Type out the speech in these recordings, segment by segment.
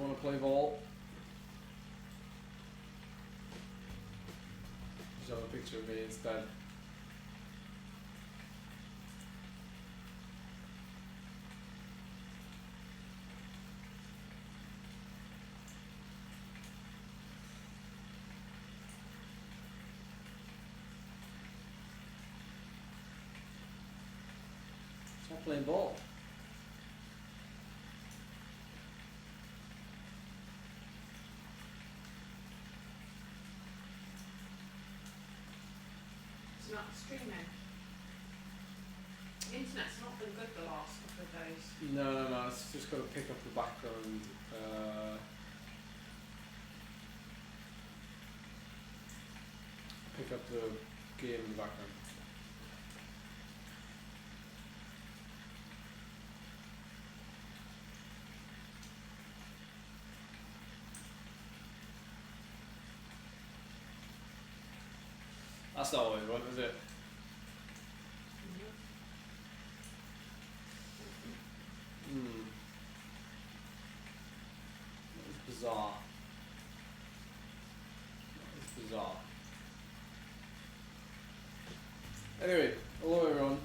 want to play ball? Just have a picture of me instead. It's not playing ball. It's not streaming. The internet's not been good the last couple of days. No, it's just got to pick up the background. Pick up the game in the background. That's not what we want, is it? That is bizarre. That is bizarre. Anyway, hello everyone.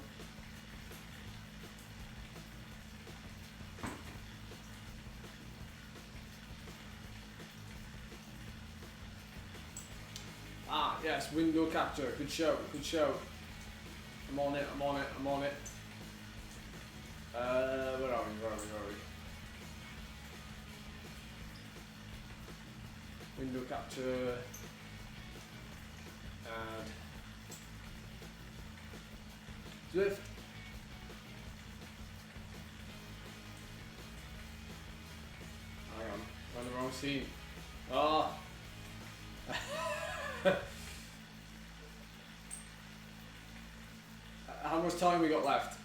Ah, yes, window capture. Good show, good show. I'm on it, I'm on it, I'm on it. Where are we? Window capture. And Zwift. Hang on, I'm on the wrong scene. Oh. How much time we got left?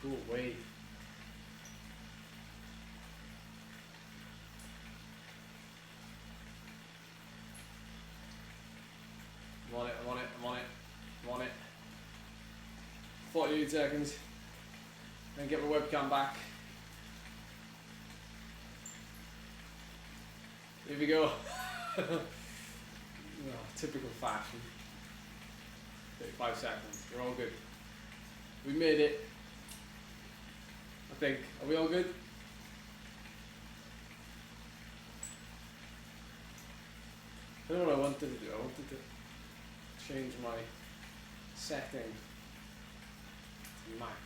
Go away. I'm on it, I'm on it, I'm on it, I'm on it. 48 seconds. Then get my webcam back. Here we go. Oh, typical fashion. 35 seconds. We're all good. We made it. I think. Are we all good? I don't know what I wanted to do. I wanted to change my setting to max.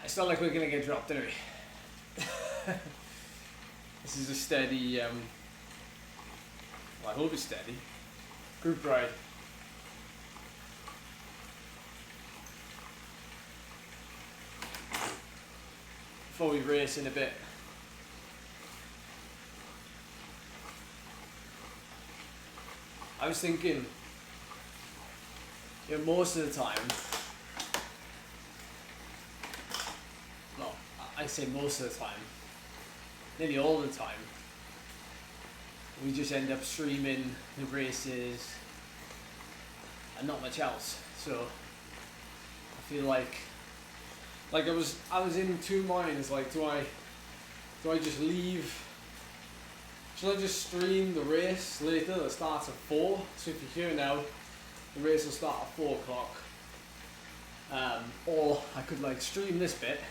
It's not like we're gonna get dropped anyway. This is a steady, well, I hope it's steady, group ride. Before we race in a bit. I was thinking, you know, most of the time, well, I say most of the time, nearly all the time, we just end up streaming the races and not much else. So I feel like I was in two minds, like do I just leave, should I just stream the race later that starts at 4? So if you're here now, the race will start at 4 o'clock. Or I could like stream this bit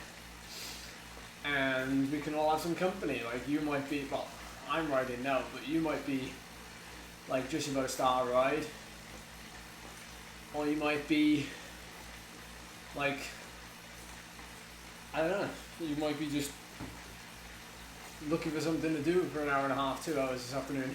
and we can all have some company. Like you might be, well, I'm riding now, but you might be like just about to start a ride. Or you might be like, I don't know, you might be just looking for something to do for an hour and a half, 2 hours this afternoon.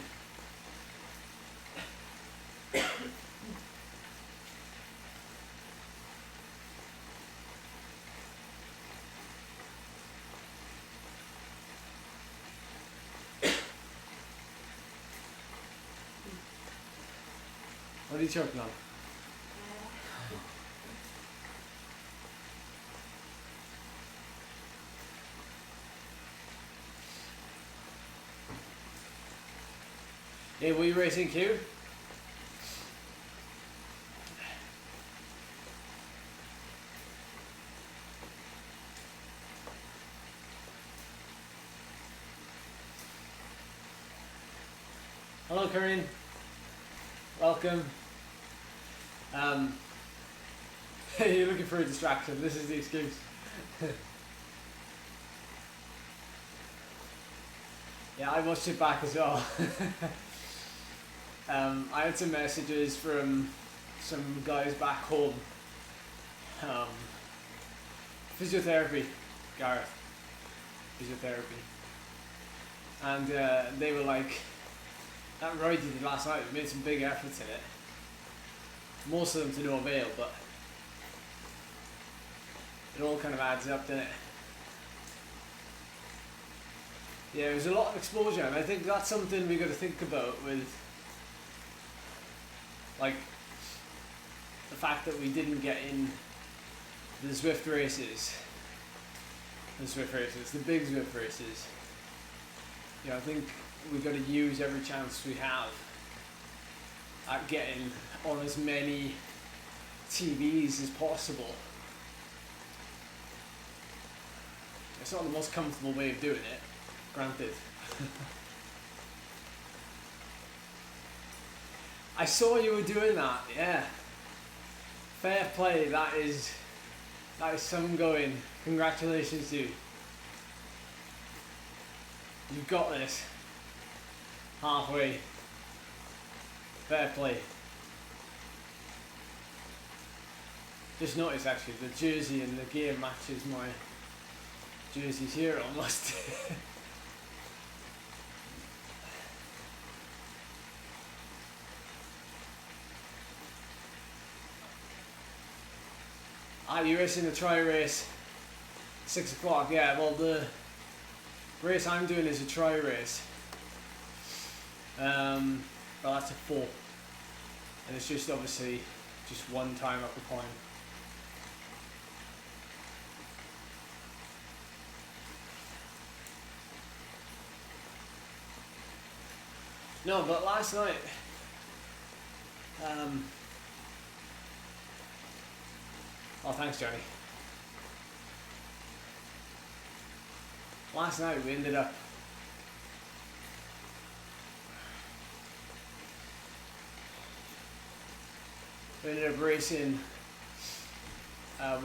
What are you choking on? Hey, were you racing Q? Hello, Corinne. Welcome. You're looking for a distraction. This is the excuse. Yeah, I watched it back as well. I had some messages from some guys back home. Physiotherapy, Gareth. Physiotherapy. And they were like, that ride you did last night, we made some big efforts in it. Most of them to no avail, but it all kind of adds up, doesn't it? Yeah, it was a lot of exposure, and I think that's something we got to think about with, like, the fact that we didn't get in the Zwift races. The big Zwift races. You know, I think we've got to use every chance we have at getting on as many TVs as possible. It's not the most comfortable way of doing it, granted. I saw you were doing that, yeah. Fair play, that is some going. Congratulations to you. You've got this. Halfway. Fair play. Just noticed actually the jersey and the gear matches my jerseys here almost. You're racing the tri race 6 o'clock, yeah, well the race I'm doing is a tri race. Well, that's a 4. And it's just obviously just one time up the point. No, but last night, oh, thanks, Johnny. Last night we ended up racing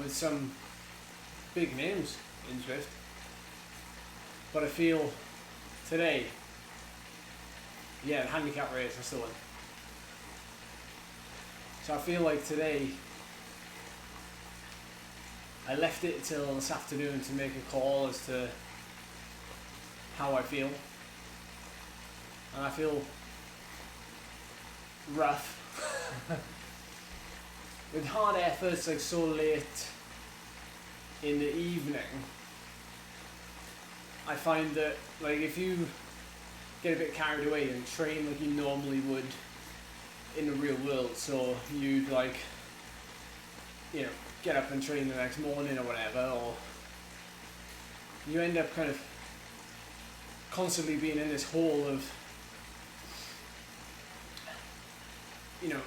with some big names in Zwift. But I feel today, yeah, the handicap race, that's the one. So I feel like today, I left it till this afternoon to make a call as to how I feel. And I feel rough. With hard efforts like so late in the evening, I find that like if you get a bit carried away and train like you normally would in the real world, so you'd like, you know, get up and train the next morning or whatever, or you end up kind of constantly being in this hole of, you know,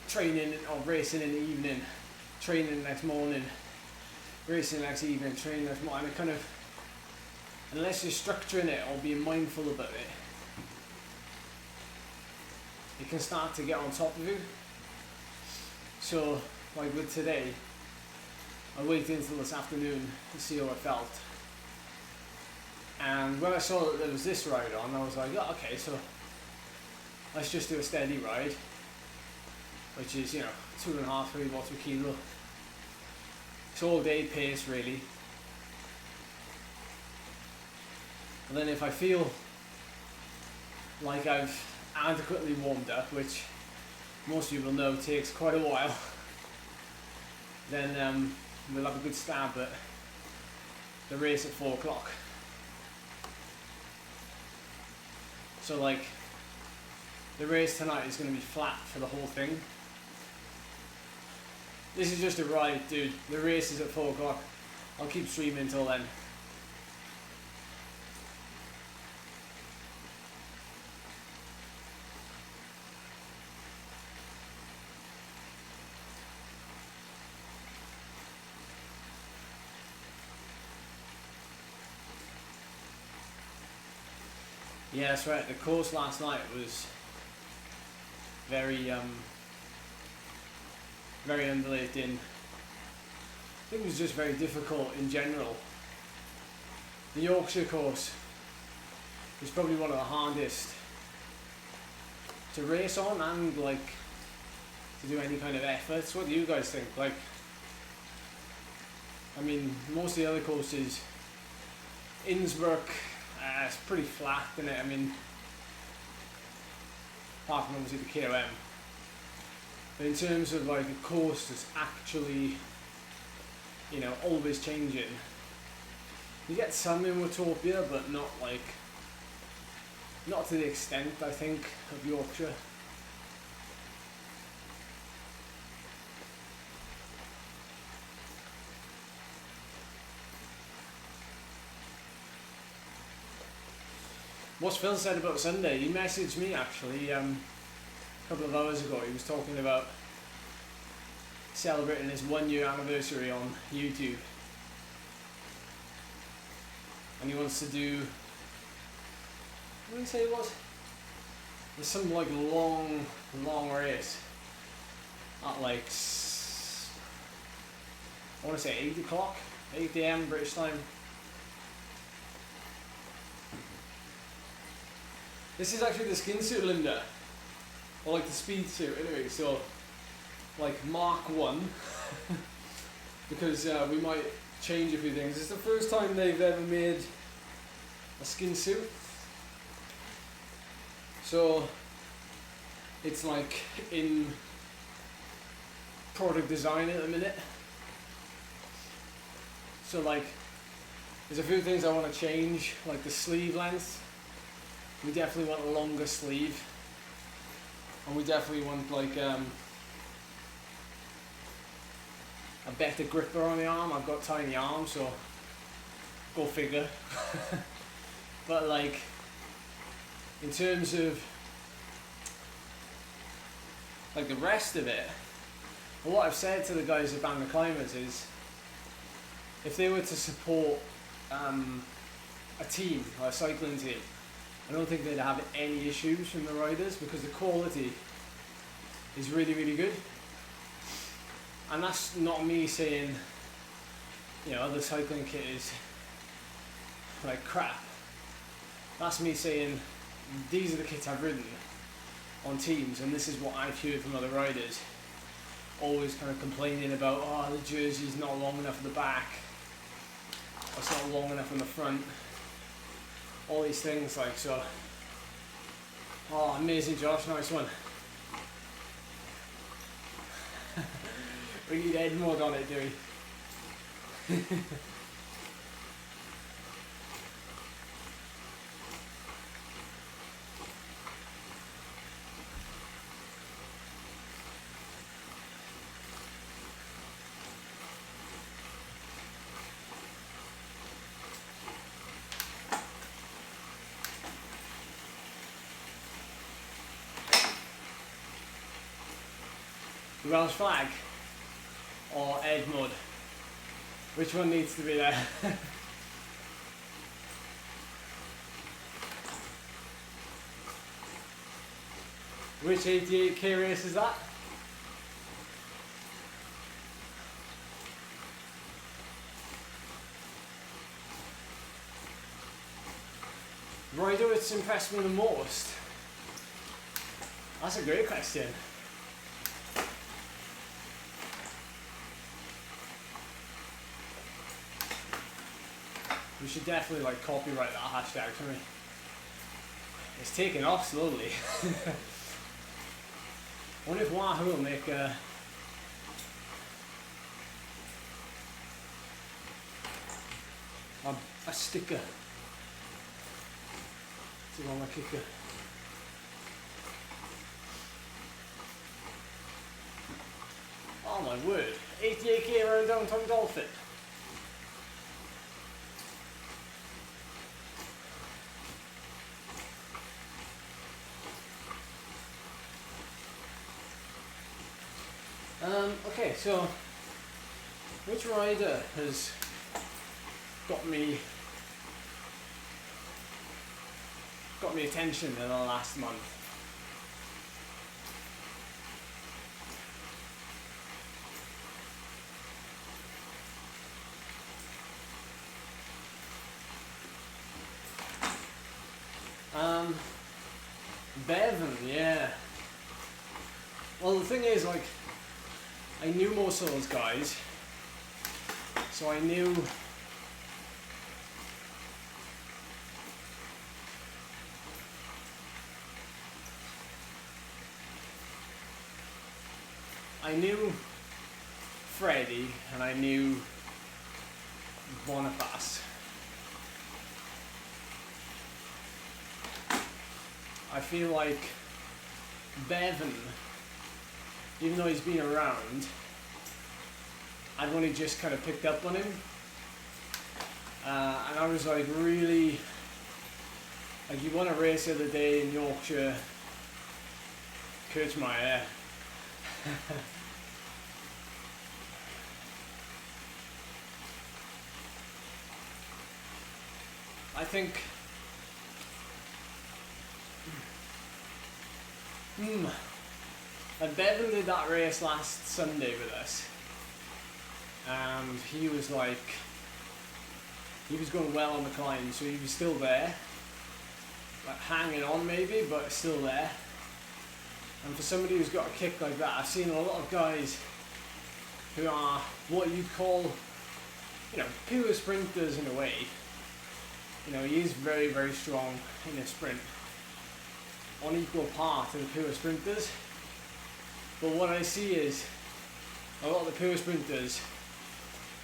training or racing in the evening, training the next morning, racing the next evening, training the next morning. And it kind of, unless you're structuring it or being mindful about it, it can start to get on top of you. So, like with today, I waited until this afternoon to see how I felt. And when I saw that there was this ride on, I was like, oh, okay, so let's just do a steady ride, which is, you know, 2.5, 3 watts per kilo. It's all day pace really. And then if I feel like I've adequately warmed up, which most people know takes quite a while, then we'll have a good stab at the race at 4 o'clock. So like, the race tonight is going to be flat for the whole thing. This is just a ride, dude. The race is at 4 o'clock. I'll keep streaming until then. Yeah, that's right. The course last night was very very undulating. I think it was just very difficult in general. The Yorkshire course is probably one of the hardest to race on and like to do any kind of efforts. What do you guys think? Like, I mean, most of the other courses, Innsbruck, it's pretty flat, isn't it? I mean, apart from obviously the KOM. But in terms of like a course that's actually, you know, always changing, you get some in Watopia, but not to the extent, I think, of Yorkshire. What's Phil said about Sunday? He messaged me actually a couple of hours ago. He was talking about celebrating his 1 year anniversary on YouTube. And he wants to do, what did he say it was? There's some like long race at like, I want to say 8 o'clock, 8 AM British time. This is actually the skin suit, Linda, or like the speed suit anyway, so like Mark 1, because we might change a few things. It's the first time they've ever made a skin suit, so it's like in product design at the minute. So like there's a few things I want to change, like the sleeve length. We definitely want a longer sleeve, and we definitely want like a better gripper on the arm. I've got tiny arms, so go figure. But like in terms of like the rest of it, what I've said to the guys at Bynea Climbers is, if they were to support a team, or a cycling team, I don't think they'd have any issues from the riders, because the quality is really, really good. And that's not me saying, you know, other cycling kit is like crap. That's me saying, these are the kits I've ridden on teams, and this is what I've heard from other riders. Always kind of complaining about, oh, the jersey's not long enough at the back, or it's not long enough on the front. All these things, like, so. Oh, amazing, Josh, nice one. We need Ed mode on it, do we? Welsh flag or Ed mode? Which one needs to be there? Which 88k race is that? Rider that's impressed me the most? That's a great question. We should definitely like copyright that hashtag for me. It's taking off slowly. I wonder if Wahoo will make a sticker to go on my Kickr. my word. 88k around downtown Dolphin. Okay, so which rider has got me attention in the last month? Bevan, yeah. Well, the thing is, like, I knew most of those guys, so I knew Freddie and I knew Boniface. I feel like Bevan, even though he's been around, I've only just kind of picked up on him, and I was like, really, like, he won a race the other day in Yorkshire, Kirchmeier. I think and Bevan did that race last Sunday with us, and he was like, he was going well on the climb, so he was still there, like hanging on maybe, but still there. And for somebody who's got a kick like that, I've seen a lot of guys who are what you'd call, you know, pure sprinters in a way. You know, he is very, very strong in a sprint, on equal par to the pure sprinters. But what I see is a lot of the pure sprinters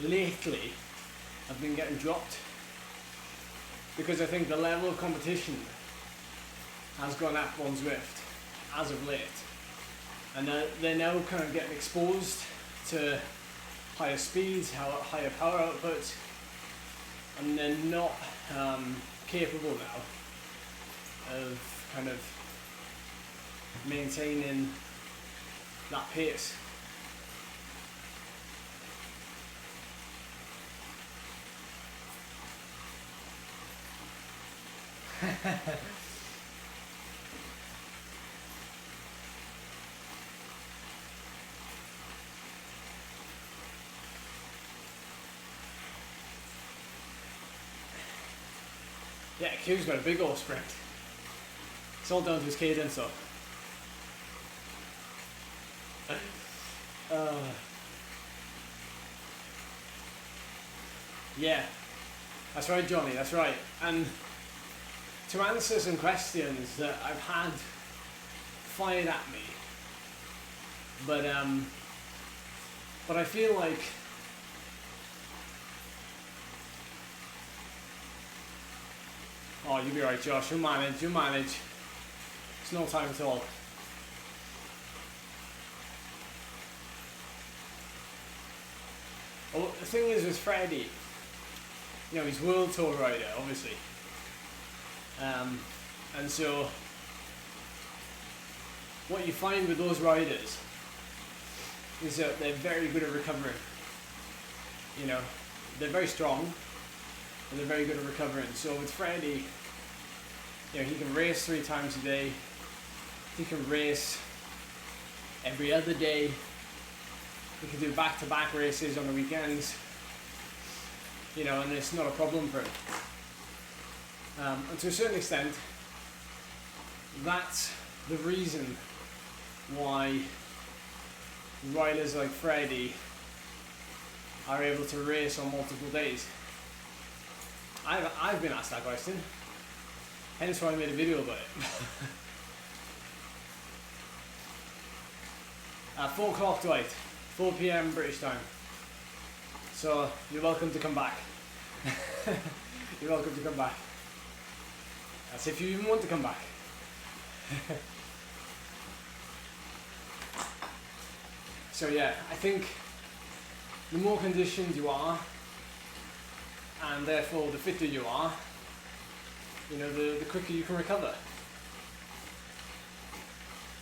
lately have been getting dropped, because I think the level of competition has gone up on Zwift as of late, and they're now kind of getting exposed to higher speeds, higher power outputs, and they're not capable now of kind of maintaining that pace. Yeah, Q's got a big old sprint. It's all down to his cadence though. Yeah, that's right, Johnny, that's right. And to answer some questions that I've had fired at me, but I feel like oh, you'll be right, Josh, you'll manage. It's no time at all. Well, the thing is with Freddie, you know, he's world tour rider, obviously. And so, what you find with those riders is that they're very good at recovering. You know, they're very strong, and they're very good at recovering. So with Freddie, you know, he can race 3 times a day. He can race every other day. He can do back-to-back races on the weekends. You know, and it's not a problem for him. And to a certain extent, that's the reason why riders like Freddie are able to race on multiple days. I've been asked that question, hence why I made a video about it. 4 o'clock tonight, 4 PM British time. So you're welcome to come back. You're welcome to come back. That's if you even want to come back. So yeah, I think the more conditioned you are, and therefore the fitter you are, you know, the quicker you can recover.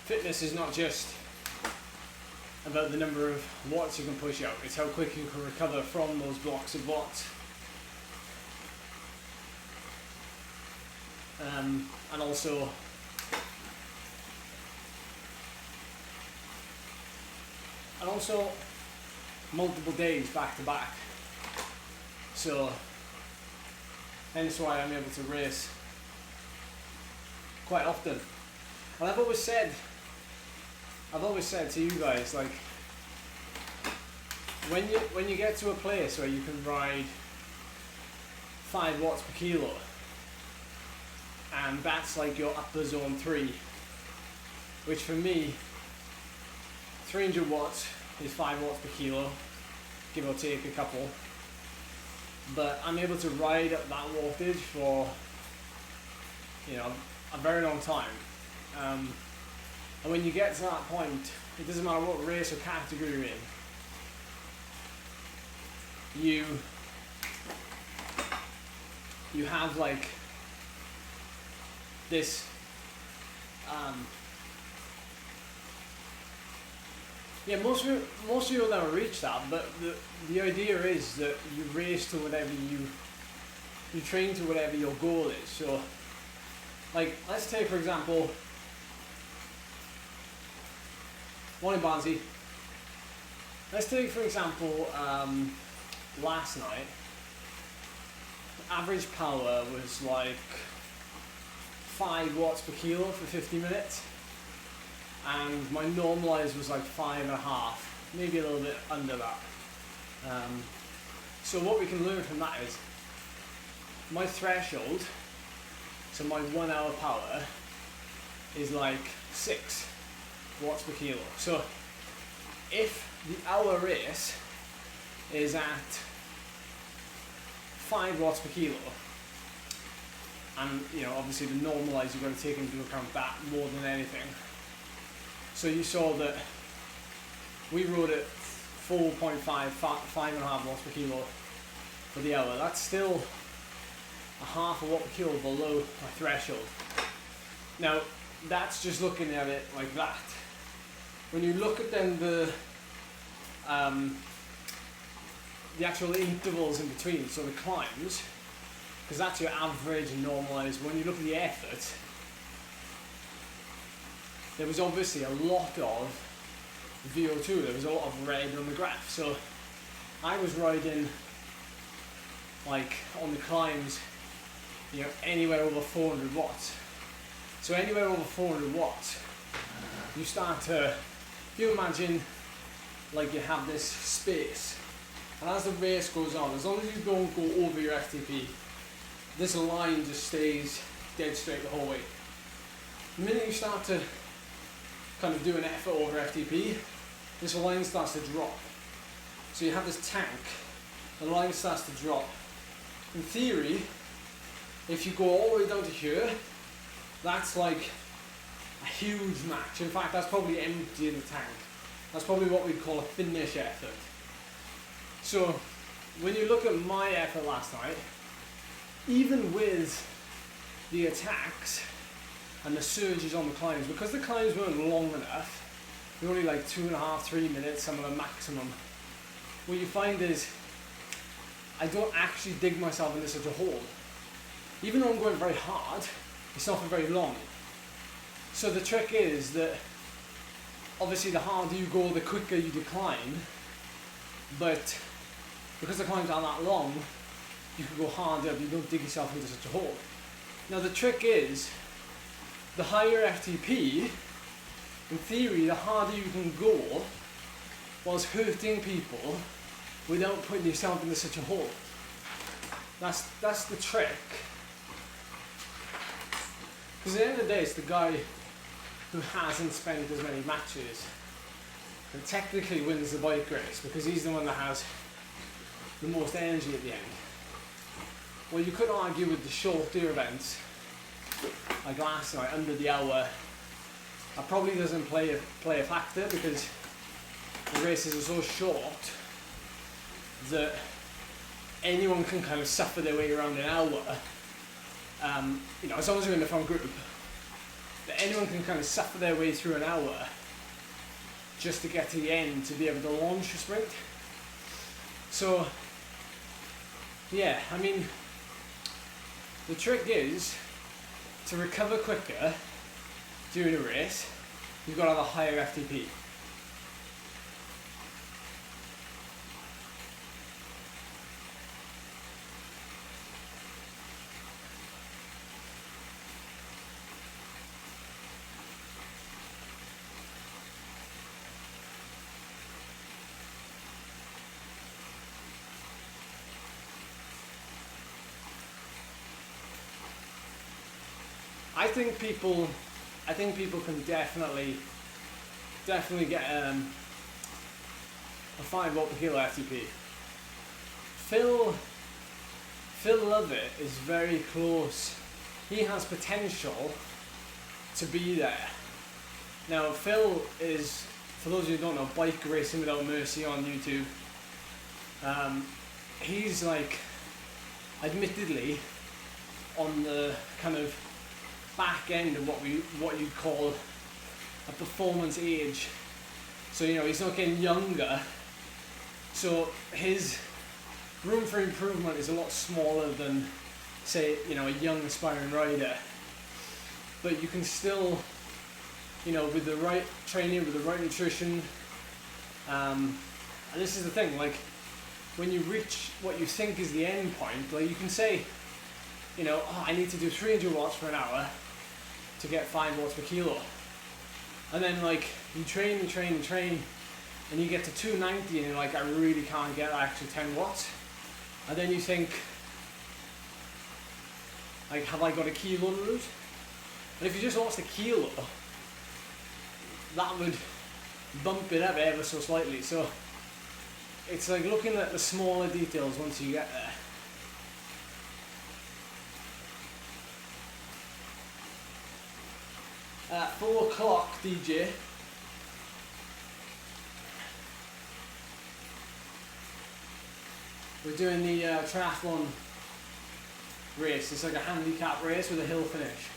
Fitness is not just about the number of watts you can push out, it's how quick you can recover from those blocks of watts. And also multiple days back to back. So hence why I'm able to race quite often. And I've always said to you guys, like, when you get to a place where you can ride 5 watts per kilo, and that's like your upper zone 3, which for me, 300 watts is 5 watts per kilo, give or take a couple, but I'm able to ride at that wattage for, you know, a very long time. And when you get to that point, it doesn't matter what race or category you're in, you have like this most of you will never reach that, but the idea is that you race to whatever you train to whatever your goal is. So like, let's take for example morning Barnsey. Let's take for example last night, average power was like 5 watts per kilo for 50 minutes, and my normalized was like 5.5, maybe a little bit under that. So what we can learn from that is my threshold, so my 1 hour power is like 6 watts per kilo. So if the hour race is at 5 watts per kilo, and you know, obviously the normalized, you've got to take into account that more than anything. So you saw that we rode at 4.5, 5.5 watts per kilo for the hour. That's still a half a watt per kilo below my threshold. Now that's just looking at it like that. When you look at then the actual intervals in between, so the climbs, because that's your average and normalized. When you look at the effort, there was obviously a lot of VO2, there was a lot of red on the graph. So I was riding, like on the climbs, you know, anywhere over 400 watts. So anywhere over 400 watts, you start to, if you imagine like you have this space, and as the race goes on, as long as you don't go over your FTP, this line just stays dead straight the whole way. The minute you start to kind of do an effort over FTP, this line starts to drop. So you have this tank, the line starts to drop. In theory, if you go all the way down to here, that's like a huge match. In fact, that's probably empty in the tank. That's probably what we'd call a finish effort. So when you look at my effort last night, even with the attacks and the surges on the climbs, because the climbs weren't long enough, they're only like 2.5, 3 minutes, some of them maximum, what you find is I don't actually dig myself into such a hole. Even though I'm going very hard, it's not for very long. So the trick is that obviously the harder you go, the quicker you decline, but because the climbs aren't that long, you can go harder, but you don't dig yourself into such a hole. Now the trick is, the higher FTP, in theory, the harder you can go whilst hurting people without putting yourself into such a hole. That's the trick. Because at the end of the day, it's the guy who hasn't spent as many matches and technically wins the bike race, because he's the one that has the most energy at the end. Well, you could argue with the shorter events, like last night, under the hour, that probably doesn't play a factor, because the races are so short that anyone can kind of suffer their way around an hour. You know, as long as you're in the front group, that anyone can kind of suffer their way through an hour just to get to the end to be able to launch a sprint. So, yeah, I mean, the trick is to recover quicker during a race, you've got to have a higher FTP. I think people can definitely get a 5 watt per kilo FTP. Phil Lovett is very close. He has potential to be there. Now Phil is, for those of you who don't know, Bike Racing Without Mercy on YouTube. He's like, admittedly, on the kind of back end of what you'd call a performance age. So, you know, he's not getting younger, so his room for improvement is a lot smaller than, say, you know, a young aspiring rider. But you can still, you know, with the right training, with the right nutrition, and this is the thing, like, when you reach what you think is the end point, like, you can say, you know, oh, I need to do 300 watts for an hour to get 5 watts per kilo. And then, like, you train, and you get to 290 and you're like, I really can't get that extra 10 watts. And then you think, like, have I got a kilo to lose? And if you just lost a kilo, that would bump it up ever so slightly. So it's like looking at the smaller details once you get there. At 4 o'clock, DJ. We're doing the triathlon race. It's like a handicap race with a hill finish.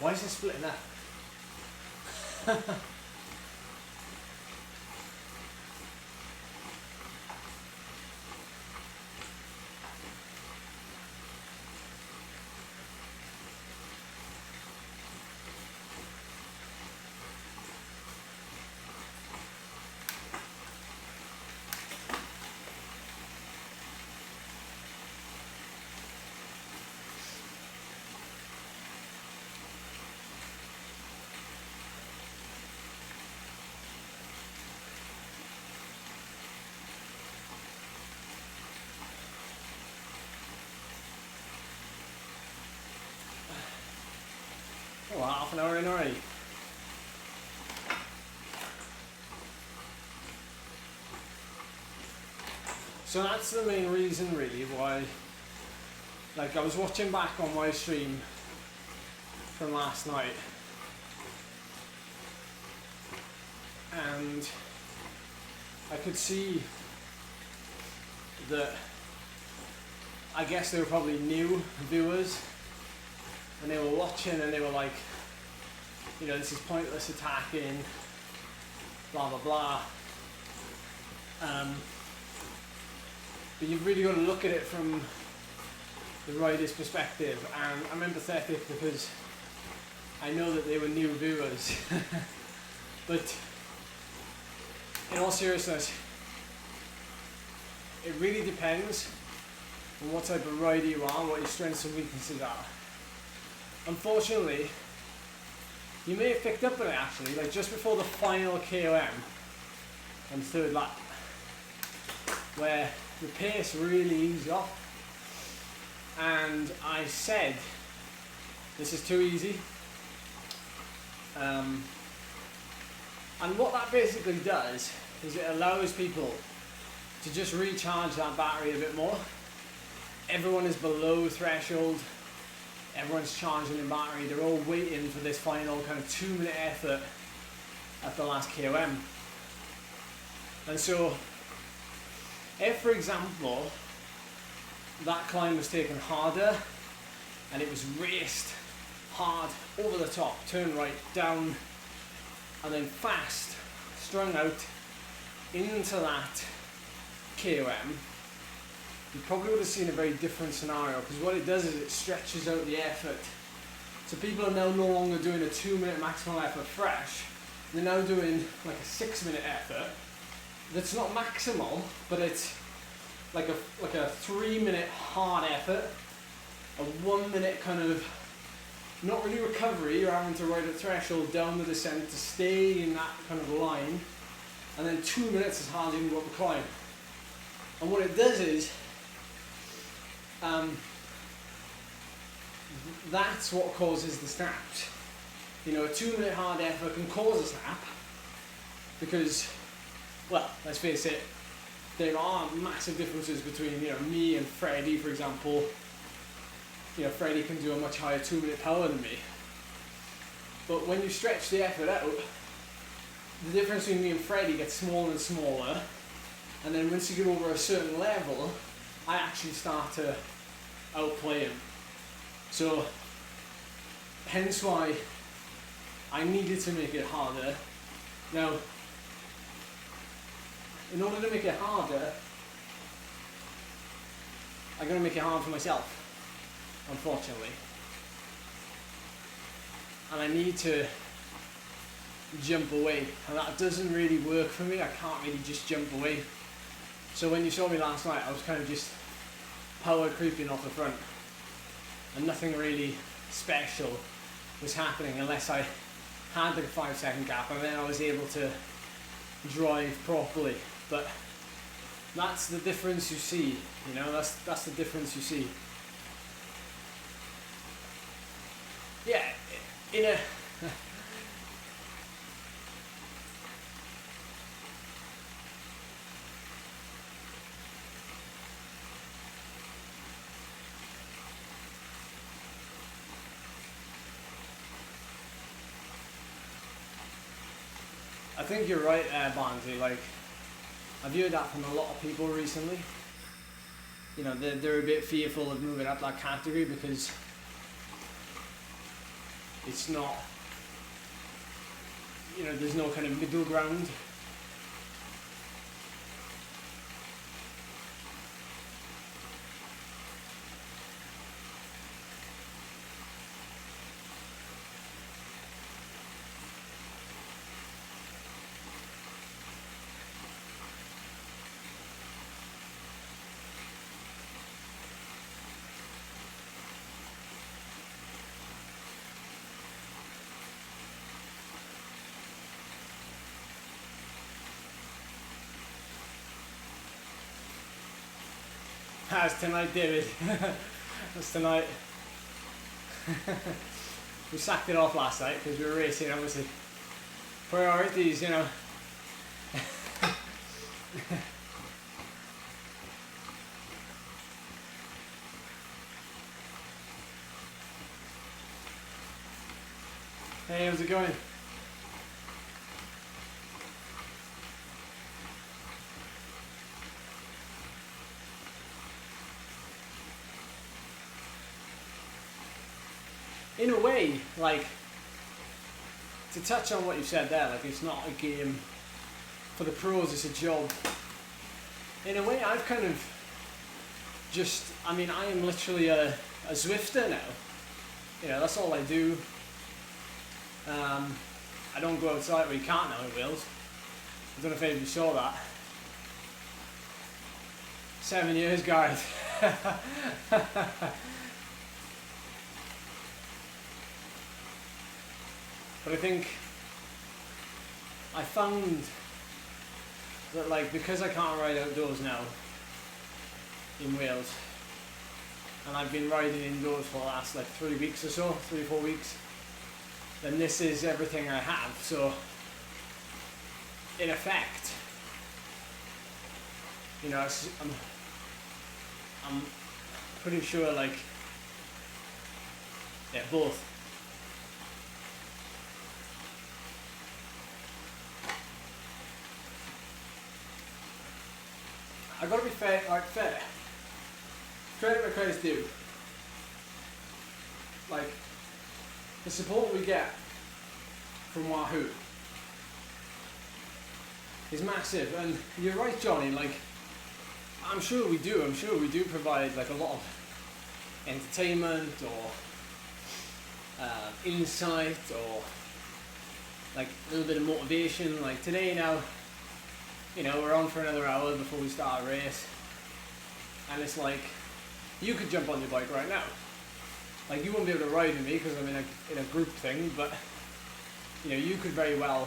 Why is it splitting up? Oh, half an hour in already. So that's the main reason really why, like, I was watching back on my stream from last night and I could see that I guess they were probably new viewers and they were watching and they were like, you know, this is pointless attacking, blah blah blah. But you've really got to look at it from the rider's perspective, and I'm empathetic because I know that they were new viewers. But in all seriousness, it really depends on what type of rider you are, what your strengths and weaknesses are. Unfortunately, you may have picked up on it actually, like just before the final KOM and third lap, where the pace really eased off, and I said, this is too easy. And what that basically does is it allows people to just recharge that battery a bit more. Everyone is below threshold, everyone's charging the battery, they're all waiting for this final kind of 2-minute effort at the last KOM. And so, if for example, that climb was taken harder and it was raced hard over the top, turn right, down, and then fast, strung out into that KOM, you probably would have seen a very different scenario, because what it does is it stretches out the effort. So people are now no longer doing a 2-minute maximal effort fresh, they're now doing like a 6-minute effort that's not maximal, but it's like a 3-minute hard effort, a 1-minute kind of not really recovery, you're having to ride a threshold down the descent to stay in that kind of line, and then 2 minutes as hard as you can go up the climb. And what it does is, that's what causes the snaps. You know, a 2-minute hard effort can cause a snap, because, well, let's face it, there are massive differences between, you know, me and Freddie, for example. You know, Freddie can do a much higher 2-minute power than me. But when you stretch the effort out, the difference between me and Freddie gets smaller and smaller. And then once you get over a certain level, I actually start to outplay him. So, hence why I needed to make it harder. Now, in order to make it harder, I'm going to make it hard for myself, unfortunately. And I need to jump away, and that doesn't really work for me. I can't really just jump away. So when you saw me last night, I was kind of just power creeping off the front, and nothing really special was happening unless I had like a 5-second gap, and then I was able to drive properly. But that's the difference you see, you know, that's the difference you see. Yeah, in a I think you're right, Barnsley. Like, I've heard that from a lot of people recently. You know, they're a bit fearful of moving up that category because it's not, you know, there's no kind of middle ground. That's tonight, David. That's tonight. We sacked it off last night because we were racing, obviously. Priorities, you know. Hey, how's it going? In a way, like, to touch on what you said there, like, it's not a game for the pros, it's a job. In a way, I've kind of just, I mean, I am literally a Zwifter now. You know, that's all I do. I don't go outside, well, you can't now in Wales. I don't know if anybody saw that. 7 years, guys. But I think I found that, like, because I can't ride outdoors now in Wales, and I've been riding indoors for the last like 3 weeks or so, 3 or 4 weeks, then this is everything I have. So in effect, you know, I'm pretty sure, like, yeah, both. I gotta be fair, like, fair. Credit where credit's due. Like, the support we get from Wahoo is massive, and you're right, Johnny. Like, I'm sure we do provide like a lot of entertainment or insight or like a little bit of motivation. Like today now, you know, we're on for another hour before we start a race, and it's like, you could jump on your bike right now. Like, you won't be able to ride with me because I'm in a group thing, but you know, you could very well,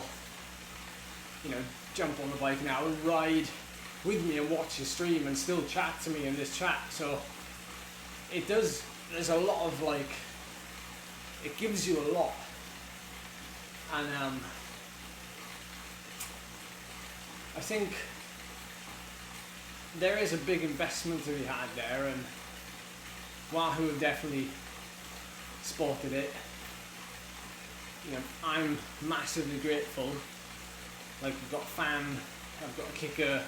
you know, jump on the bike now and ride with me and watch the stream and still chat to me in this chat. So it does, there's a lot of, like, it gives you a lot. And I think there is a big investment to be had there, and Wahoo have definitely spotted it. You know, I'm massively grateful. Like, I've got a fan, I've got a Kickr,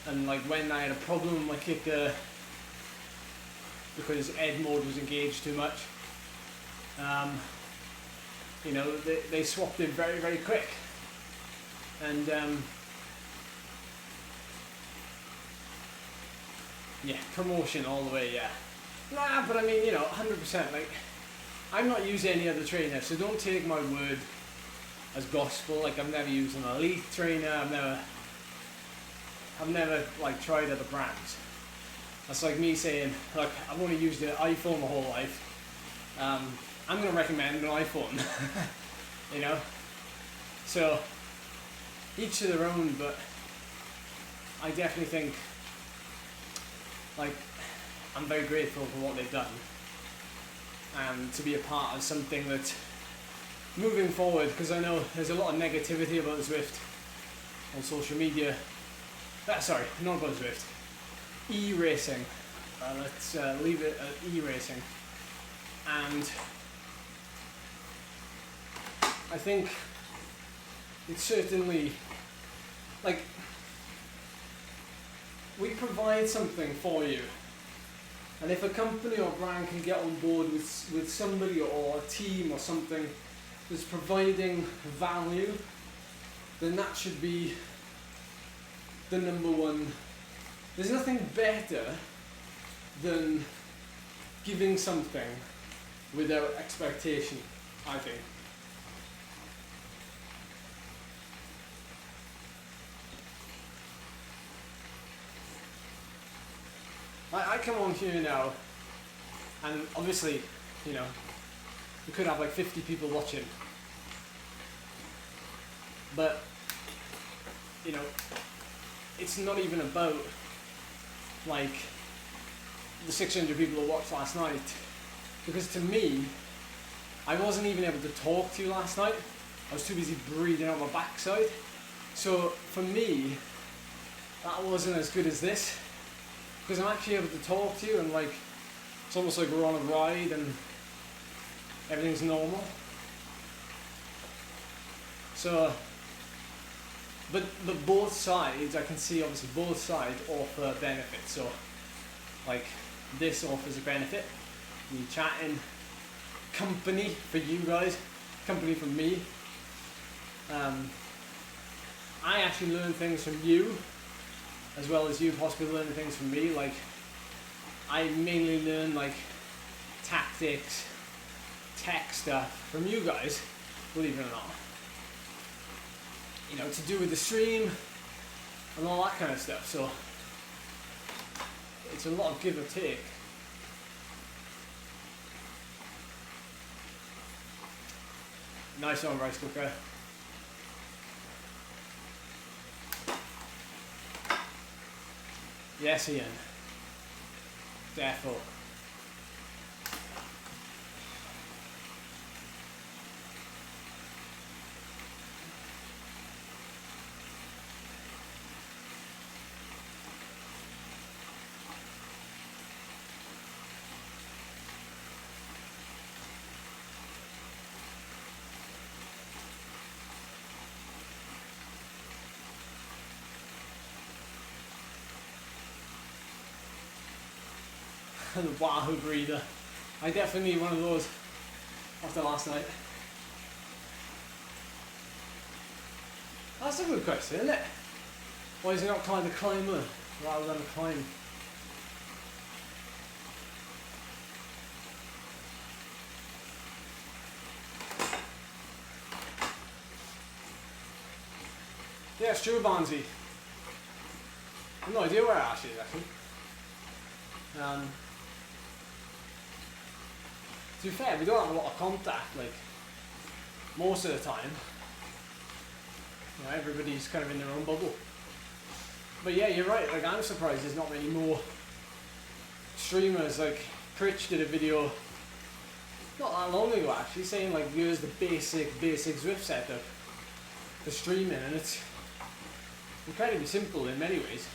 and like when I had a problem with my Kickr because Ed mode was engaged too much, you know, they swapped it very, very quick. And yeah, promotion all the way, yeah. Nah, but I mean, you know, 100%, like, I'm not using any other trainer, so don't take my word as gospel. Like, I've never used an elite trainer, I've never like tried other brands. That's like me saying, look, I've only used an iPhone my whole life. I'm going to recommend an iPhone, you know? So, each to their own, but I definitely think, like, I'm very grateful for what they've done, and to be a part of something that, moving forward, because I know there's a lot of negativity about Zwift on social media. Sorry, not about Zwift. E-racing. Let's leave it at e-racing. And I think it's certainly, like, we provide something for you. And if a company or brand can get on board with somebody or a team or something that's providing value, then that should be the number one. There's nothing better than giving something without expectation, I think. I come on here now, and obviously, you know, we could have like 50 people watching, but, you know, it's not even about like the 600 people who watched last night, because to me, I wasn't even able to talk to you last night. I was too busy breathing out my backside. So for me, that wasn't as good as this, because I'm actually able to talk to you, and like, it's almost like we're on a ride and everything's normal. So, but both sides, I can see obviously both sides offer benefits. So, like, this offers a benefit, me chatting, company for you guys, company for me. I actually learn things from you, as well as you possibly learning things from me. Like, I mainly learn like tactics, tech stuff from you guys, believe it or not. you know, to do with the stream and all that kind of stuff. So it's a lot of give or take. Nice one, rice cooker. Yes, Ian. Defo. The Wahoo breather. I definitely need one of those after last night. That's a good question, isn't it? Why is it not climb the climber rather than a climb? Yeah, it's true, Barnsey. I have no idea where Ash is actually. To be fair, we don't have a lot of contact, like, most of the time. You know, everybody's kind of in their own bubble. But yeah, you're right, like, I'm surprised there's not many more streamers. Like, Critch did a video not that long ago actually, saying like, here's the basic Zwift setup for streaming, and it's incredibly simple in many ways.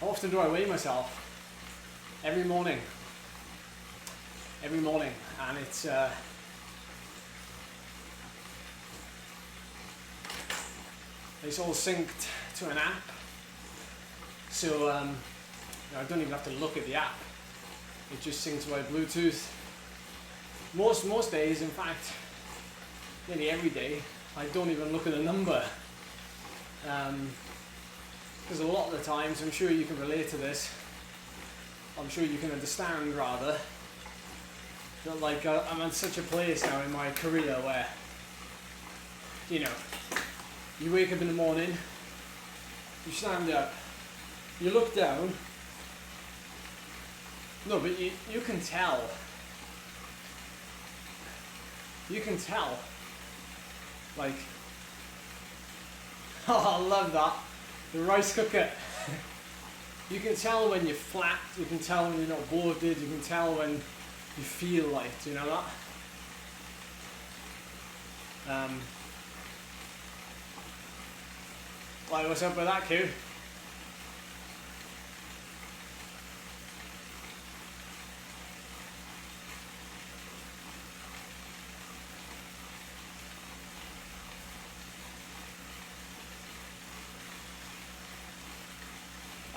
How often do I weigh myself? Every morning, and it's all synced to an app, so you know, I don't even have to look at the app. It just syncs by Bluetooth. Most days, in fact, nearly every day, I don't even look at the number. Because a lot of the times, I'm sure you can relate to this, I'm sure you can understand rather, that like I'm at such a place now in my career where, you know, you wake up in the morning, you stand up, you look down, no, but you can tell, like, oh, I love that. The rice cooker. You can tell when you're flat, you can tell when you're not bloated, you can tell when you feel light, you know that? Like, what's up with that, Q?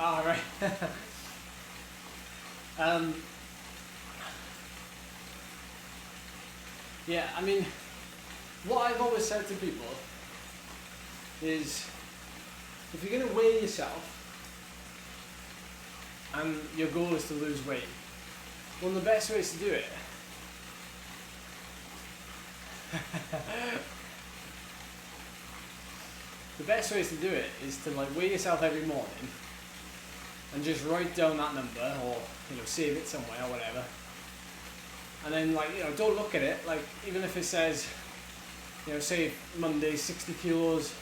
Ah, right. Yeah, I mean, what I've always said to people is, if you're going to weigh yourself and your goal is to lose weight, one of the best ways to do it the best ways to do it is to like weigh yourself every morning and just write down that number, or you know, save it somewhere or whatever, and then like, you know, don't look at it, like even if it says, you know, say Monday 60 kilos,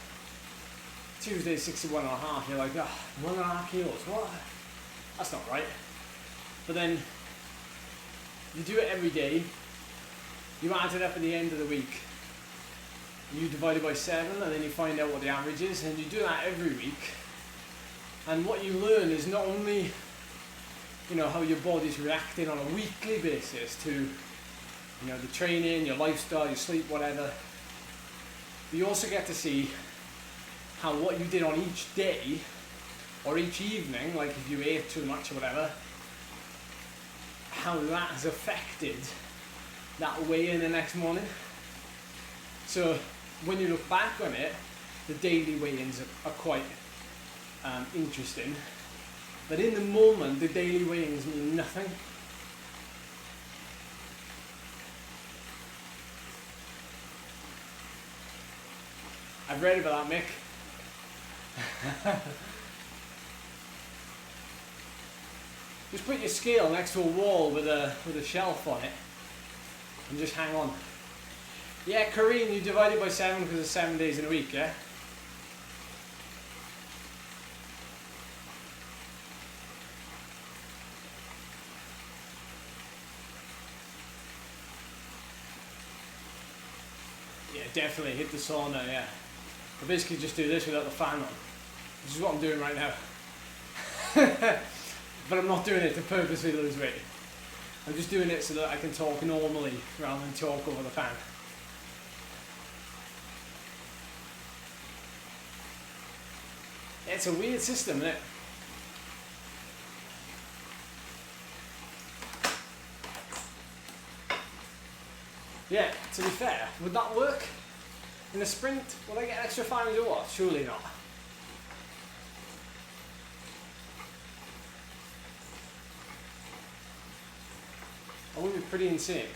Tuesday 61.5, you're like, ah, 1.5 kilos, what? That's not right. But then you do it every day, you add it up at the end of the week, you divide it by 7, and then you find out what the average is, and you do that every week. And what you learn is not only, you know, how your body's reacting on a weekly basis to, you know, the training, your lifestyle, your sleep, whatever, but you also get to see how what you did on each day or each evening, like if you ate too much or whatever, how that has affected that weigh-in the next morning. So when you look back on it, the daily weigh-ins are quite interesting, but in the moment the daily weigh-ins mean nothing. I've read about that, Mick. Just put your scale next to a wall with a shelf on it and just hang on. Yeah, Corinne, you divide it by 7 because it's 7 days in a week, yeah? Yeah, definitely hit the sauna, yeah. I basically just do this without the fan on, which is what I'm doing right now. But I'm not doing it to purposely lose weight. I'm just doing it so that I can talk normally rather than talk over the fan. It's a weird system, isn't it? Yeah, to be fair, would that work? In a sprint, would I get extra fines or what? Surely not. That would be pretty insane.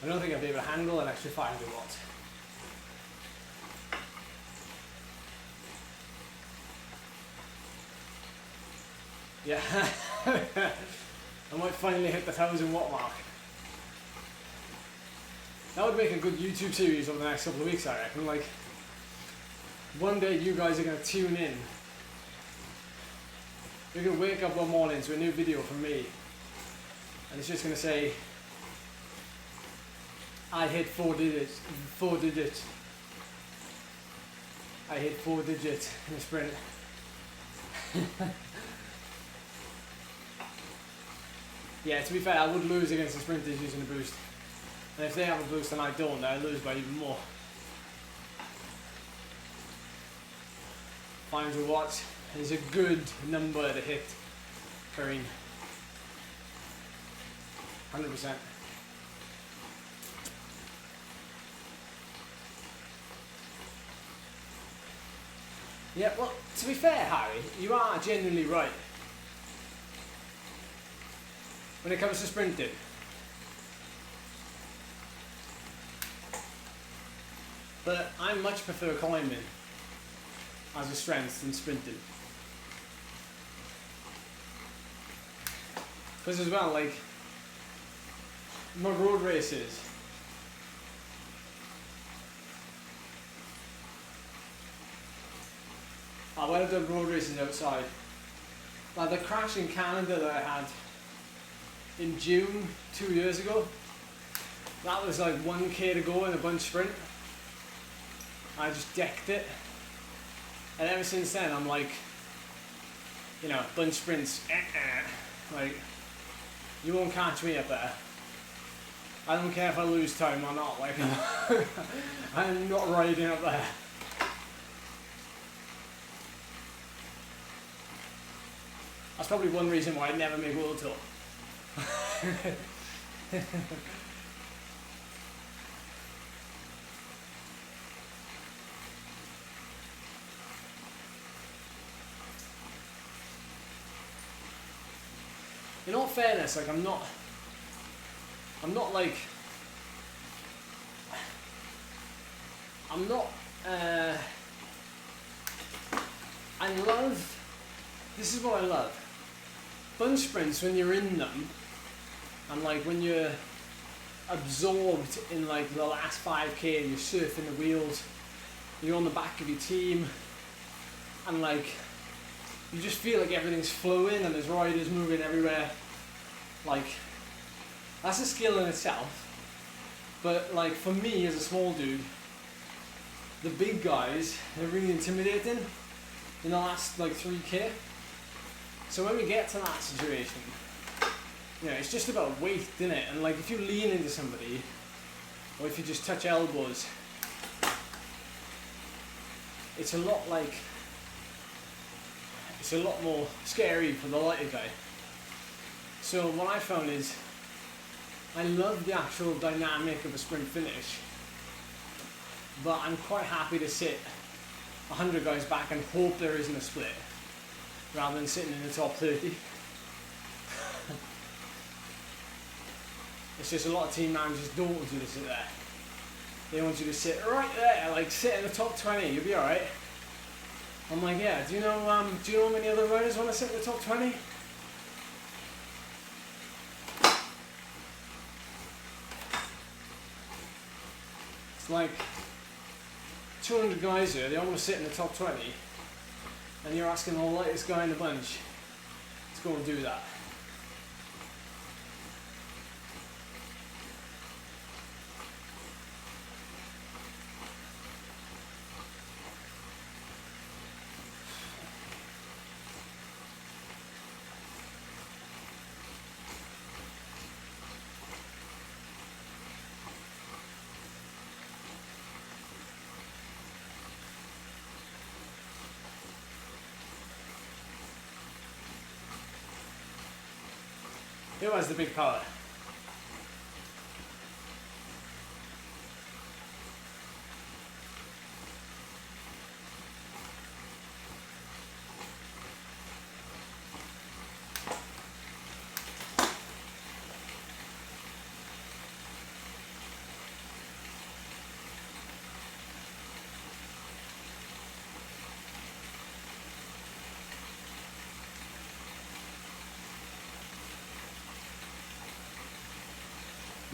I don't think I'd be able to handle an extra 500 watts. Yeah, I might finally hit the 1000 watt mark. That would make a good YouTube series over the next couple of weeks, I reckon. Like, one day you guys are going to tune in. You're going to wake up one morning to a new video from me, and it's just going to say, I hit 4 digits. I hit 4 digits in a sprint. Yeah, to be fair, I would lose against the sprinters using a boost. And if they have a boost and I don't, then I lose by even more. 500 watts is a good number to hit, Karine. 100%. Yeah, well, to be fair, Harry, you are genuinely right. When it comes to sprinting. But I much prefer climbing as a strength than sprinting. Because as well, like, my road races, when I've done road races outside, like the crash in Canada that I had in June 2 years ago, that was like 1k to go in a bunch sprint. I just decked it, and ever since then I'm like, you know, bunch sprints, like, you won't catch me up there. I don't care if I lose time or not, like, I'm not riding up there. That's probably one reason why I never make World Tour. In all fairness, like, I'm not like, I love, this is what I love. Bunch sprints, when you're in them, and like when you're absorbed in like the last 5k and you're surfing the wheels, you're on the back of your team, and like you just feel like everything's flowing and there's riders moving everywhere. Like, that's a skill in itself. But like for me as a small dude, the big guys are really intimidating in the last like 3k. So when we get to that situation, you know, it's just about weight, isn't it? And like if you lean into somebody, or if you just touch elbows, it's a lot more scary for the lighter guy. So what I found is, I love the actual dynamic of a sprint finish, but I'm quite happy to sit 100 guys back and hope there isn't a split, rather than sitting in the top 30. It's just a lot of team managers don't want you to sit there. They want you to sit right there, like sit in the top 20, you'll be alright. I'm like, yeah, do you know how many other riders want to sit in the top 20? It's like 200 guys here, they all want to sit in the top 20, and you're asking the lightest guy in the bunch to go and do that. Who has the big power?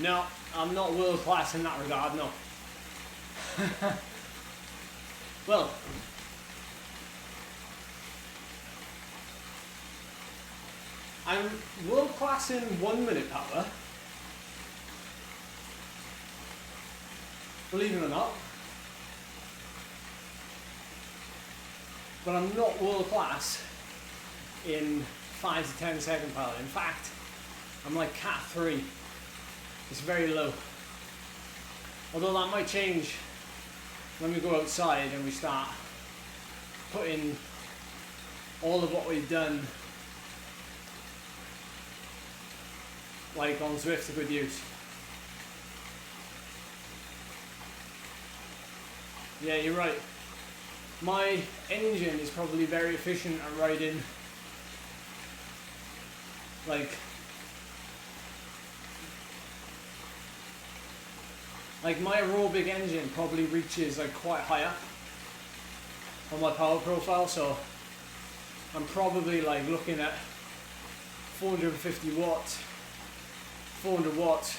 No, I'm not world class in that regard, no. Well, I'm world class in 1 minute power, believe it or not, but I'm not world class in 5 to 10 second power. In fact, I'm like cat 3. It's very low. Although that might change when we go outside and we start putting all of what we've done like on Zwift to good use. Yeah, you're right. My engine is probably very efficient at riding like my aerobic engine probably reaches like quite high up on my power profile, so I'm probably like looking at 450 watts, 400 watts.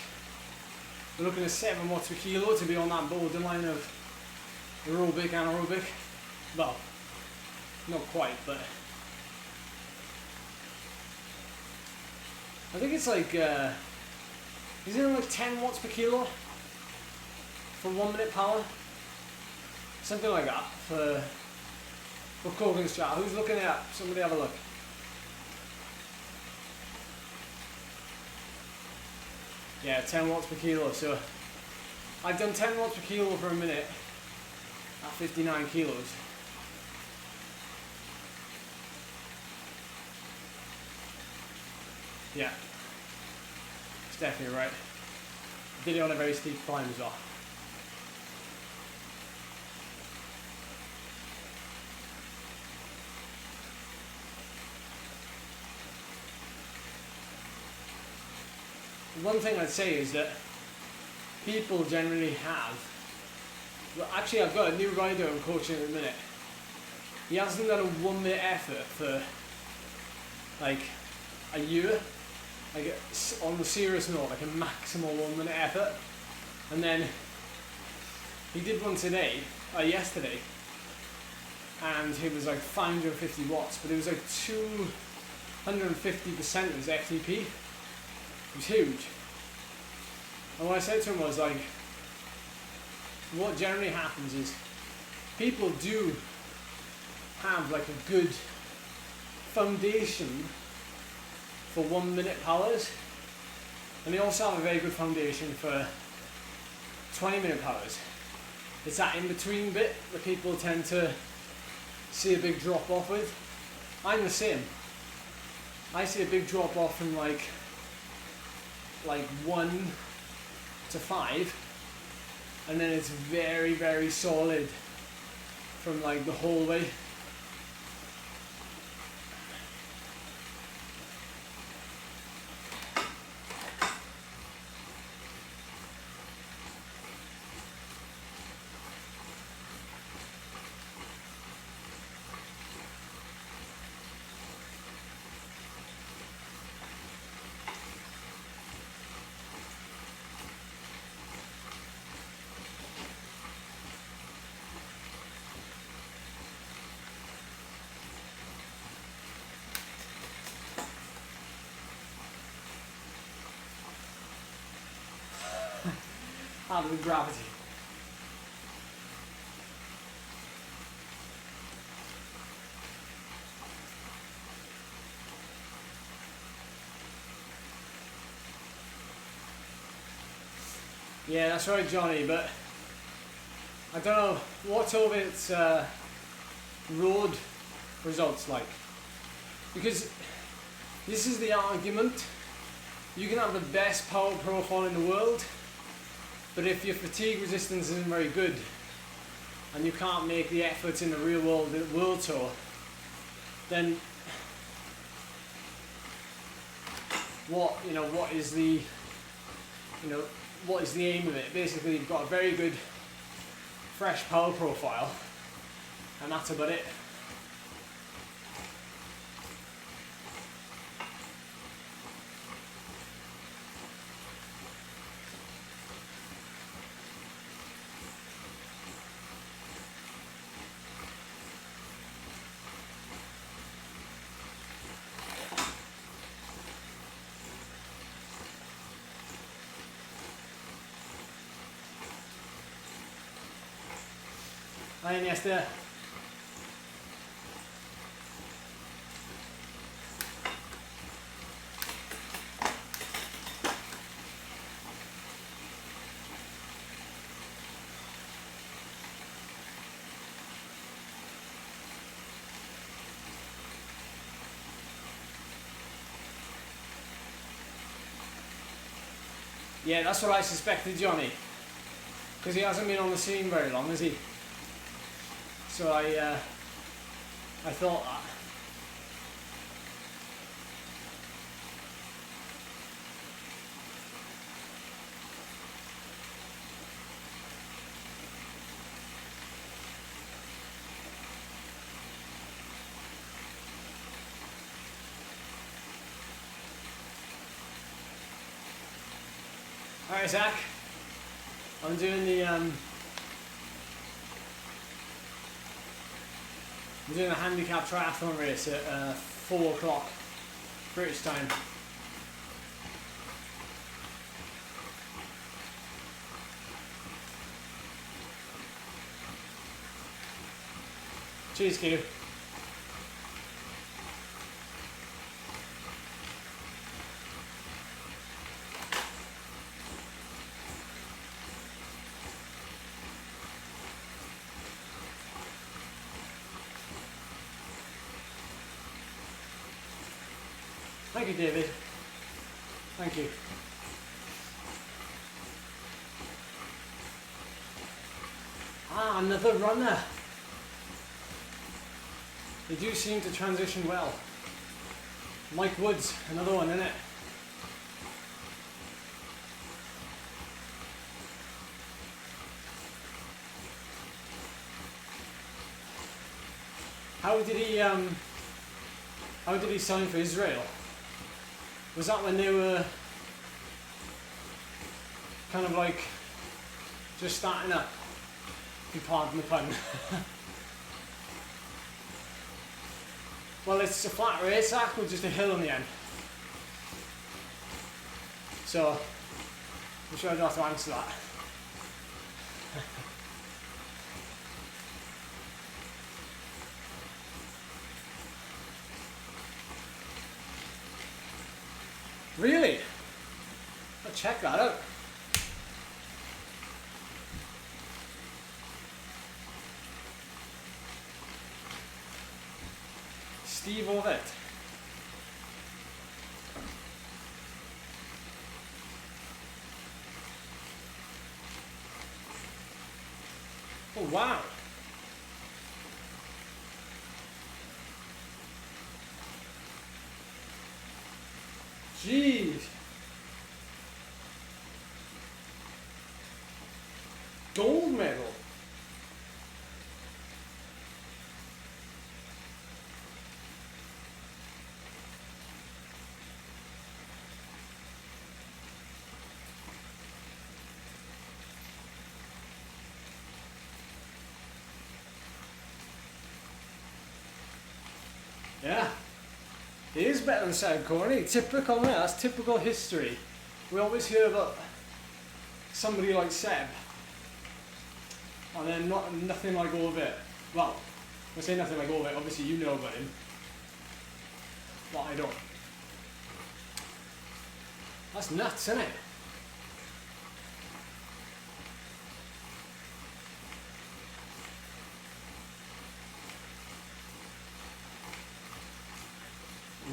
We're looking at 7 watts per kilo to be on that borderline of aerobic, anaerobic. Well, not quite, but I think it's like, is it like 10 watts per kilo for 1 minute power? Something like that for Cogan's chart. Who's looking it up? Somebody have a look. Yeah, 10 watts per kilo. So I've done 10 watts per kilo for a minute at 59 kilos. Yeah, it's definitely right. Did it on a very steep climb as well. One thing I'd say is that people generally have, well, actually I've got a new rider I'm coaching at the minute. He hasn't done a 1 minute effort for like a year, like on the serious note, like a maximal 1 minute effort. And then he did one today, yesterday, and it was like 550 watts, but it was like 250% of his FTP. It was huge. And what I said to him was like, what generally happens is people do have like a good foundation for 1 minute powers, and they also have a very good foundation for 20 minute powers. It's that in between bit that people tend to see a big drop off with. I'm the same. I see a big drop off from like 1 to 5, and then it's very, very solid from like the whole way. harder with gravity. Yeah, that's right, Johnny, but I don't know, what's over its road results like? Because this is the argument. You can have the best power profile in the world, but if your fatigue resistance isn't very good and you can't make the efforts in the real world tour, then what is the aim of it? Basically, you've got a very good fresh power profile, and that's about it. Hi, Iniesta. Yeah, that's what I suspected, Johnny. Because he hasn't been on the scene very long, has he? So I thought that. Alright, Zach. I'm doing a handicap triathlon race at 4 o'clock British time. Cheers, Q. Thank you, David. Thank you. Ah, another runner. They do seem to transition well. Mike Woods, another one, isn't it? How did he sign for Israel? Was that when they were kind of like just starting up? If you pardon the pun. Well, it's a flat race, Zach, with just a hill on the end. So, I'm sure I don't have to answer that. Really? I'll check that out. Steve Ovett. Oh wow. Jeez. Gold medal. Yeah. It is better than South Korea. Typical, man. That's typical history. We always hear about somebody like Seb, and then nothing like all of it. Well, I say nothing like all of it. Obviously, you know about him, but I don't. That's nuts, isn't it?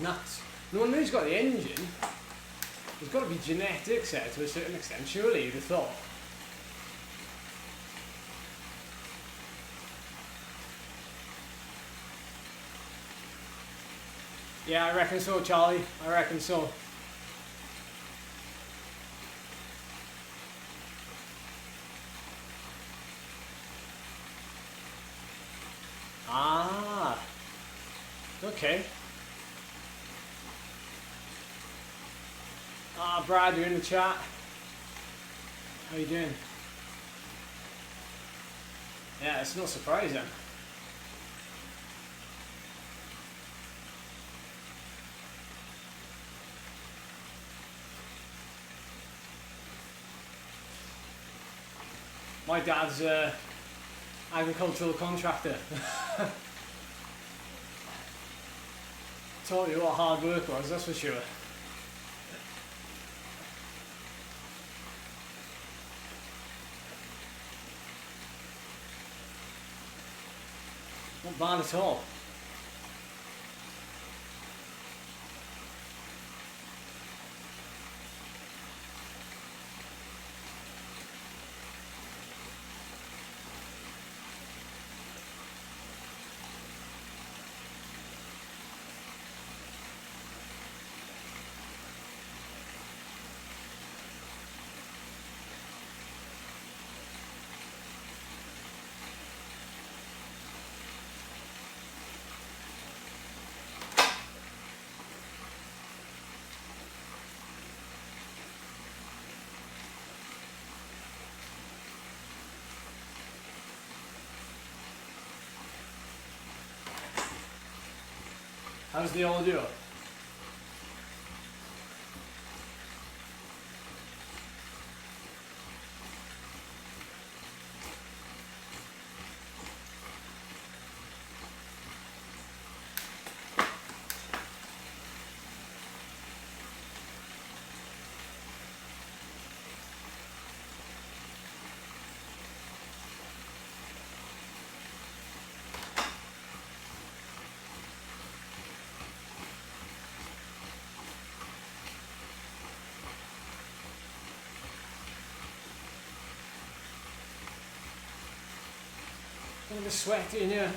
Nuts. No wonder he's got the engine. There's got to be genetics there to a certain extent, surely you'd have thought. Yeah, I reckon so, Charlie. I reckon so. Ah. Okay. Ah, Brad, you're in the chat. How you doing? Yeah, it's not surprising. My dad's an agricultural contractor. Taught you what hard work was, that's for sure. Not bad at all. How's the audio? A bit sweaty in here.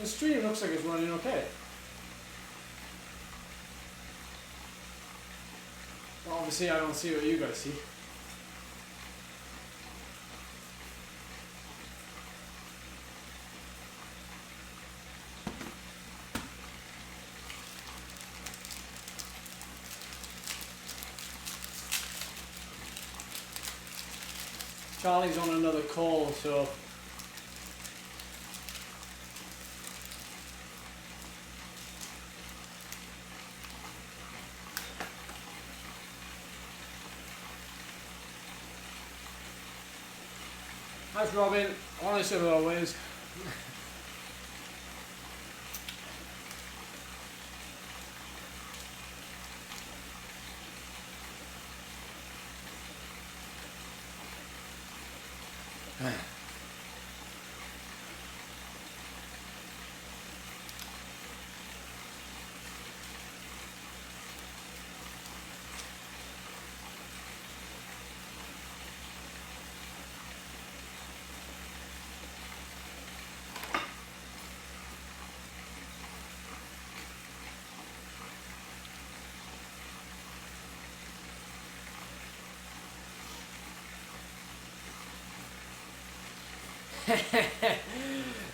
The stream looks like it's running okay. Well, obviously I don't see what you guys see. Charlie's on another call, so how's Robin? Honest as always.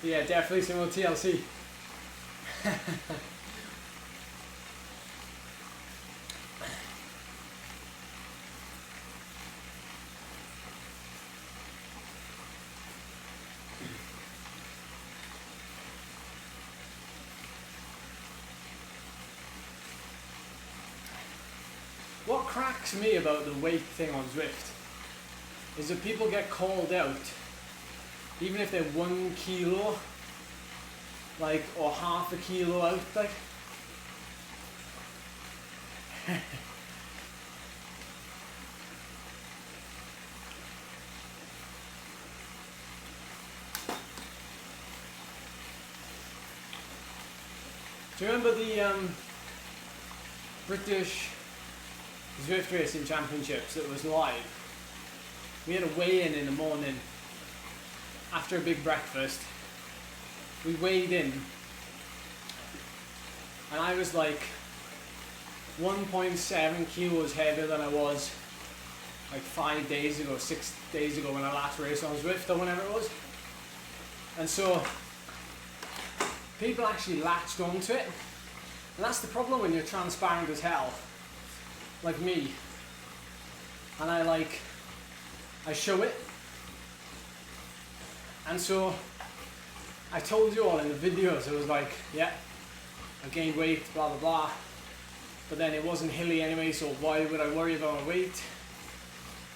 Yeah, definitely some more TLC. What cracks me about the weight thing on Zwift is that people get called out, even if they're 1 kilo, like, or half a kilo out, like. Do you remember the British Zwift Racing Championships that was live? We had a weigh-in the morning after a big breakfast. We weighed in and I was like 1.7 kilos heavier than I was like 5 days ago, 6 days ago when I last raced on Zwift or whenever it was. And so people actually latched onto it, and that's the problem when you're transparent as hell, like me, and I show it. And so I told you all in the videos, it was like, yeah, I gained weight, blah blah blah, but then it wasn't hilly anyway, so why would I worry about my weight?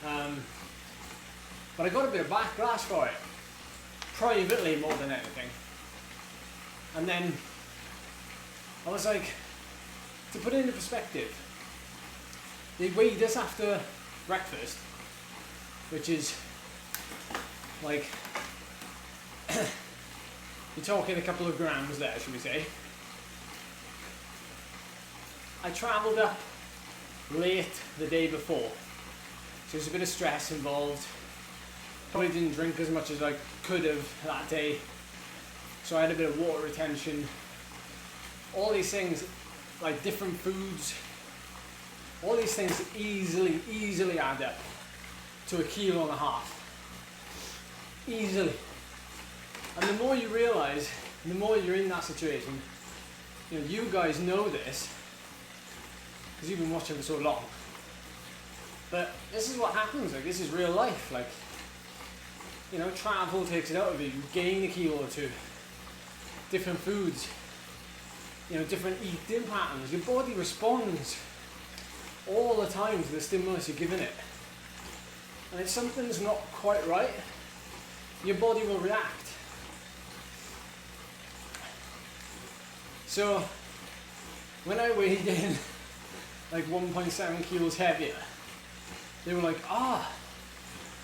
But I got a bit of backlash for it, privately more than anything. And then I was like, to put it into perspective, they weighed us after breakfast, which is like, you're talking a couple of grams there, should we say. I travelled up late the day before, so there's a bit of stress involved. Probably didn't drink as much as I could have that day, so I had a bit of water retention. All these things, like different foods, all these things easily add up to 1.5 kilos. Easily. And the more you realise, the more you're in that situation, you know, you guys know this, because you've been watching for so long. But this is what happens, like this is real life, like, you know, travel takes it out of you, you gain 1 kilo or 2. Different foods, you know, different eating patterns, your body responds all the time to the stimulus you're giving it. And if something's not quite right, your body will react. So when I weighed in like 1.7 kilos heavier, they were like,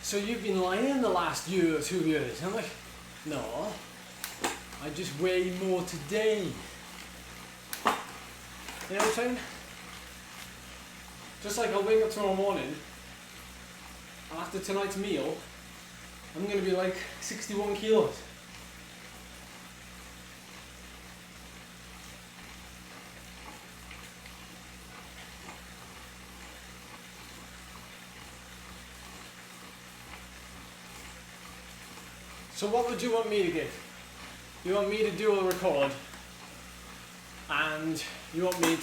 so you've been lying the last year or 2 years? And I'm like, no, I just weigh more today. You know what I'm saying? Just like I'll wake up tomorrow morning, and after tonight's meal, I'm going to be like 61 kilos. So what would you want me to give? You want me to do a record, and you want me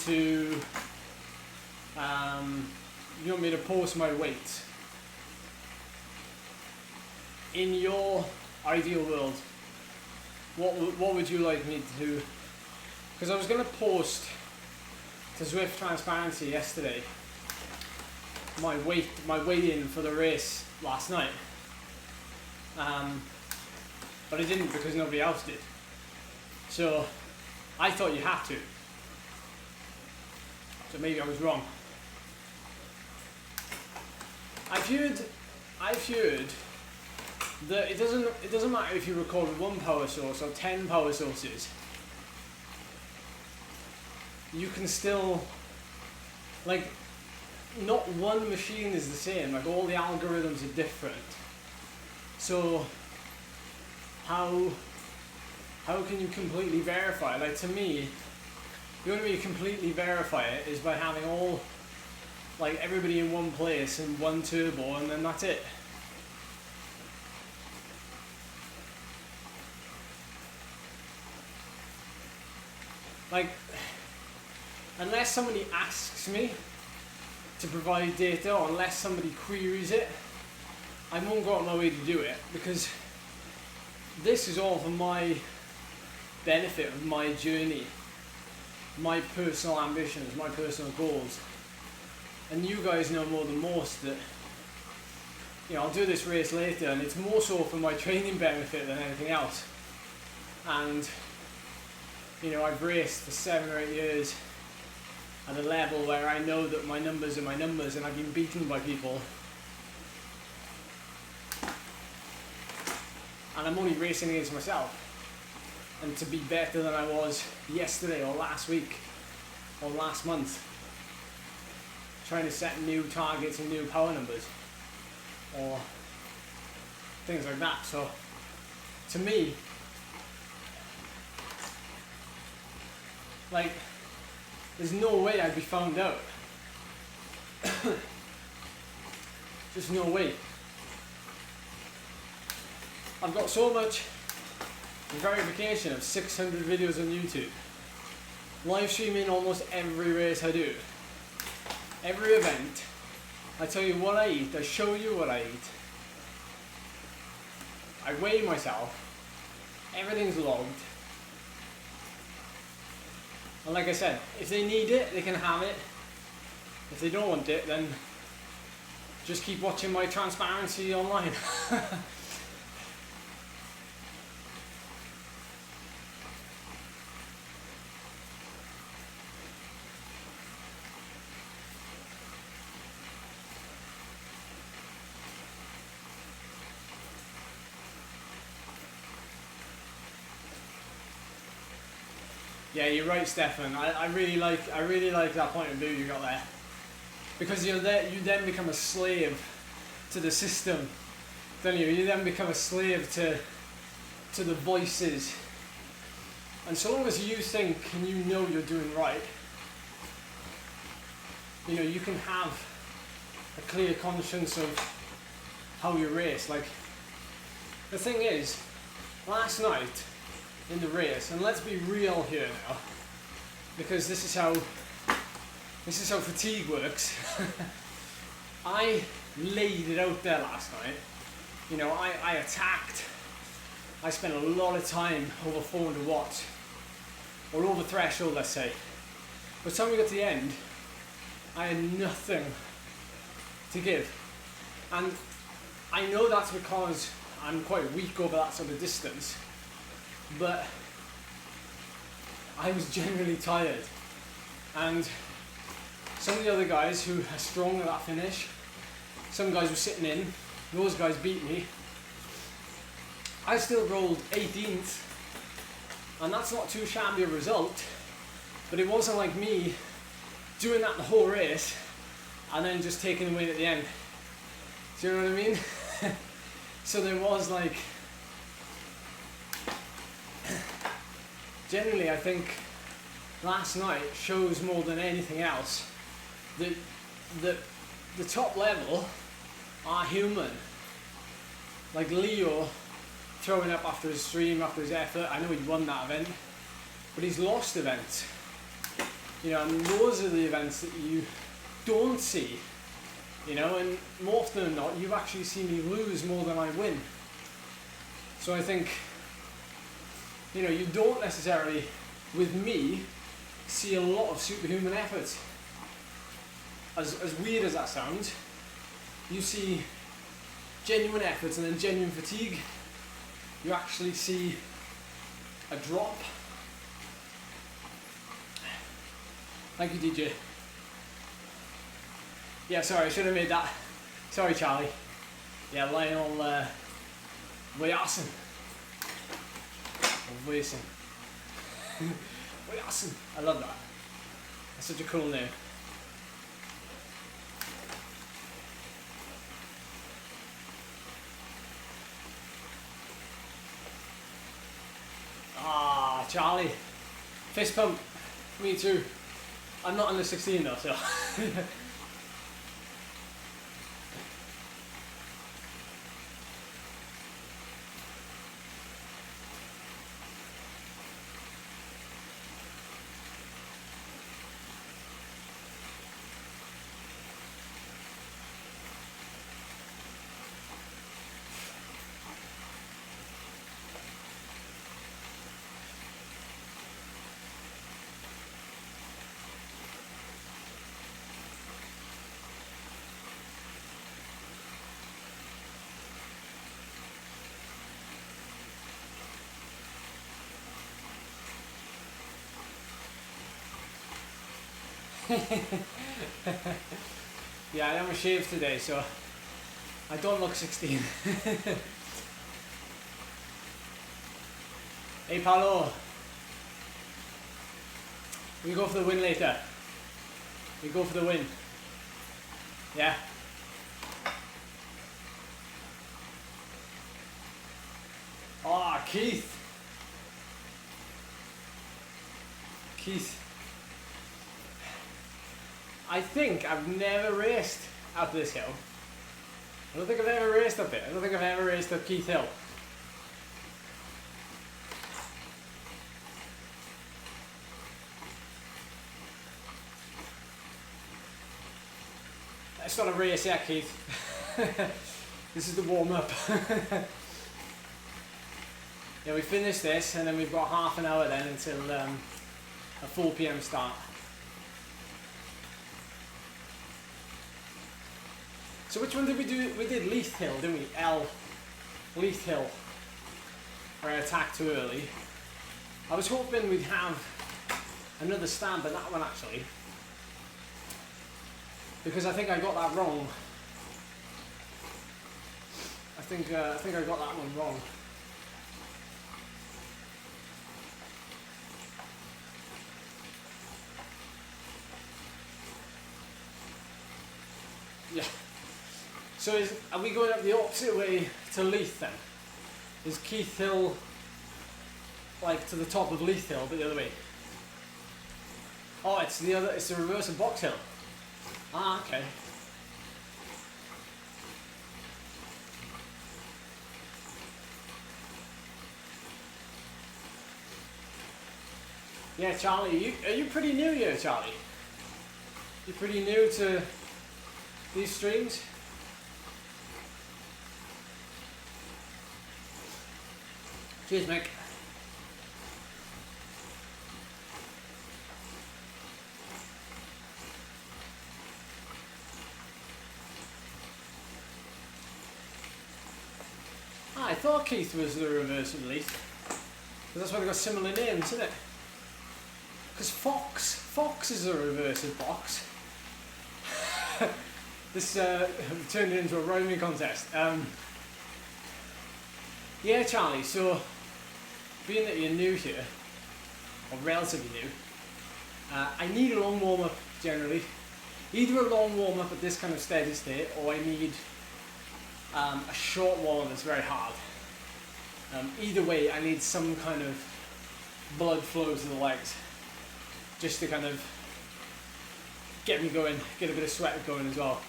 to post my weight. In your ideal world, what would you like me to do? Because I was going to post to Zwift Transparency yesterday my weigh-in for the race last night, but I didn't because nobody else did. So I thought you had to. So maybe I was wrong. I've heard that it doesn't matter if you record with 1 power source or 10 power sources. You can still, like, not one machine is the same. Like, all the algorithms are different. So how can you completely verify? Like, to me, the only way you completely verify it is by having everybody in one place and 1 turbo, and then that's it. Like, unless somebody asks me to provide data, or unless somebody queries it, I won't go out of my way to do it, because this is all for my benefit of my journey, my personal ambitions, my personal goals. And you guys know more than most that, you know, I'll do this race later, and it's more so for my training benefit than anything else. And, you know, I've raced for 7 or 8 years at a level where I know that my numbers are my numbers, and I've been beaten by people. And I'm only racing against myself. And to be better than I was yesterday or last week or last month, trying to set new targets and new power numbers or things like that. So to me, like, there's no way I'd be found out. Just no way. I've got so much verification of 600 videos on YouTube. Live streaming almost every race I do. Every event. I tell you what I eat, I show you what I eat. I weigh myself. Everything's logged. And like I said, if they need it, they can have it. If they don't want it, then just keep watching my transparency online. Yeah, you're right, Stefan. I really like that point of view you got there, because you then become a slave to the system, don't you? You then become a slave to the voices, and so long as you think and you know you're doing right, you know, you can have a clear conscience of how you race. Like, the thing is, last night in the race, and let's be real here now, because this is how fatigue works. I laid it out there last night. You know, I attacked. I spent a lot of time over 400 watts, or over threshold, let's say. By the time we got to the end, I had nothing to give. And I know that's because I'm quite weak over that sort of distance, but I was genuinely tired. And some of the other guys who are strong at that finish, some guys were sitting in, those guys beat me. I still rolled 18th, and that's not too shabby a result, but it wasn't like me doing that the whole race and then just taking the win at the end. Do you know what I mean? So there was, like, generally I think last night shows more than anything else that the top level are human. Like Leo throwing up after his stream, after his effort. I know he won that event, but he's lost events. You know, and those are the events that you don't see. You know, and more often than not, you've actually seen me lose more than I win. So I think, you know, you don't necessarily, with me, see a lot of superhuman efforts. As weird as that sounds, you see genuine efforts and then genuine fatigue. You actually see a drop. Thank you, DJ. Yeah, sorry, I should have made that. Sorry, Charlie. Yeah, Lionel Wayasin. Or Wayasin. Wayasin. I love that. That's such a cool name. Ah, Charlie. Fist pump. Me too. I'm not under 16 though, so. Yeah, I haven't shaved today, so I don't look 16. Hey Paolo, we go for the win later. We go for the win. Yeah. Ah, Keith. Keith. I think I've never raced up this hill. I don't think I've ever raced up it. I don't think I've ever raced up Keith Hill. It's not a race yet, Keith. This is the warm-up. Yeah, we finish this and then we've got half an hour then until a 4 PM start. So which one did we do? We did Leith Hill, didn't we? Leith Hill, where I attacked too early. I was hoping we'd have another stab at that one actually, because I think I got that wrong. I think I got that one wrong. Yeah. So are we going up the opposite way to Leith then? Is Keith Hill like to the top of Leith Hill, but the other way? Oh, it's the reverse of Box Hill. Ah, okay. Yeah, Charlie, are you pretty new here, Charlie? You're pretty new to these streams? Cheers, Mick. I thought Keith was the reverse of Leith. Because that's why they've got similar names, isn't it? Because Fox is a reverse of Box. This turned into a rhyming contest. Yeah, Charlie, so being that you're new here, or relatively new, I need a long warm-up generally. Either a long warm-up at this kind of steady state, or I need a short warm-up that's very hard. Either way, I need some kind of blood flow to the legs, just to kind of get me going, get a bit of sweat going as well.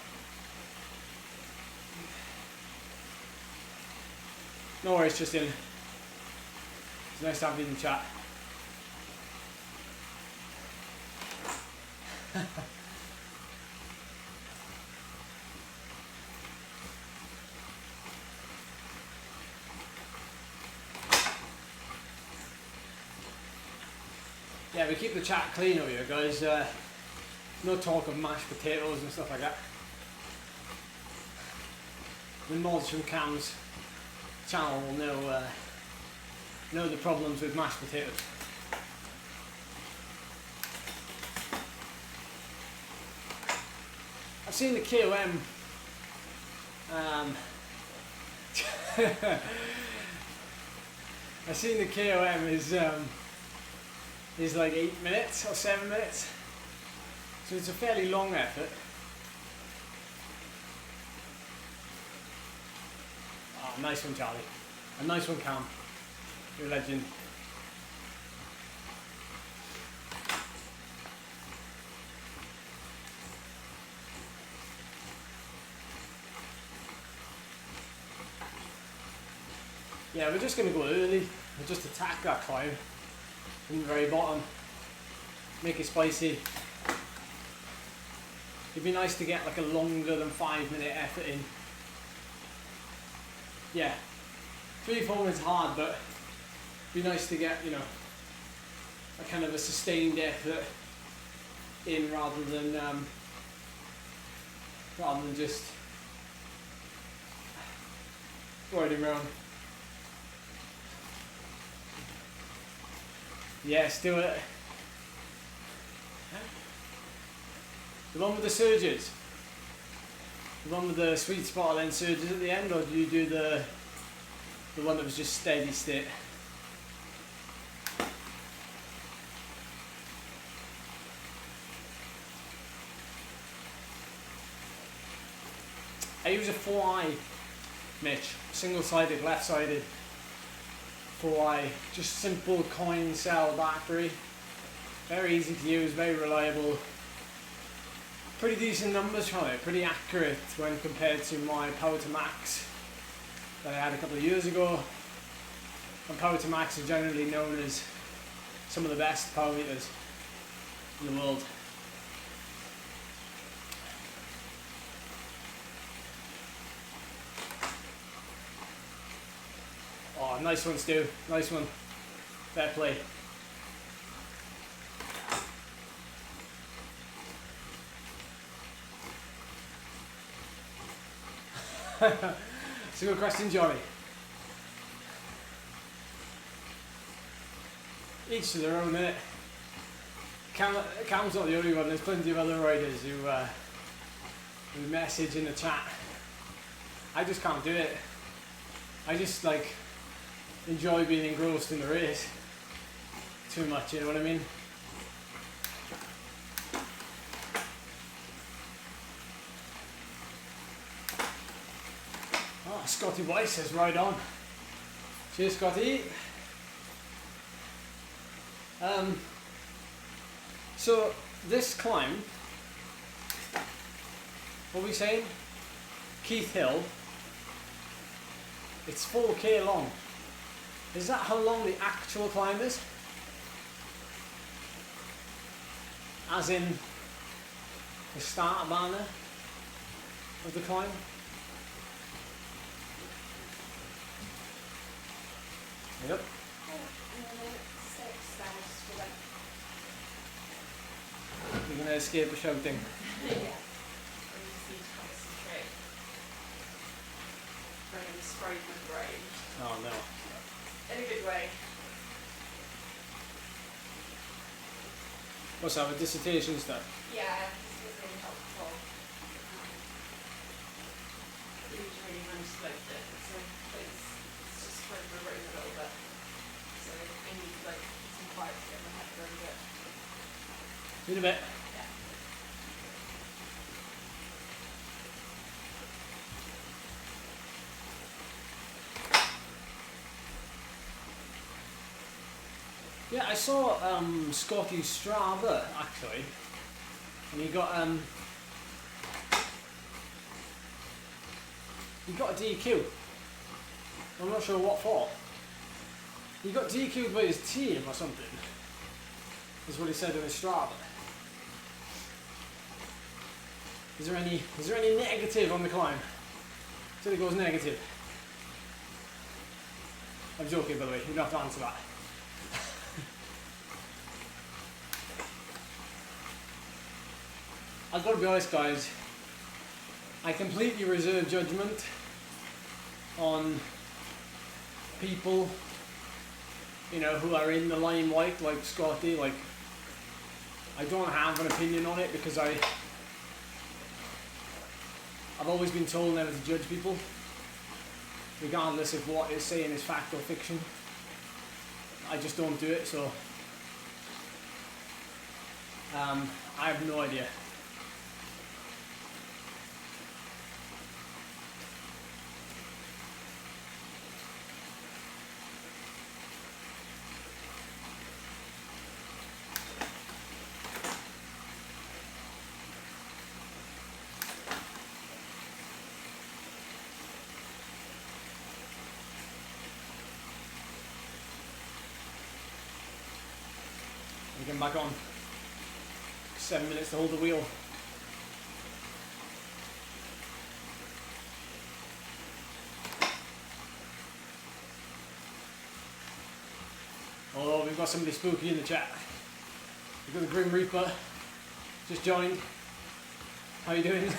No worries, Tristan. It's nice to have you in the chat. Yeah, we keep the chat clean over here, guys. No talk of mashed potatoes and stuff like that. The mods from Cam's channel will know the problems with mashed potatoes. I've seen the KOM I've seen the KOM is like 8 minutes or 7 minutes, so it's a fairly long effort. Oh, nice one, Charlie. A nice one, Cam. You're a legend. Yeah, we're just going to go early and just attack that climb from the very bottom. Make it spicy. It'd be nice to get like a longer than 5 minute effort in. Yeah, 3-4 minutes hard, but it'd be nice to get, you know, a kind of a sustained effort in rather than just riding around. Yes, do it. The one with the surges? The one with the sweet spot and then surges at the end, or do you do the one that was just steady state? I use a 4i Mitch, single-sided, left-sided 4i, just simple coin cell battery, very easy to use, very reliable, pretty decent numbers from it, pretty accurate when compared to my Power to Max that I had a couple of years ago. And Power to Max are generally known as some of the best power meters in the world. Oh, nice one, Stu. Nice one. Fair play. It's a good question, Johnny. Each to their own, innit? Cam's not the only one. There's plenty of other riders who message in the chat. I just can't do it. I just like enjoy being engrossed in the race too much, you know what I mean? Oh, Scotty Weiss says right on. Cheers, Scotty. So this climb, what are we saying? Keith Hill, it's 4k long. Is that how long the actual climb is? As in the start banner of the climb? Yep. You're going to escape the shouting. Yeah. We just need to concentrate. Running sprayed my brain. Oh no. In a good way. What's that, with dissertation stuff? Yeah, this was really helpful. He was really manipulated it, so it's just sprayed my brain a little bit. So I need like some quiet to get my head around it. In a bit. Yeah. Yeah, I saw Scotty's Strava actually, and he got a DQ. I'm not sure what for. He got DQ'd by his team or something. Is what he said in his Strava. Is there any negative on the climb? Till it goes negative. I'm joking, by the way. You don't have to answer that. I've got to be honest, guys. I completely reserve judgment on people, you know, who are in the limelight, like Scotty. Like, I don't have an opinion on it because I've always been told never to judge people, regardless of what is saying is fact or fiction. I just don't do it, so I have no idea. Get back on. 7 minutes to hold the wheel. Oh, we've got somebody spooky in the chat. We've got the Grim Reaper just joined. How you doing?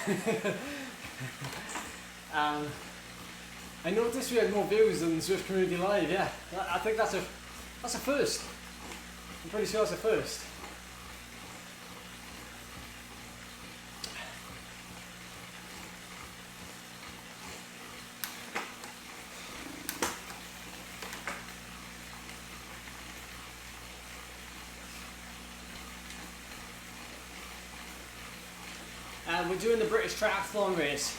I noticed we had more views than Zwift Community Live. Yeah, I think that's a first. I'm pretty sure that's a first. we're doing the British Triathlon race,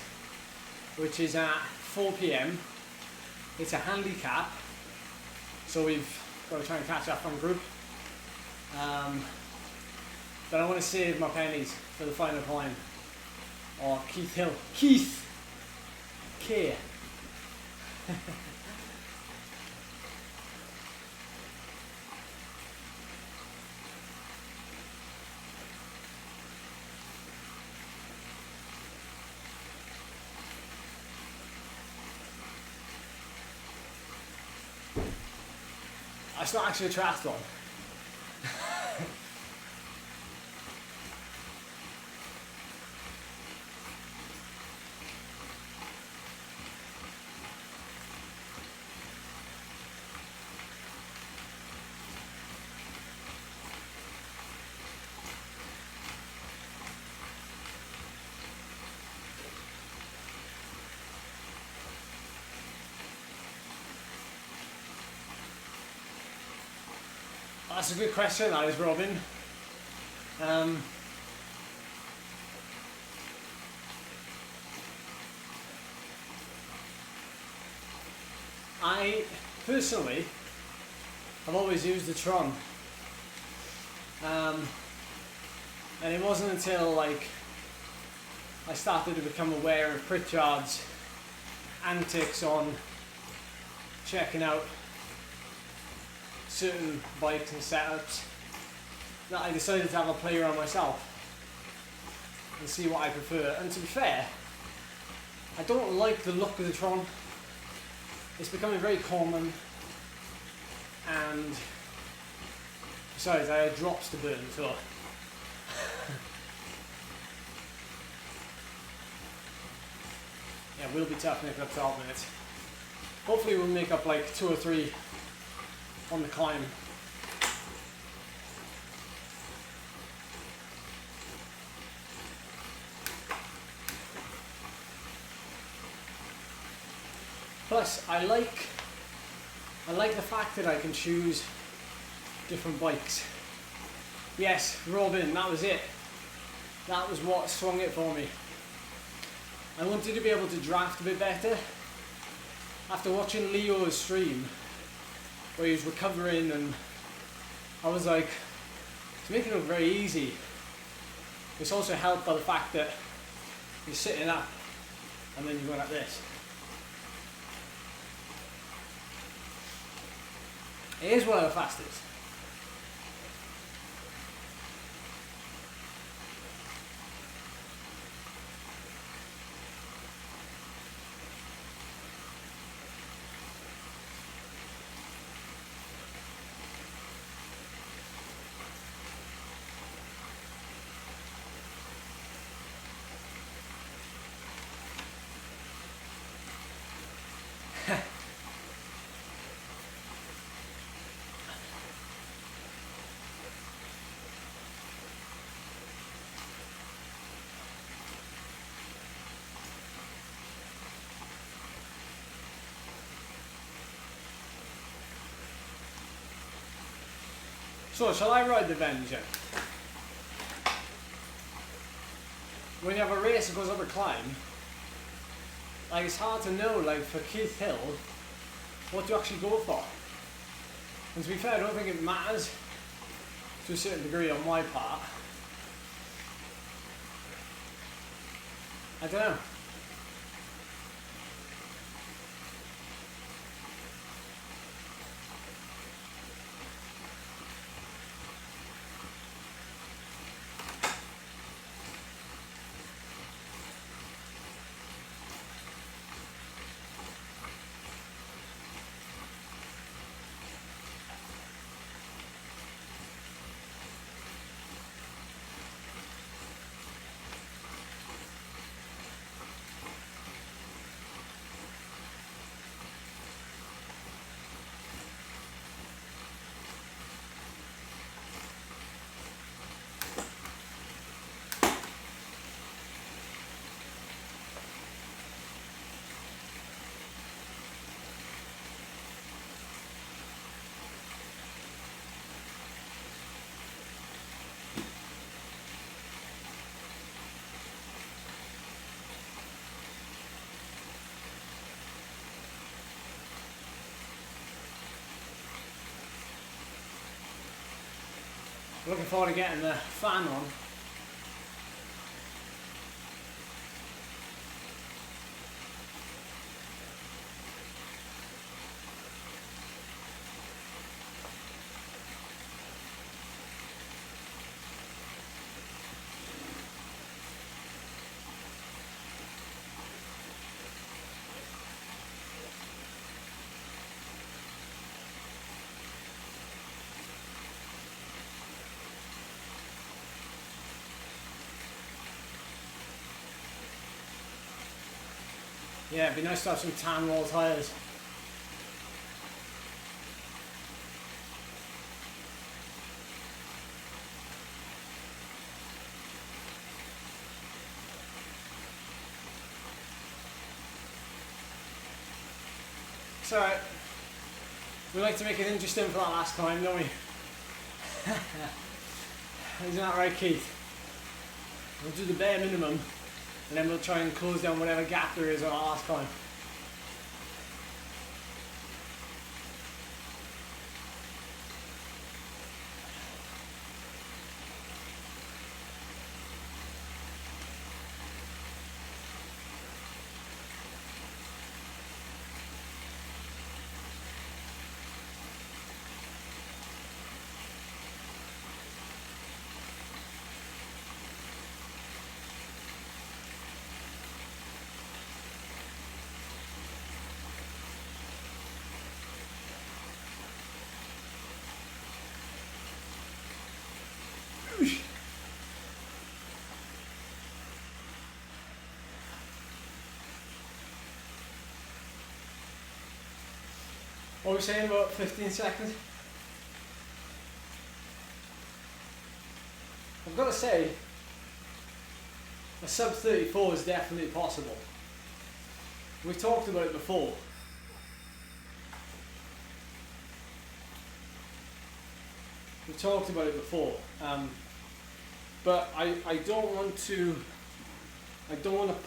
which is at 4 p.m. It's a handicap, so we've got to try and catch up on group. But I want to save my pennies for the final climb. Or Keith K. It's not actually a triathlon. That's a good question, that is, Robin. I personally have always used the Tron, and it wasn't until like I started to become aware of Pritchard's antics on checking out certain bikes and setups that I decided to have a play around myself and see what I prefer. And to be fair, I don't like the look of the Tron. It's becoming very common, and besides I had drops to burn, so yeah, we'll be tough making up 12 minutes. Hopefully we'll make up like 2 or 3 on the climb. Plus, I like the fact that I can choose different bikes. Yes, Robin, that was it. That was what swung it for me. I wanted to be able to draft a bit better. After watching Leo's stream, where he was recovering, and I was like, it's making it look very easy. It's also helped by the fact that you're sitting up and then you're going like this. It is one of the fastest. So, shall I ride the Venger? When you have a race that goes up a climb, like it's hard to know, like for Keith Hill, what to actually go for. And to be fair, I don't think it matters to a certain degree on my part. I don't know. Looking forward to getting the fan on. Yeah, it'd be nice to have some tan roll tyres. So, we like to make it interesting for that last climb, don't we? Isn't that right, Keith? We'll do the bare minimum, and then we'll try and close down whatever gap there is on our last climb. What were we saying about 15 seconds? I've got to say, a sub 34 is definitely possible. We've talked about it before. We've talked about it before, but I don't want to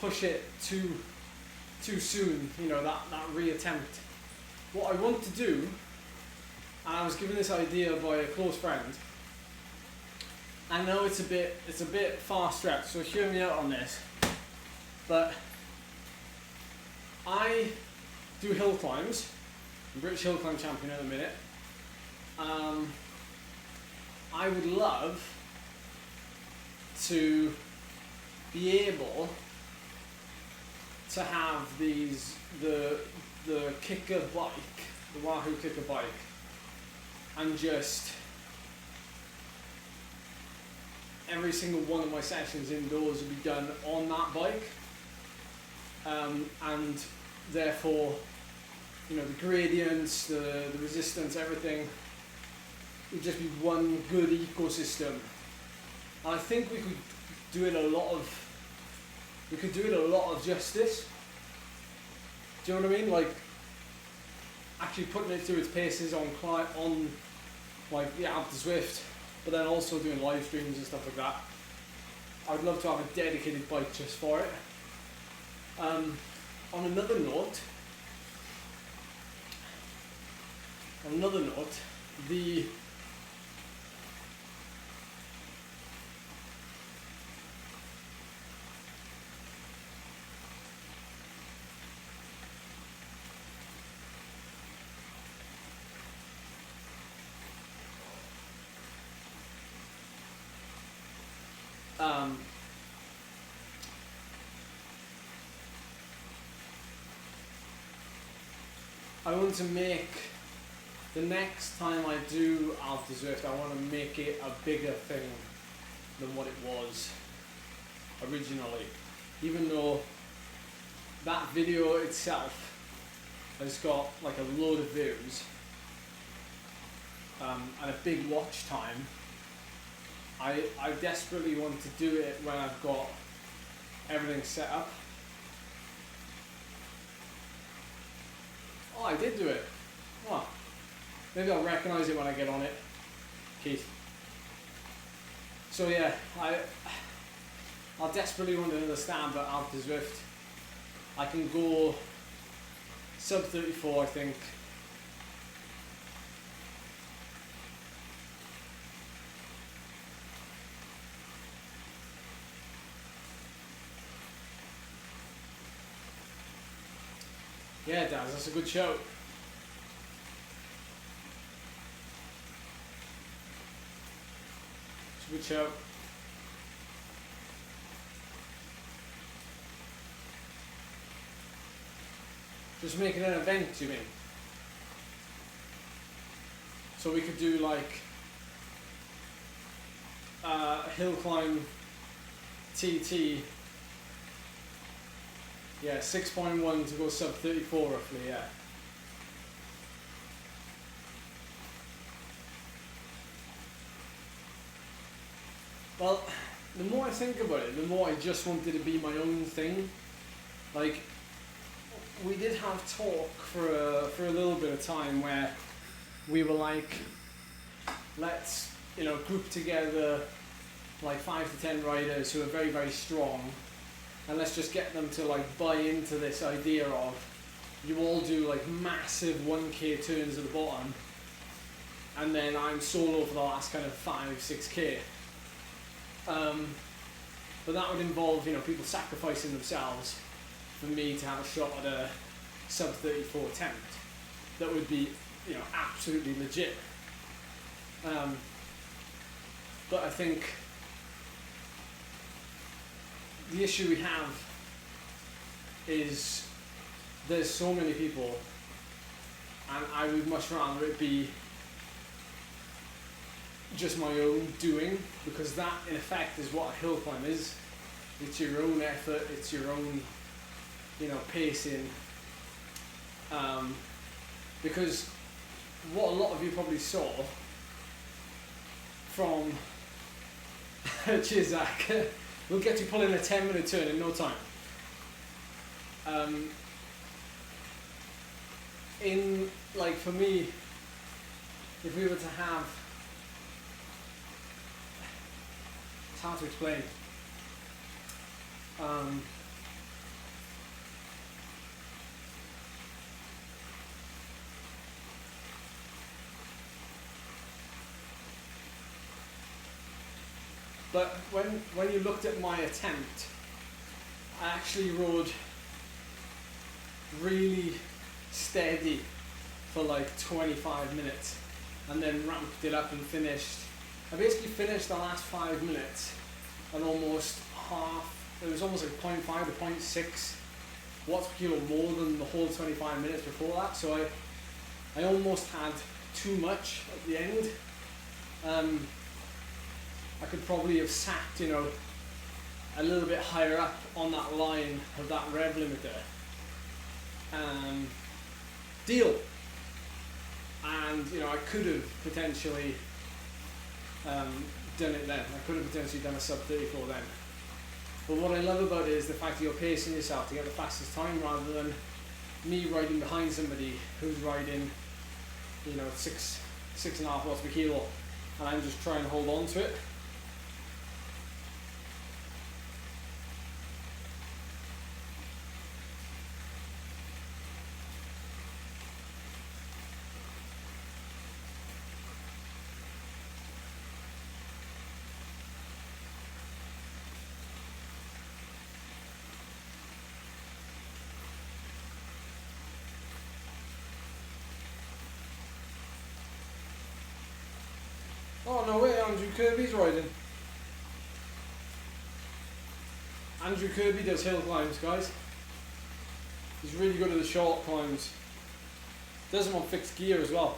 push it too soon. You know, that reattempt. What I want to do, and I was given this idea by a close friend. I know it's a bit far stretched, so hear me out on this. But I do hill climbs. I'm British hill climb champion at the minute. I would love to be able to have the Kickr bike, the Wahoo Kickr bike, and just every single one of my sessions indoors would be done on that bike, and therefore, you know, the gradients, the resistance, everything would just be one good ecosystem. And I think we could do it a lot of justice. Do you know what I mean? Like actually putting it through its paces on like the Alp to Zwift, but then also doing live streams and stuff like that. I'd love to have a dedicated bike just for it. On another note, the I want to make, the next time I do Alp to Zwift, I want to make it a bigger thing than what it was originally. Even though that video itself has got like a load of views and a big watch time, I desperately want to do it when I've got everything set up. Oh, I did do it. Oh, maybe I'll recognise it when I get on it, Keith. So yeah, I desperately want to understand about Alp to Zwift. I can go sub 34, I think. Yeah, Daz, that's a good show. It's a good show. Just making an event, you mean? So we could do like hill climb TT. Yeah, 6.1 to go sub 34 roughly, yeah. Well, the more I think about it, the more I just wanted to be my own thing. Like, we did have talk for a little bit of time where we were like, let's, you know, group together like 5 to 10 riders who are very, very strong, and let's just get them to like buy into this idea of you all do like massive 1k turns at the bottom, and then I'm solo for the last kind of 5-6k. But that would involve, you know, people sacrificing themselves for me to have a shot at a sub 34 attempt that would be, you know, absolutely legit. But I think the issue we have is there's so many people, and I would much rather it be just my own doing, because that in effect is what a hill climb is. It's your own effort, it's your own, you know, pacing. Because what a lot of you probably saw from cheers Zach, we'll get you pulling a 10-minute turn in no time. In, like, for me, if we were to have, it's hard to explain. But when you looked at my attempt, I actually rode really steady for like 25 minutes and then ramped it up and finished. I basically finished the last 5 minutes and almost half, it was almost like 0.5 to 0.6 watts per kilo more than the whole 25 minutes before that. So I almost had too much at the end. I could probably have sat, you know, a little bit higher up on that line of that rev limiter. Deal. And, you know, I could have potentially done it then. I could have potentially done a sub 34 then. But what I love about it is the fact that you're pacing yourself to get the fastest time rather than me riding behind somebody who's riding, you know, 6.5 watts per kilo, and I'm just trying to hold on to it. Oh no way, Andrew Kirby's riding. Andrew Kirby does hill climbs, guys. He's really good at the short climbs. Does them on fixed gear as well.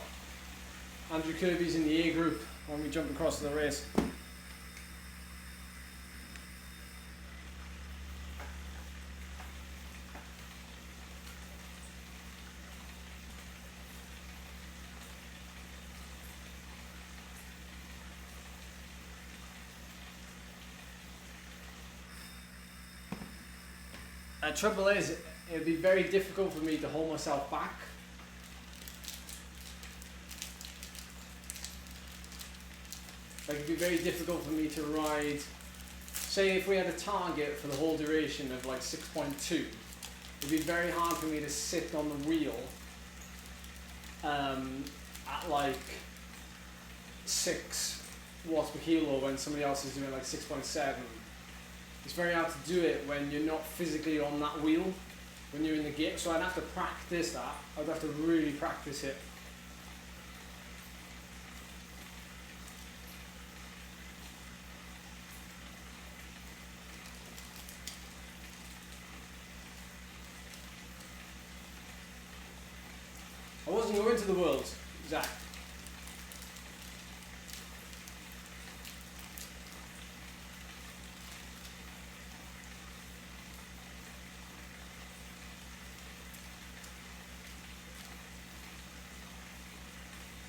Andrew Kirby's in the A group when we jump across the race. Trouble is, it would be very difficult for me to hold myself back. Like, it'd be very difficult for me to ride, say if we had a target for the whole duration of like 6.2, it'd be very hard for me to sit on the wheel at like 6 watts per kilo when somebody else is doing like 6.7. It's very hard to do it when you're not physically on that wheel. when you're in the game. So I'd have to practice that. I'd have to really practice it. I wasn't going to the Worlds, Zach.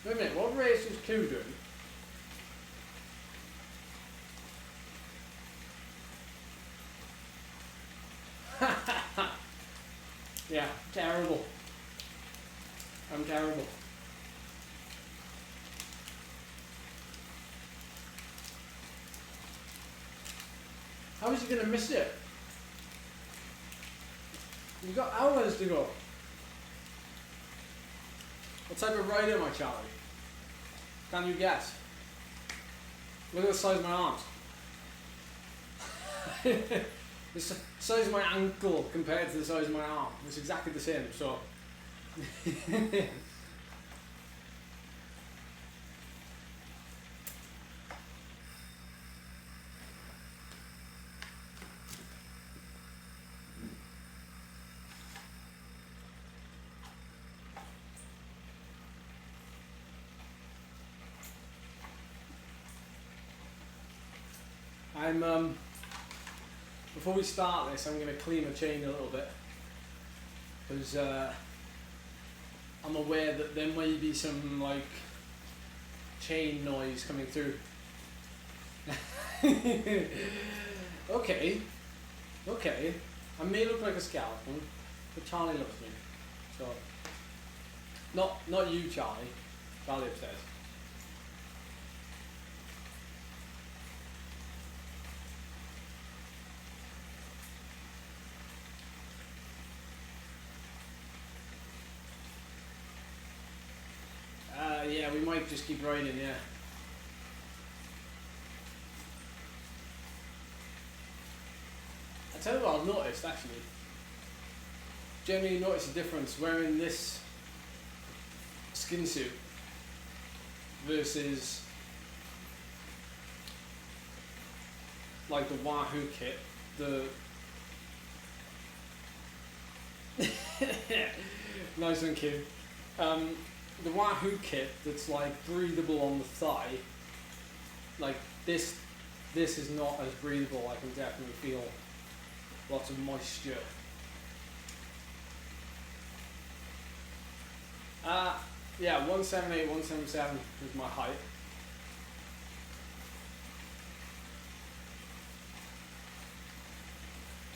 Wait a minute, what race was Q doing? Yeah, terrible. I'm terrible. How is he going to miss it? You've got hours to go. What type of rider am I, Charlie? Can you guess? Look at the size of my arms. The size of my ankle compared to the size of my arm. It's exactly the same, so. Before we start this, I'm going to clean my chain a little bit, because I'm aware that there may be some like chain noise coming through. Okay, I may look like a skeleton, but Charlie loves me, so not you, Charlie. Charlie upstairs. Yeah, we might just keep riding, yeah. I tell you what I've noticed, actually. Generally notice a difference wearing this skin suit versus like the Wahoo kit, the nice and cute. The Wahoo kit that's like breathable on the thigh, like this is not as breathable. I can definitely feel lots of moisture. Yeah, 178, 177 is my height.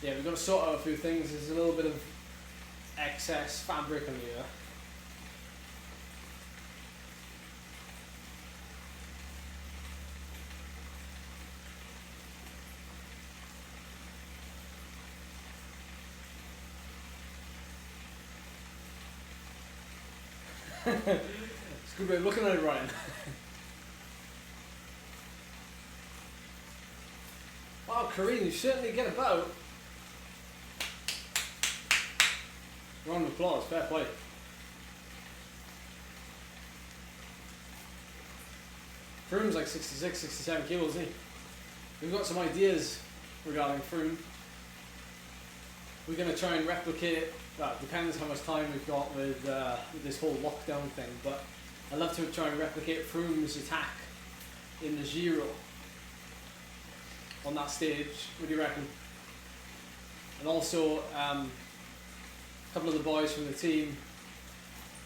Yeah, we've got to sort out a few things. There's a little bit of excess fabric on here. It's a good way of looking at it, Ryan. Wow, Karine, you certainly get about. Round of applause, fair play. Froome's like 66, 67 kilos, isn't he? We've got some ideas regarding Froome. We're going to try and replicate. Well, it depends how much time we've got with this whole lockdown thing, but I'd love to try and replicate Froome's attack in the Giro on that stage. What do you reckon? And also, a couple of the boys from the team,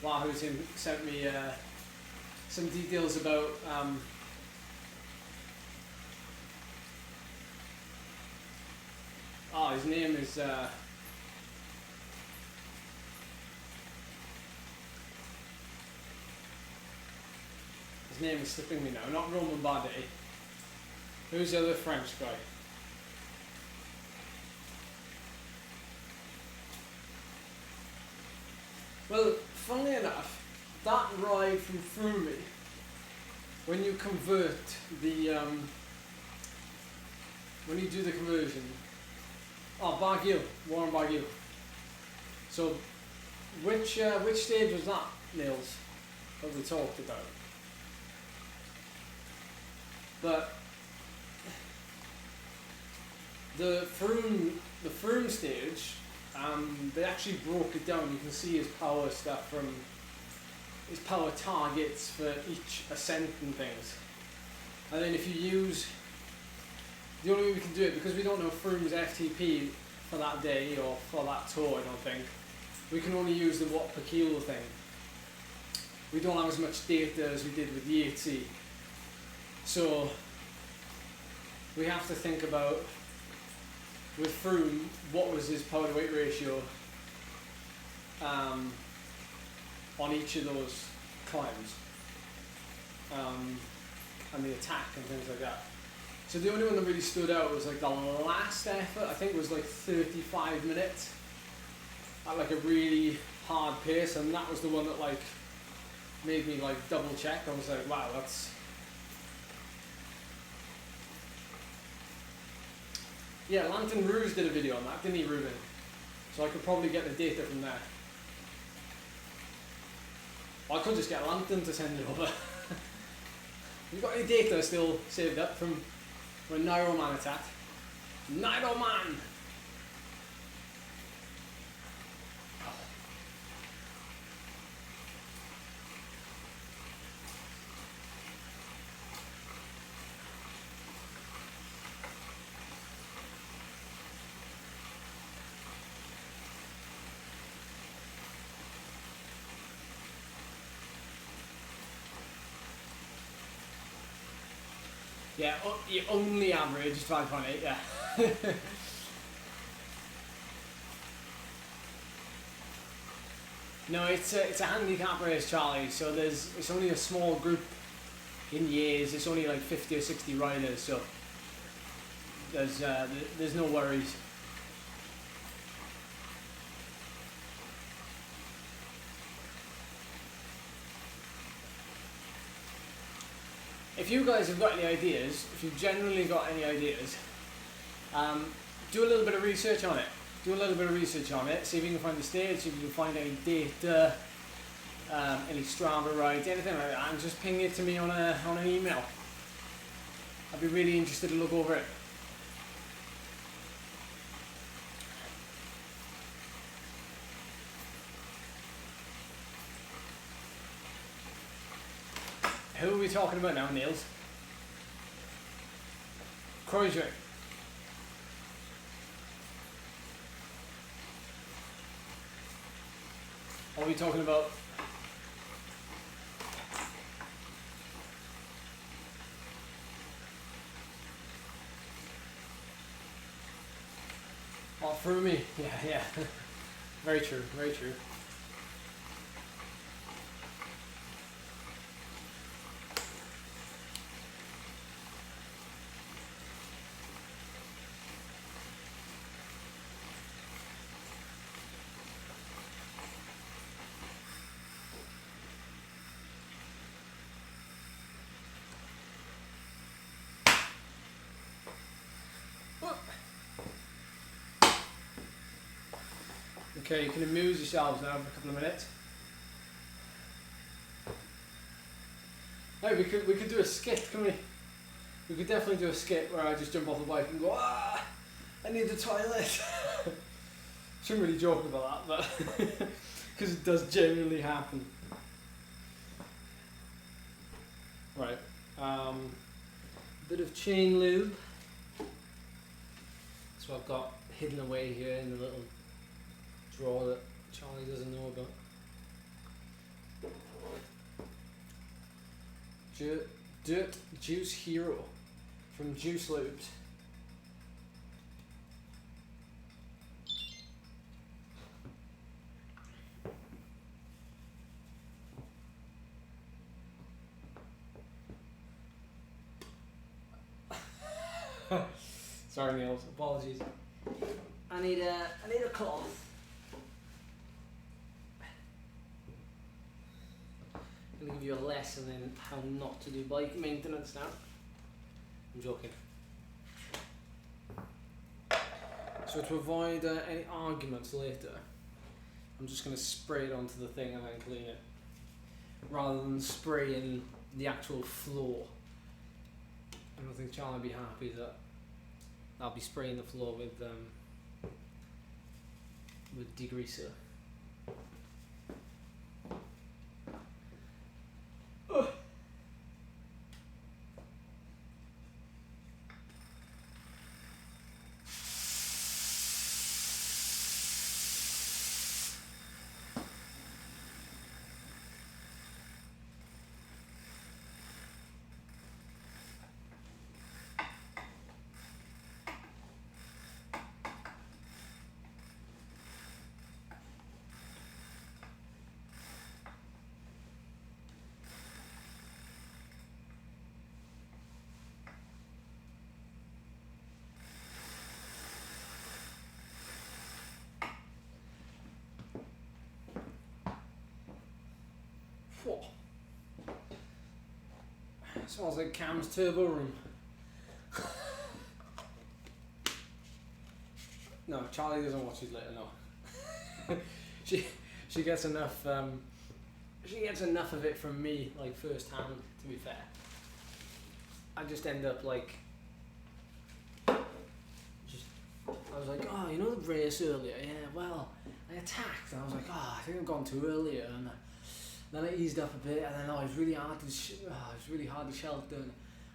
Wahoo team, sent me some details about his name is his name is slipping me now, not Roman Bardet. Who's the other French guy? Well, funnily enough, that ride from Froome, when you convert the when you do the conversion, Barguil, Warren Barguil. So, which stage was that, Niels, that we talked about? But the Froome stage, they actually broke it down. You can see his power stuff from his power targets for each ascent and things. And then if you use, the only way we can do it, because we don't know Froome's FTP for that day or for that tour, I don't think, we can only use the watt per kilo thing. We don't have as much data as we did with Yatesy. So we have to think about, with Froome, what was his power to weight ratio on each of those climbs, and the attack and things like that. So the only one that really stood out was like the last effort. I think it was like 35 minutes at like a really hard pace, and that was the one that like made me like double check. I was like, wow, that's, yeah, Lantern Rouge did a video on that, didn't he, Ruben? So I could probably get the data from there. Or I could just get Lantern to send it over. You got any data still saved up from when Nairo Man attacked? Nairo Man! Yeah, you only average 5.8, yeah. No, it's a handicap race, Charlie, so it's only a small group in years. It's only like 50 or 60 riders, so there's no worries. If you guys have got any ideas, if you've generally got any ideas, do a little bit of research on it. See if you can find the stage, see if you can find any data, any Strava rides, anything like that, and just ping it to me on an email. I'd be really interested to look over it. Who are we talking about now, Niels? Croydrick. Are we talking about? Oh, through me. Yeah. Very true, very true. Okay, you can amuse yourselves now for a couple of minutes. Hey, we could do a skit, couldn't we? We could definitely do a skit where I just jump off the bike and go, I need the toilet. Shouldn't really joke about that, but because it does genuinely happen. Right, bit of chain lube. So I've got hidden away here in the little drawer that Charlie doesn't know about. Dirt Juice Hero from Juice Lubes. Sorry, Niels. Apologies. I need a cloth. I'm going to give you a lesson in how not to do bike maintenance now. I'm joking. So to avoid any arguments later, I'm just going to spray it onto the thing and then clean it, rather than spraying the actual floor. I don't think Charlie will be happy that I'll be spraying the floor with degreaser. Whoa. Smells like Cam's turbo room. No, Charlie doesn't watch his later, no. she gets enough of it from me, like first hand, to be fair. I just end up like I was like, oh, you know the race earlier? Yeah, well, I attacked and I was like, oh, I think I've gone too earlier, and then I eased up a bit, and then it's really hard to shelter. And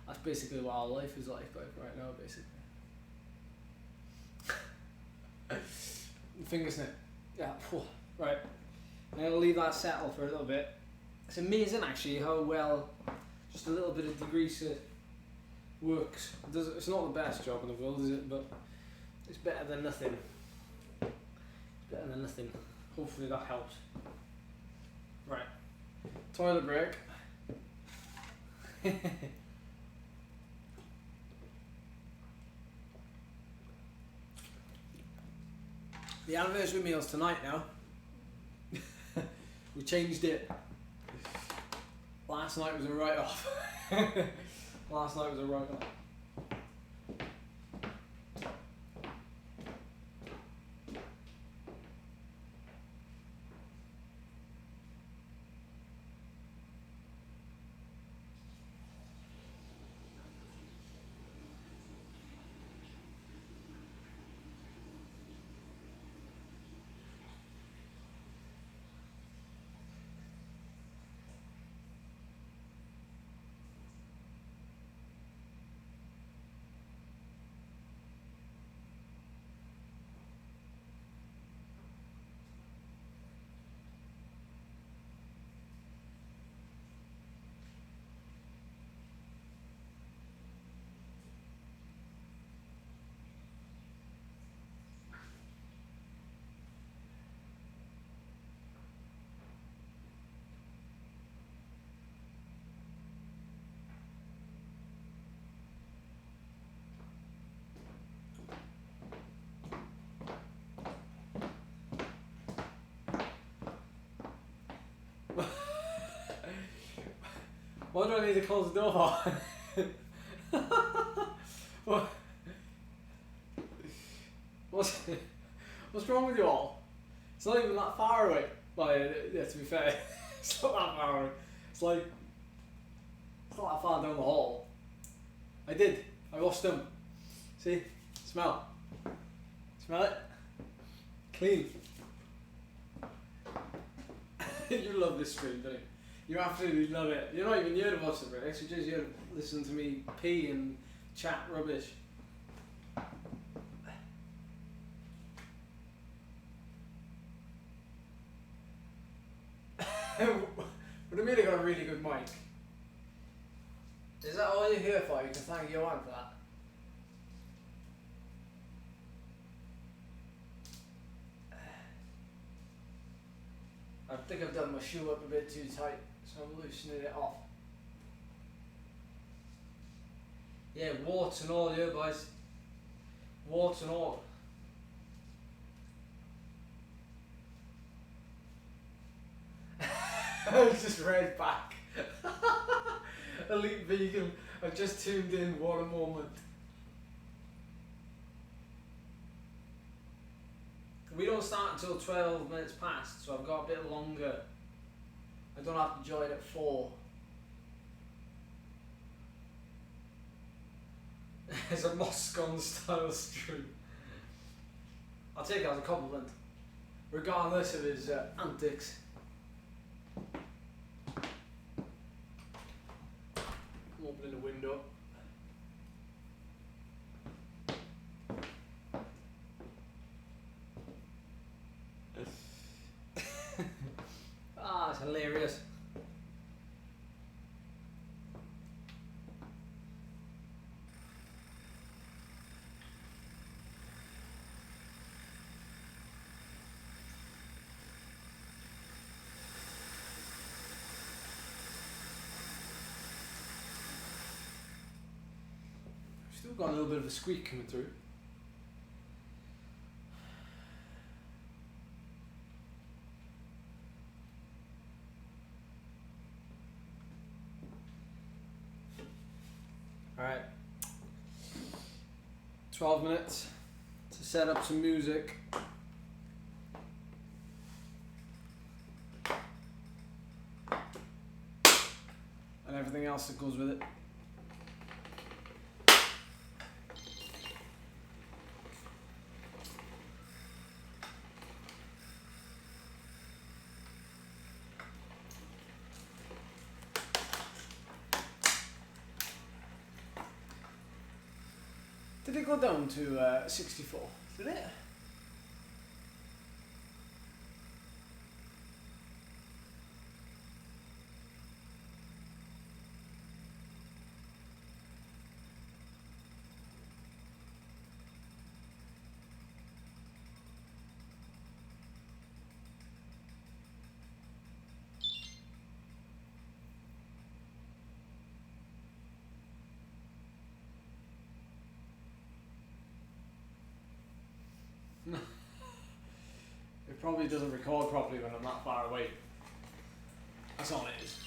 that's basically what our life is like right now, basically. Finger snip. Yeah, right. I'm going to leave that settle for a little bit. It's amazing actually how well just a little bit of degreaser works. It's not the best job in the world, is it? But it's better than nothing. It's better than nothing. Hopefully that helps. Right. Toilet break. The anniversary meal's tonight now. We changed it. Last night was a write-off. Last night was a write-off. Why do I need to close the door? What? What's wrong with you all? It's not even that far away. Well, yeah, to be fair, it's not that far away. It's not that far down the hall. I washed them. See? Smell it? Clean. You love this stream, don't you? You absolutely love it. You're not even here to watch the breaks, you're just here to listen to me pee and chat rubbish. What do you mean I got a really good mic? Is that all you're here for? You can thank Johan for that. I think I've done my shoe up a bit too tight, so I'm loosening it off. Yeah, warts and all, yeah, boys. Warts and all. I was just read back. Elite Vegan, I've just tuned in, what a moment. We don't start until 12 minutes past, so I've got a bit longer. I don't have to join at 4. It's a Moscon style stream. I'll take it as a compliment, regardless of his antics. I'm opening the window. Ah, it's hilarious. Still got a little bit of a squeak coming through. Alright, 12 minutes to set up some music. And everything else that goes with it. Did it go down to 64? Did it? It probably doesn't record properly when I'm that far away. That's all it is.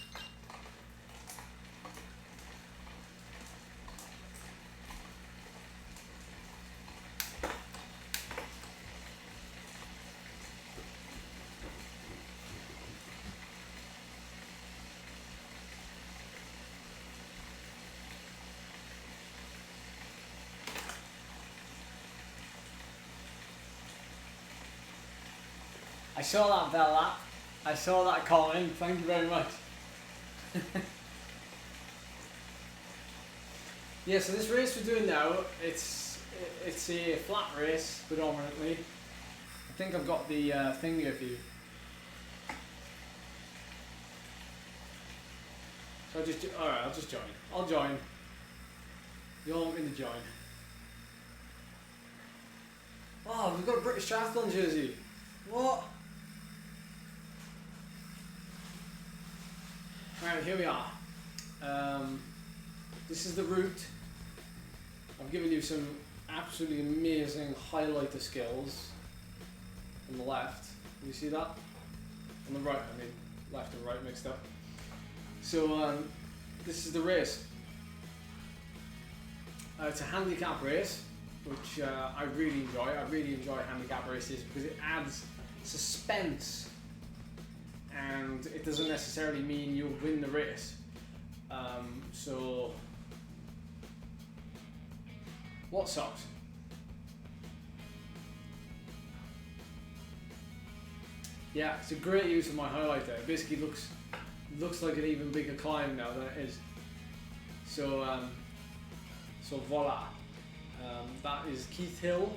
I saw that, Bella. I saw that comment. Thank you very much. Yeah, so this race we're doing now, it's a flat race predominantly. I think I've got the thing here for you. So alright, I'll just join. I'll join. You all want me to join. Oh, we've got a British Triathlon jersey. What? Right, here we are. This is the route. I've given you some absolutely amazing highlighter skills on the left. Can you see that? On the right, I mean left and right mixed up. So this is the race. It's a handicap race, which I really enjoy. I really enjoy handicap races because it adds suspense. And it doesn't necessarily mean you'll win the race. So, what sucks? Yeah, it's a great use of my highlighter. It basically looks like an even bigger climb now than it is. So, so voila. That is Keith Hill.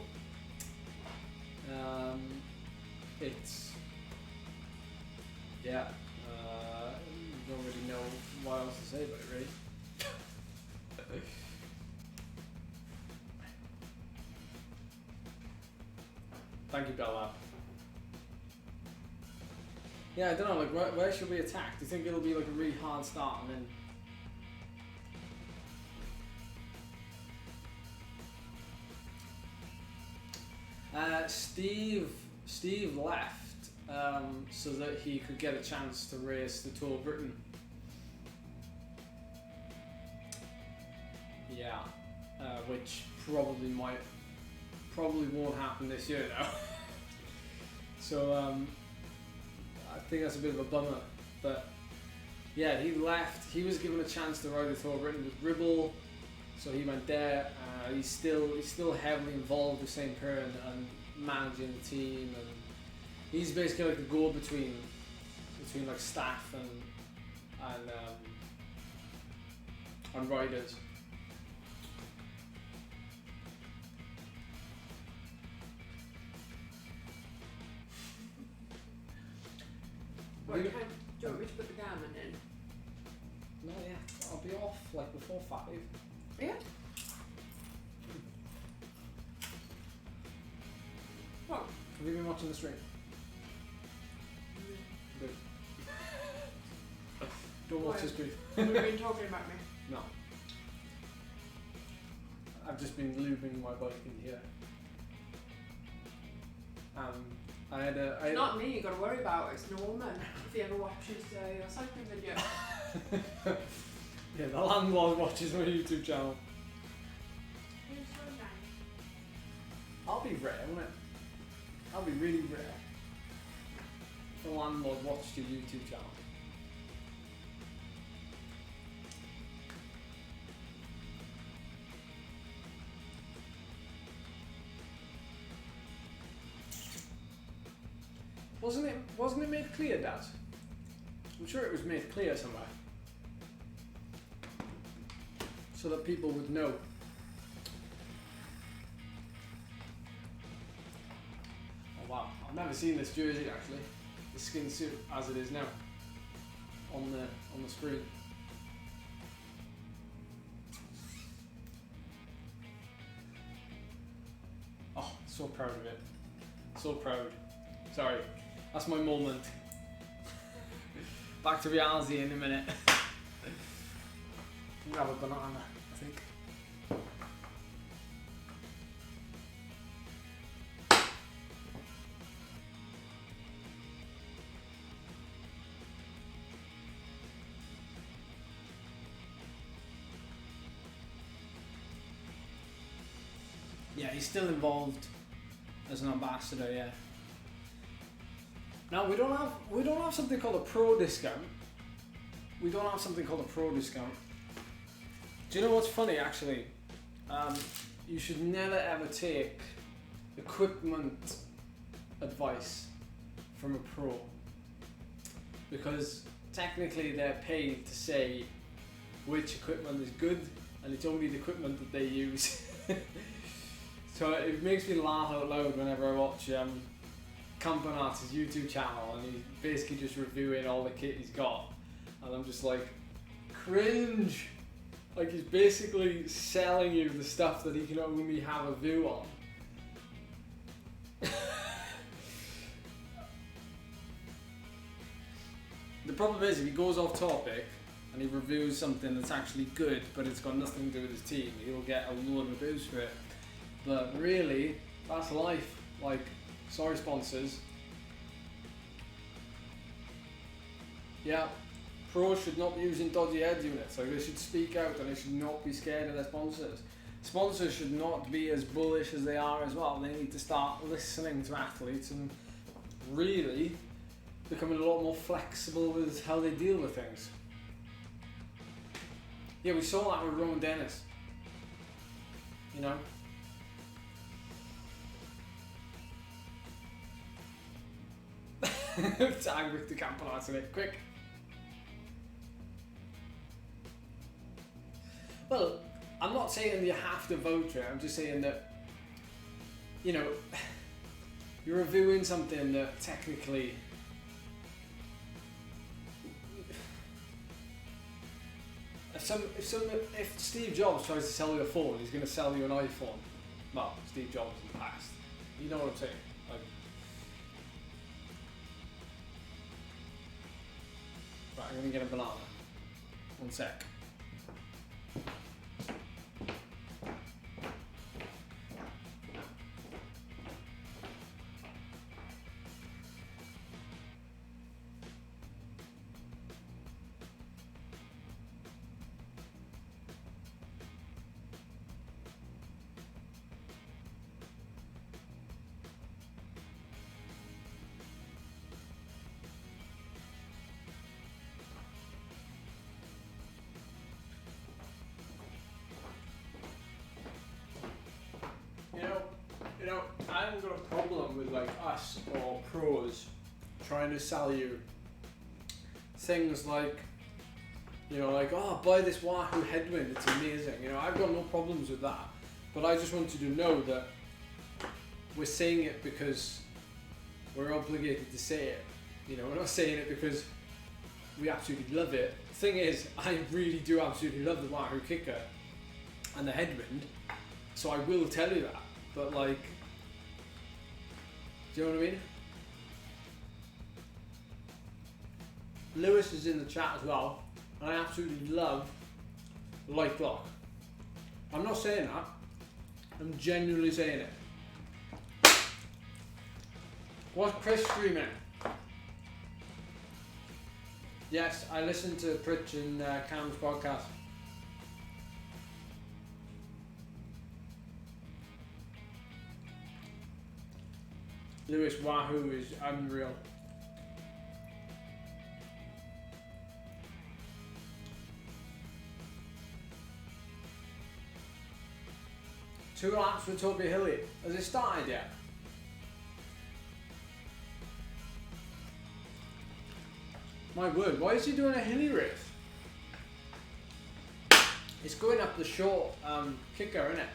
It's yeah, don't really know what else to say about it, really. Thank you, Bella. Yeah, I don't know, like, where should we attack? Do you think it'll be like a really hard start and then... Steve left. So that he could get a chance to race the Tour of Britain. Yeah, which probably won't happen this year now. So I think that's a bit of a bummer. But yeah, he left. He was given a chance to ride the Tour of Britain with Ribble, so he went there. He's still heavily involved with Saint Piran and managing the team, and he's basically like the go-between between like staff and riders. What time do you want me to put the Garmin in? No, yeah, I'll be off like before 5. Yeah. What? Have you been watching the stream? Good. Don't watch the stream. Have you been talking about me? No. I've just been lubing my bike in here. It's not me you got to worry about, it's Norman, if he ever watches your cycling video. Yeah, the landlord watches my YouTube channel. He's so nice. I'll be rare, won't it? I'll be really rare. The landlord watched your YouTube channel. Wasn't it made clear, Dad? I'm sure it was made clear somewhere. So that people would know. Oh wow, I've never seen this jersey actually. The skin suit as it is now. On the screen. Oh, so proud of it. So proud. Sorry. That's my moment. Back to reality in a minute. Grab a banana, I think. Yeah, he's still involved as an ambassador, yeah. Now we don't have something called a pro discount. We don't have something called a pro discount. Do you know what's funny actually? You should never ever take equipment advice from a pro, because technically they're paid to say which equipment is good, and it's only the equipment that they use. So it makes me laugh out loud whenever I watch Campanato's YouTube channel, and he's basically just reviewing all the kit he's got, and I'm just like, cringe. Like, he's basically selling you the stuff that he can only have a view on. The problem is, if he goes off topic and he reviews something that's actually good but it's got nothing to do with his team, he'll get a load of abuse for it. But really, that's life. Like, sorry sponsors. Yeah, pros should not be using dodgy head units. Like, they should speak out and they should not be scared of their sponsors. Sponsors should not be as bullish as they are as well. They need to start listening to athletes and really becoming a lot more flexible with how they deal with things. Yeah, we saw that with Rowan Dennis. You know? Tag Victor Campanat in it, quick. Well, I'm not saying you have to vote for it, I'm just saying that, you know, you're reviewing something that technically if Steve Jobs tries to sell you a phone, he's going to sell you an iPhone. Well, Steve Jobs in the past. You know what I'm saying? Like, right, I'm going to get a banana. One sec. I haven't got a problem with like us or pros trying to sell you things like, you know, like, oh, buy this Wahoo Headwind, it's amazing. You know, I've got no problems with that. But I just want you to know that we're saying it because we're obligated to say it. You know, we're not saying it because we absolutely love it. The thing is, I really do absolutely love the Wahoo Kickr and the Headwind, so I will tell you that. But like, do you know what I mean? Lewis is in the chat as well, and I absolutely love Light Lock. I'm not saying that, I'm genuinely saying it. What's Chris streaming? Yes, I listened to Pritch and Cam's podcast. Lewis, Wahoo is unreal. Two laps for Toby Hilly. Has it started yet? My word, why is he doing a hilly race? It's going up the short Kickr, isn't it?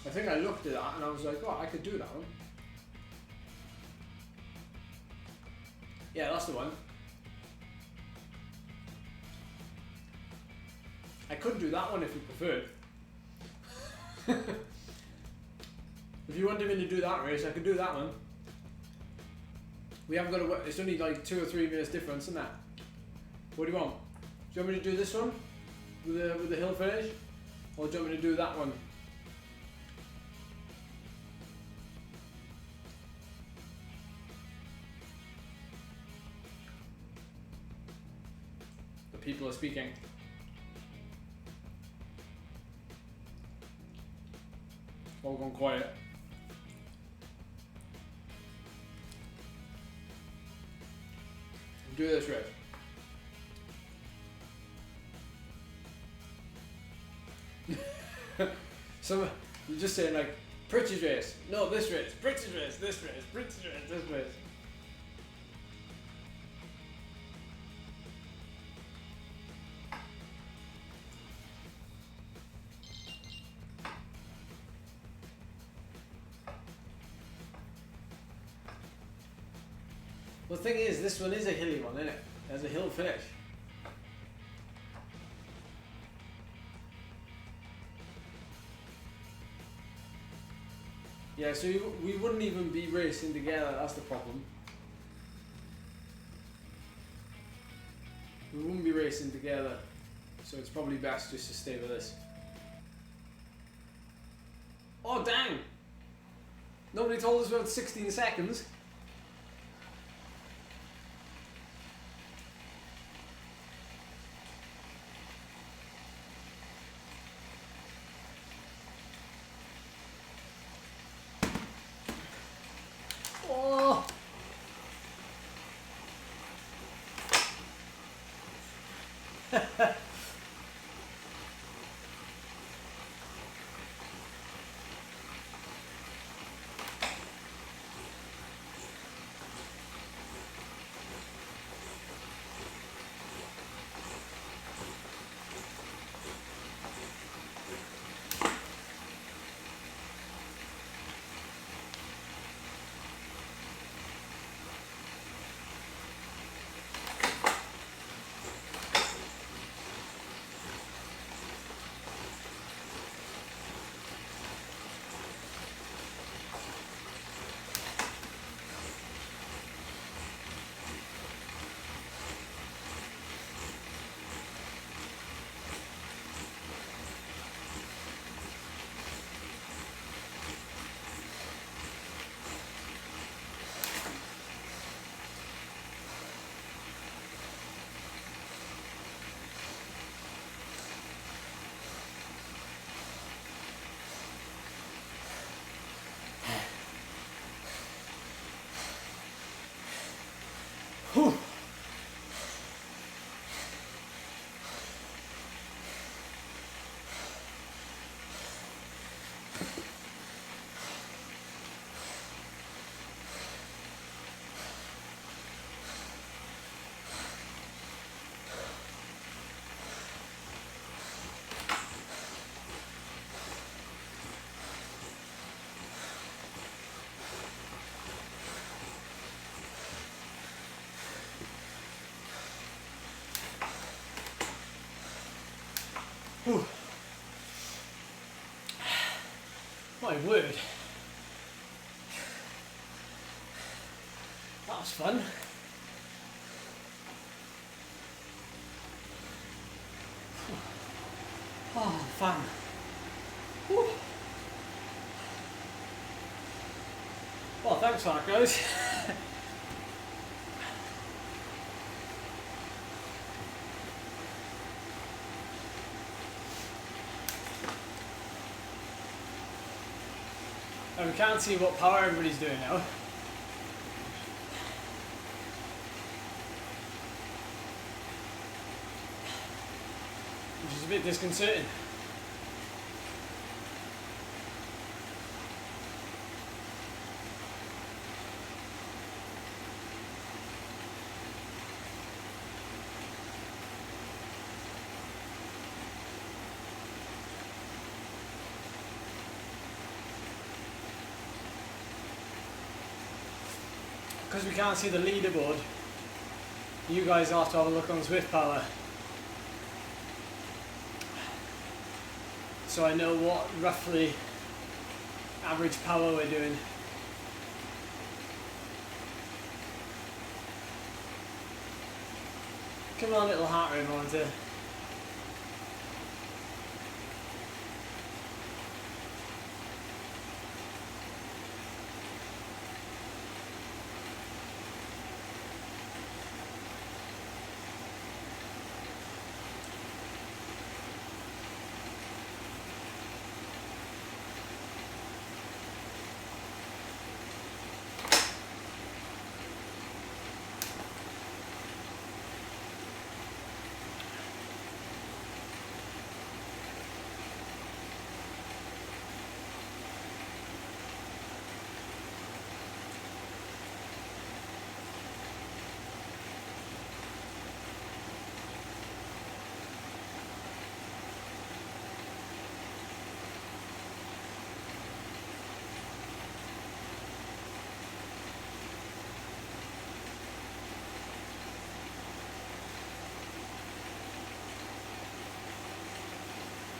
I think I looked at that and I was like, oh, I could do that one. Yeah, that's the one. I could do that one if you preferred. If you wanted me to do that race, I could do that one. We haven't got to work, it's only like 2 or 3 minutes difference, isn't that? What do you want? Do you want me to do this one with the hill finish? Or do you want me to do that one? The people are speaking. All gone quiet. Do this race. Some you're just saying like Pritch's race. No, this race. Pritch's race. This race. Pritch's race. This race. The thing is, this one is a hilly one, isn't it? There's a hill finish. Yeah, so we wouldn't even be racing together, that's the problem. We wouldn't be racing together, so it's probably best just to stay with this. Oh dang! Nobody told us about 16 seconds. Whew. Whew. My word. That was fun. Oh, fun. Whew. Well, thanks for that, guys. And we can't see what power everybody's doing now. Which is a bit disconcerting. Because we can't see the leaderboard, you guys have to have a look on Zwift power. So I know what roughly average power we're doing. Come on, little heart rate monitor.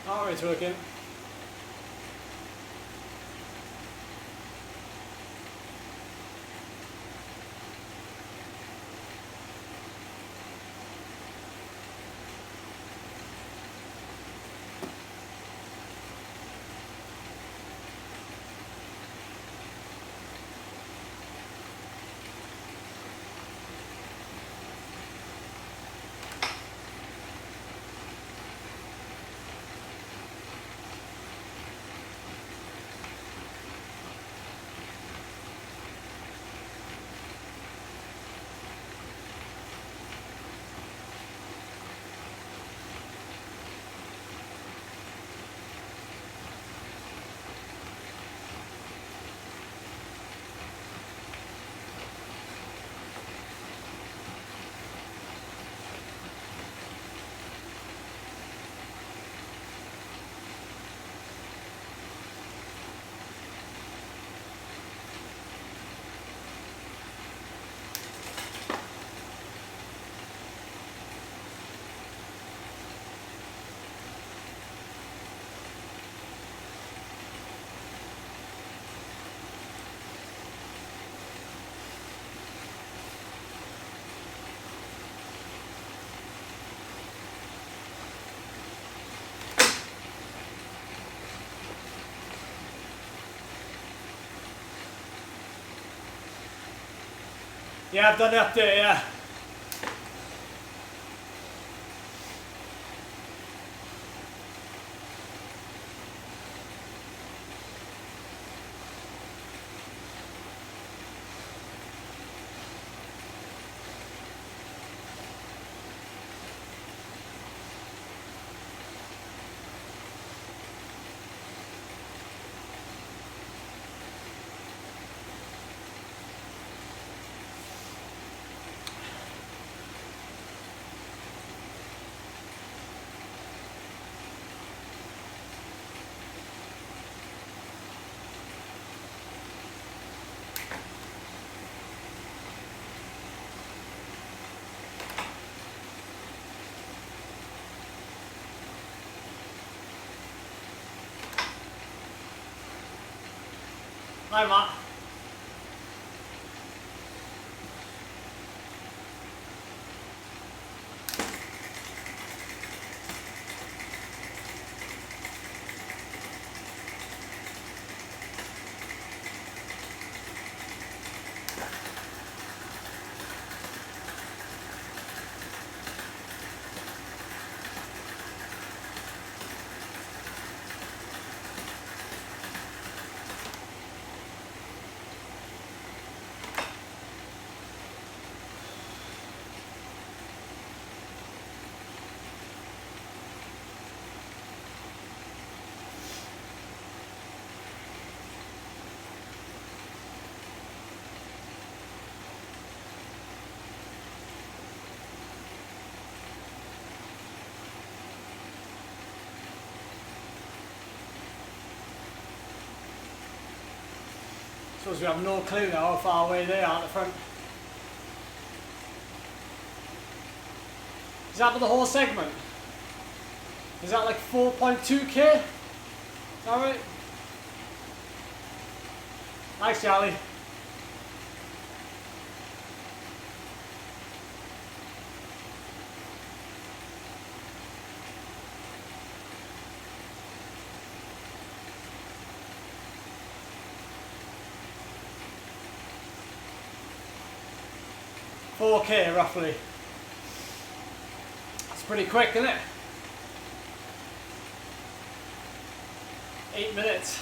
Heart rate's working. Yeah, I've done the update, yeah. Hi, Matt. Suppose we have no clue now how far away they are at the front. Is that for the whole segment? Is that like 4.2k? Is that right? Thanks, Charlie. $4K roughly. That's pretty quick, isn't it? 8 minutes.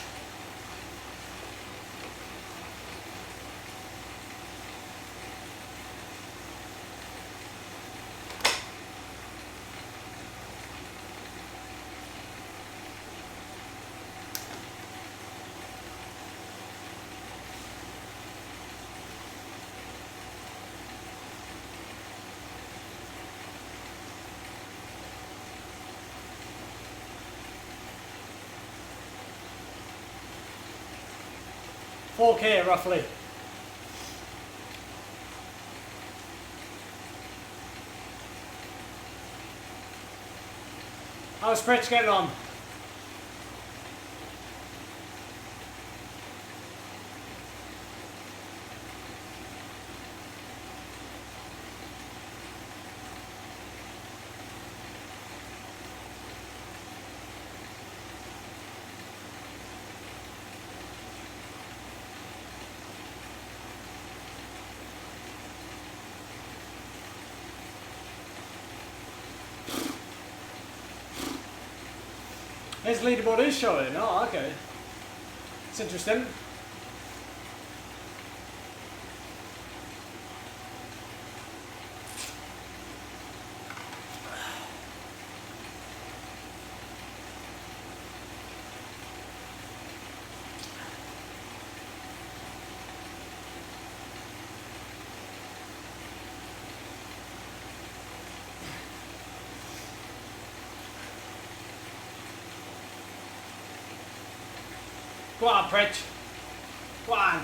$4K roughly. How's Pritch getting on? His leaderboard is showing. Oh, okay. It's interesting. Go on, Pritch. Go on.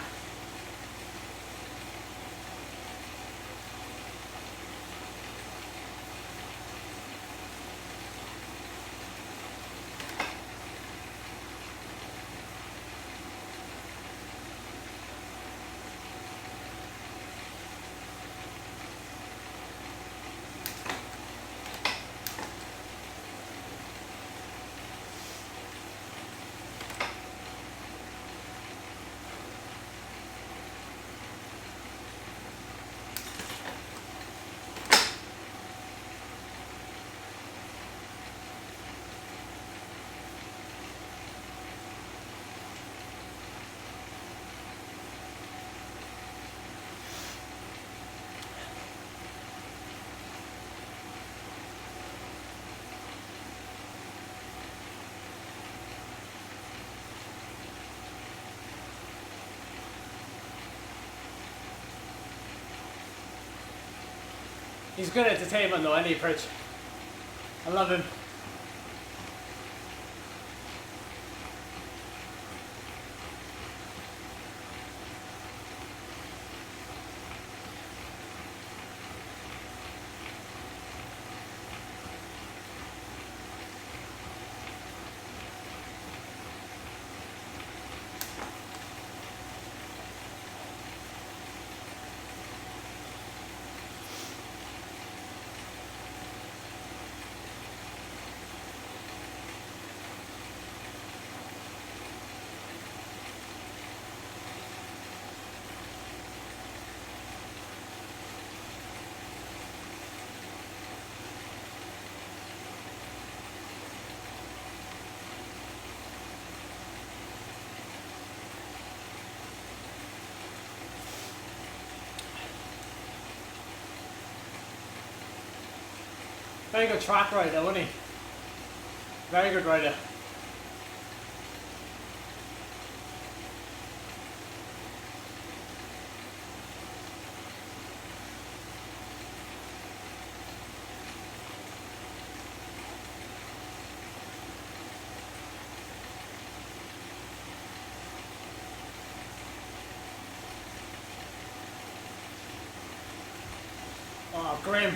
He's good entertainment though, isn't he, Pritch? I love him. Very good track rider, wasn't he? Very good rider. Oh, grim.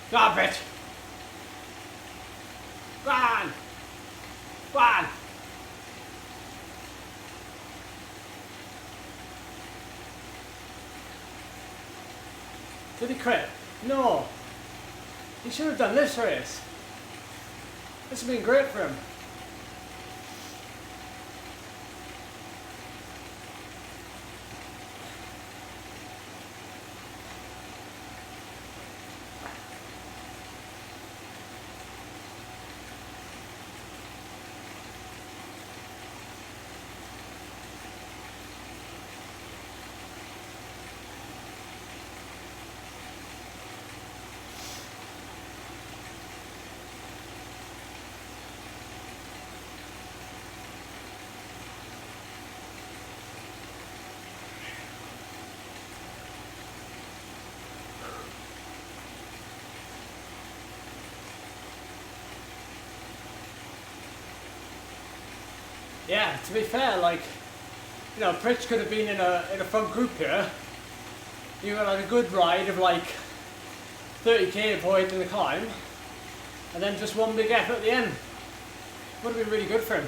Stop it. Run! Run! Did he quit? No. He should have done this race. This would have been great for him. Yeah, to be fair, like, you know, Pritch could have been in a front group here. You got like a good ride of like 30k point in the climb, and then just one big effort at the end. Would have been really good for him.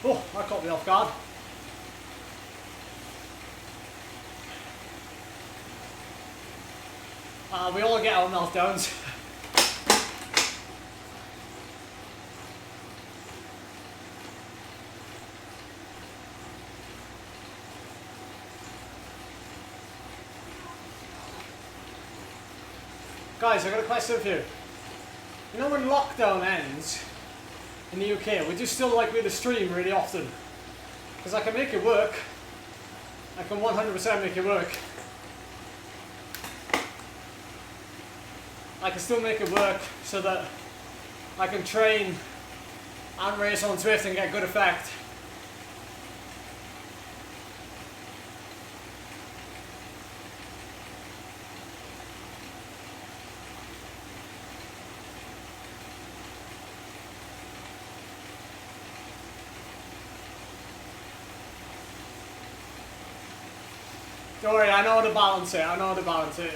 Oh, that caught me off guard. We all get our meltdowns. Guys, I've got a question for you. You know when lockdown ends in the UK, would you still like me to stream really often? Because I can make it work. I can 100% make it work. I can still make it work so that I can train and race on Zwift and get good effect. Don't worry, I know how to balance it, I know how to balance it.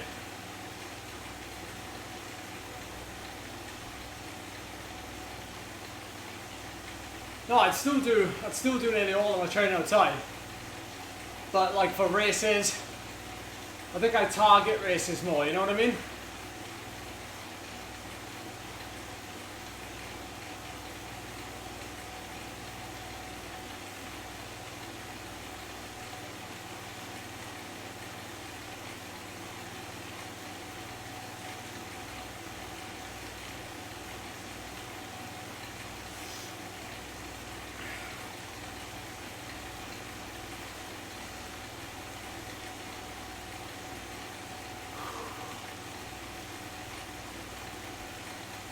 No, I'd still do nearly all of my training outside. But like for races, I think I target races more, you know what I mean?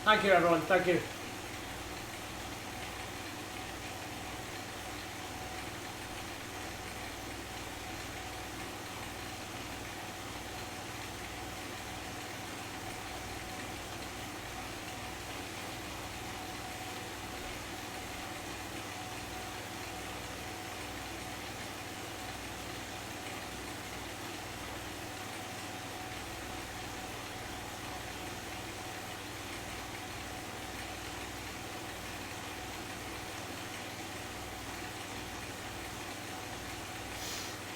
Thank you everyone, thank you.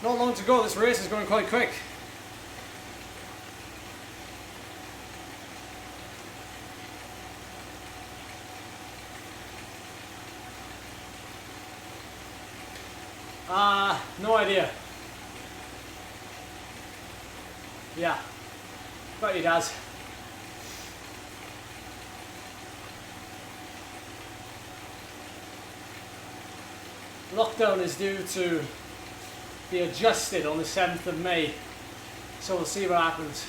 Not long to go, this race is going quite quick. No idea. Yeah, but he does. Lockdown is due to be adjusted on the 7th of May, so we'll see what happens.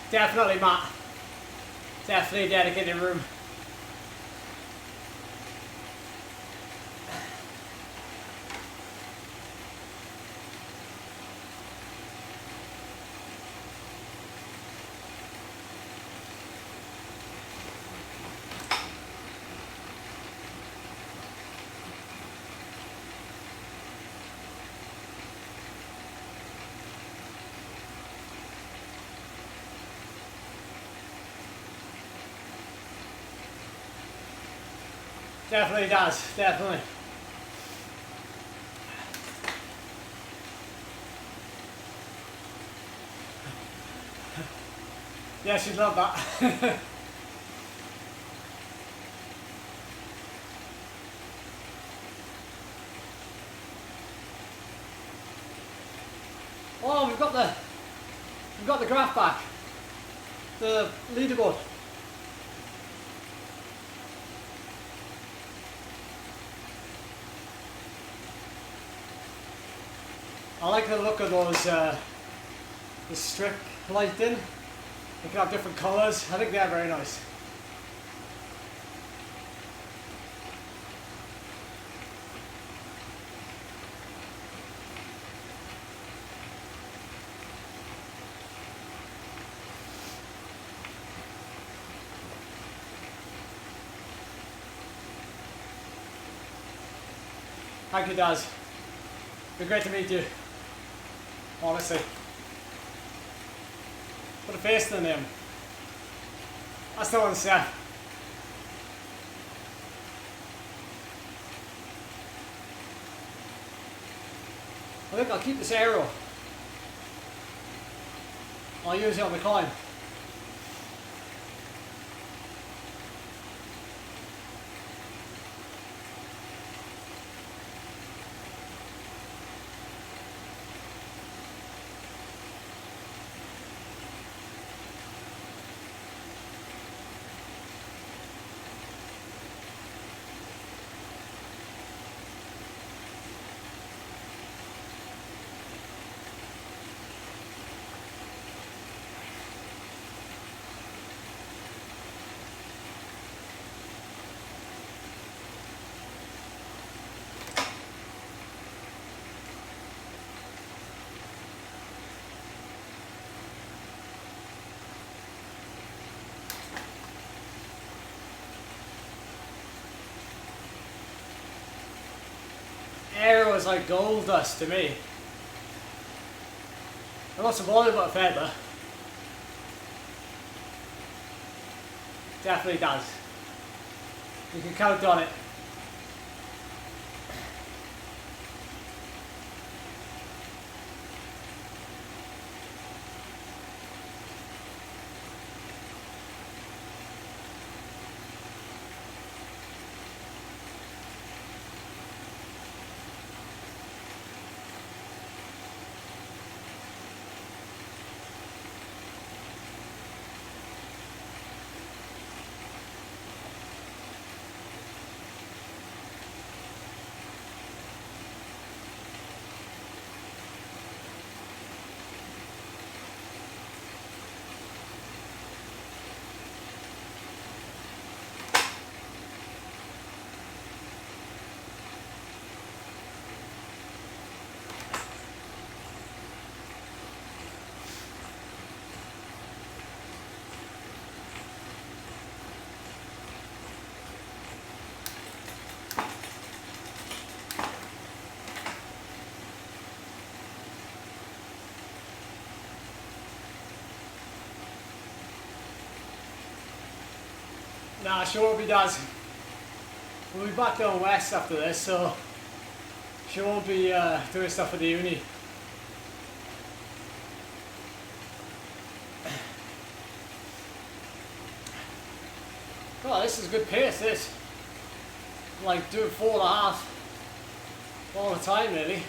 Definitely, Matt. Definitely a dedicated room. Definitely does, definitely. Yeah, she'd love that. Oh, we've got the graph back. The leaderboard. I like the look of those, the strip lighting. They can have different colours. I think they're very nice. Thank you, Daz. It's been great to meet you. Honestly. Put a face to the name. I still want to say. I think I'll keep this aero. I'll use it on the climb. Aero is like gold dust to me. I'm not so bothered about a feather. Definitely does. You can count on it. Nah, she won't be, Dad. We'll be back down west after this, so she won't be doing stuff at the uni. Oh, this is a good pace, this. Like doing 4.5 all the time, really.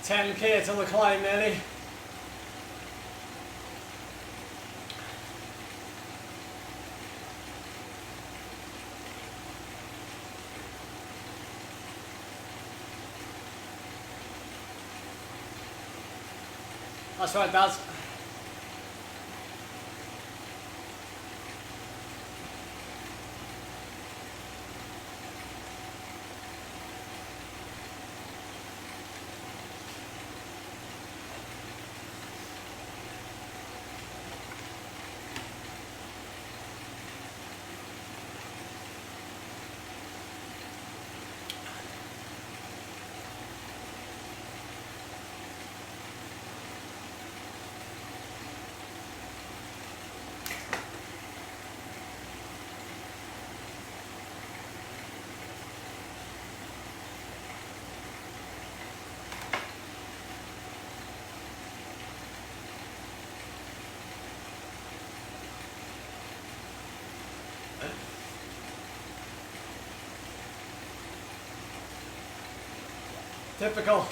$10K till the climb, nearly. That's right, Dad. Typical.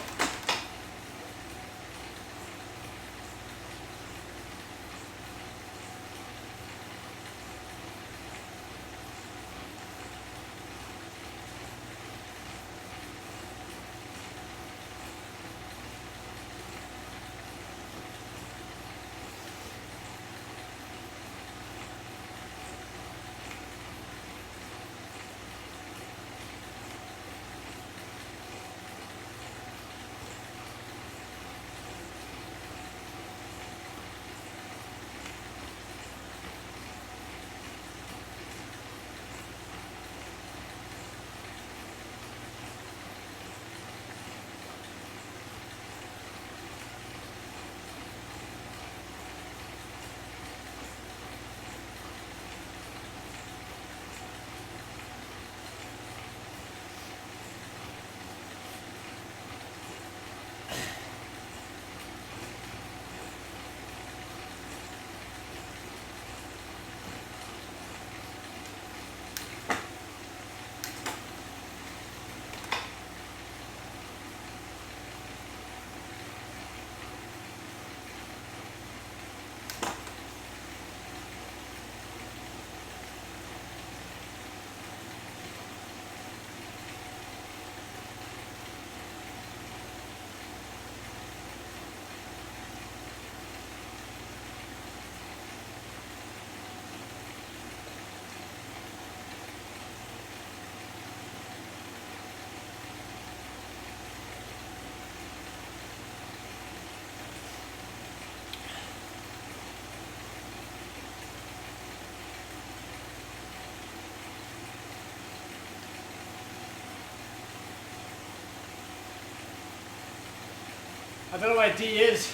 I don't know where D is.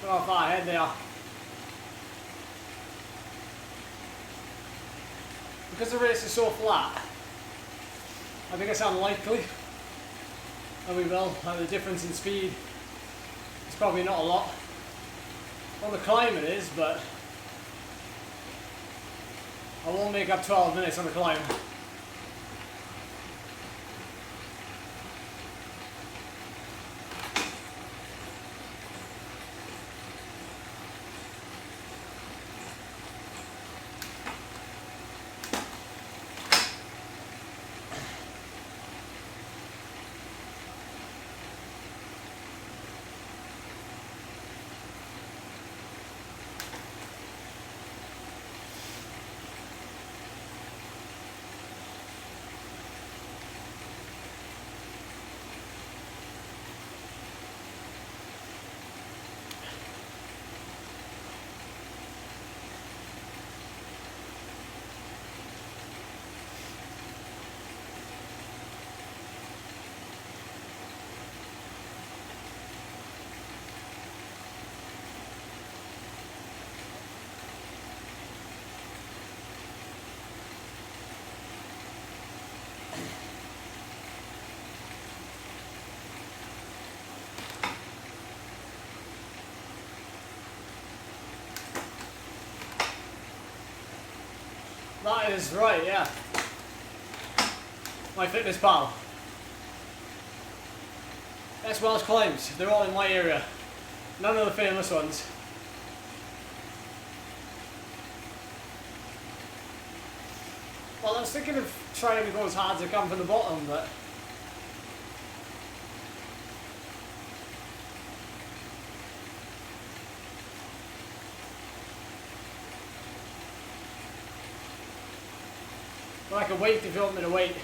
Don't know how far ahead they are. because the race is so flat, I think it's unlikely that we will. The difference in speed is probably not a lot. On the climb it is, but I won't make up 12 minutes on the climb. That is right, yeah. My fitness pal. That's Welsh climbs. They're all in my area. None of the famous ones. Well, I was thinking of trying to go as hard as I can from the bottom, but I can wait if you want me to wait.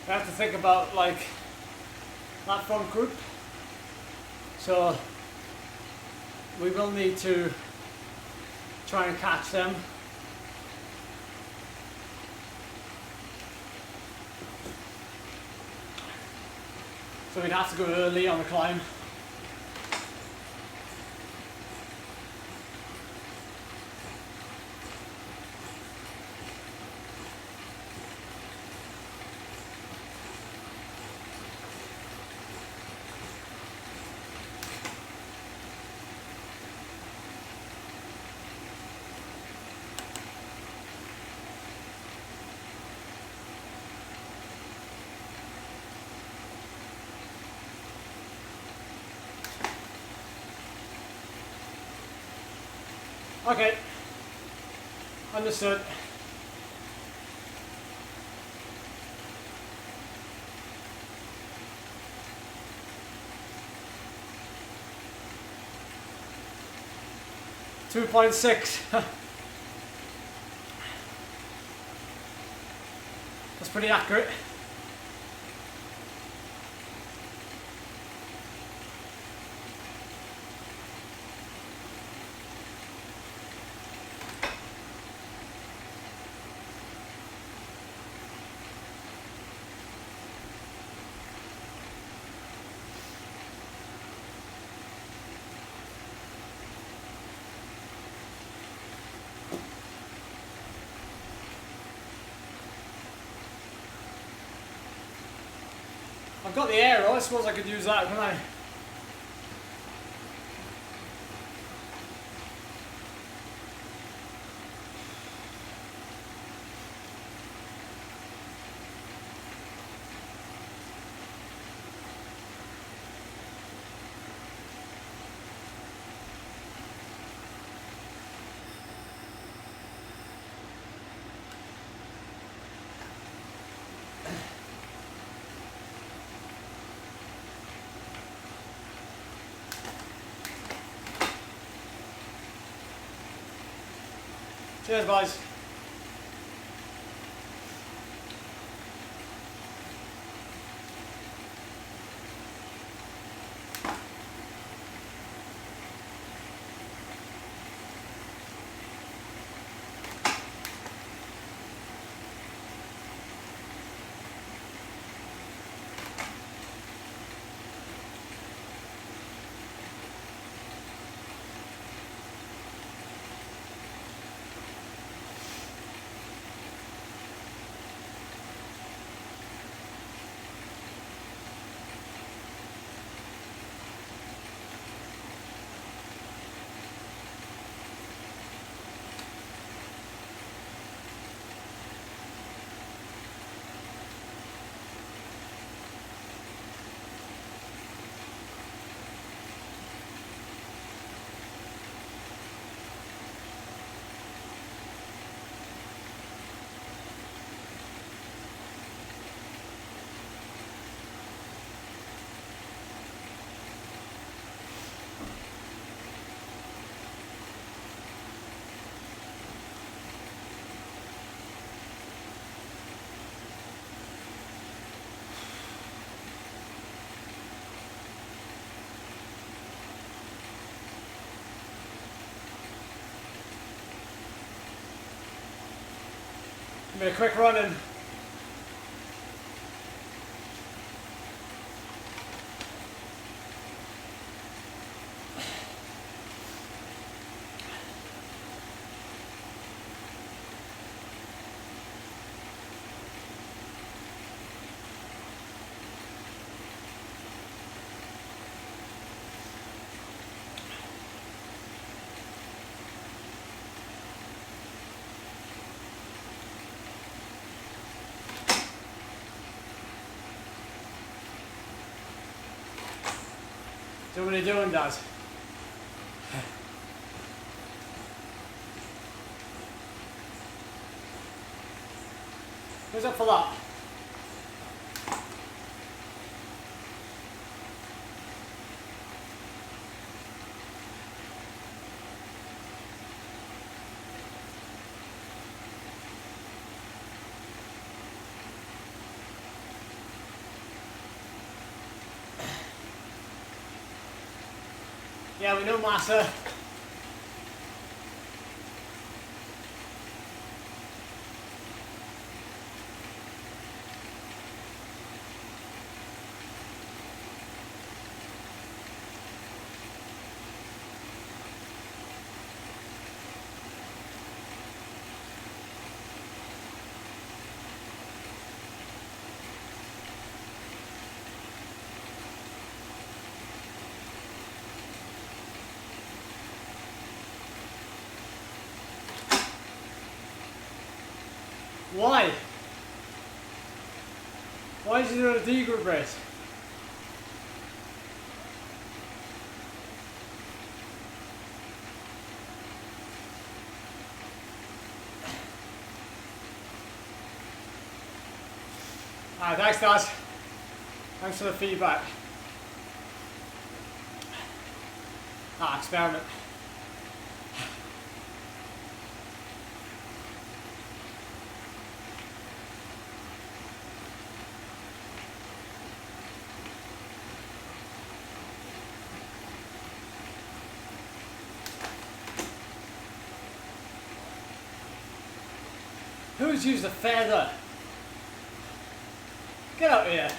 I have to think about like that front group, so we will need to try and catch them. So we'd have to go early on the climb. Okay, understood. .6. That's pretty accurate. I've got the arrow, I suppose I could use that, couldn't I? Cheers, boys. Give me a quick run in. So what are you doing, Dad? Who's up for that? Yeah, we know Massa. Why? Why did you do a D group race? Alright, thanks guys. Thanks for the feedback. Experiment. Who's used a feather? Get out here.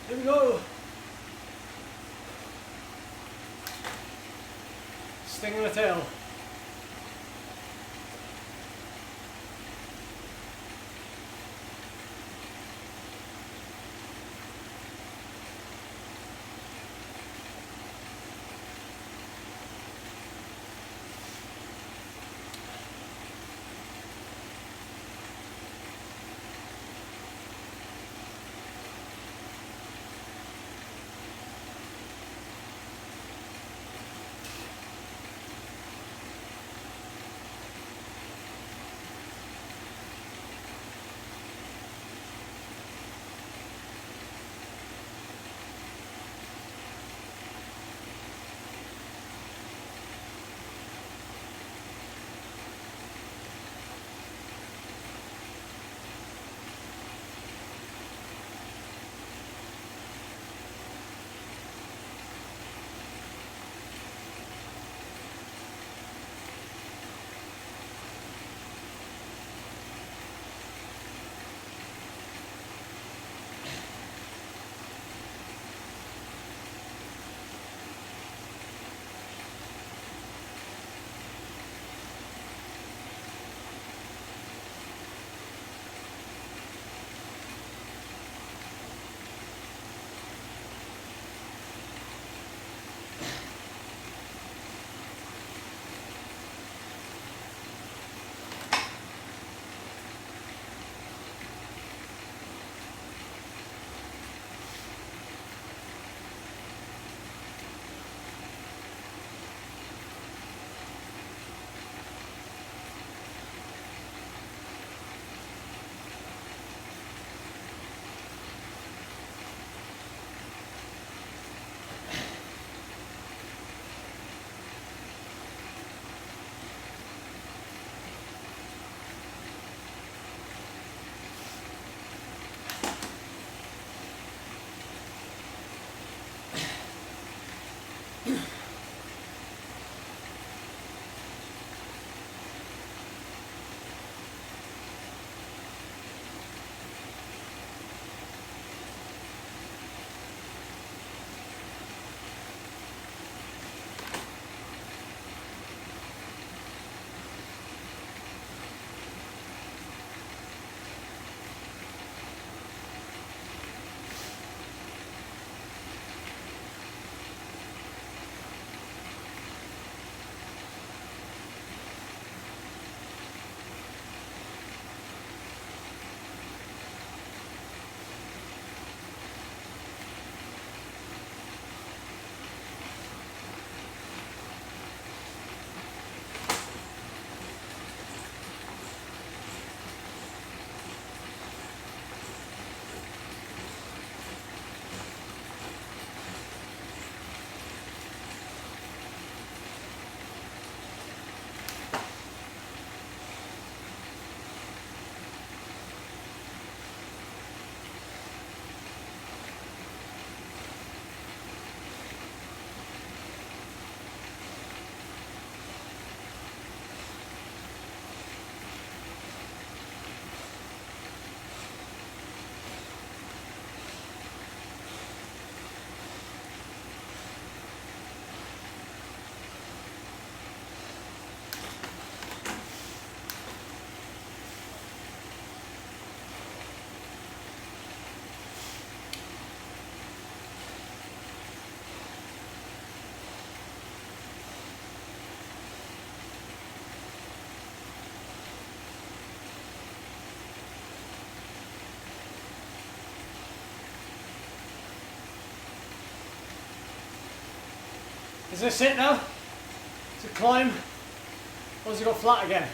Here we go. Sting on the tail. Is this it now? Is it climb? Or does it go flat again?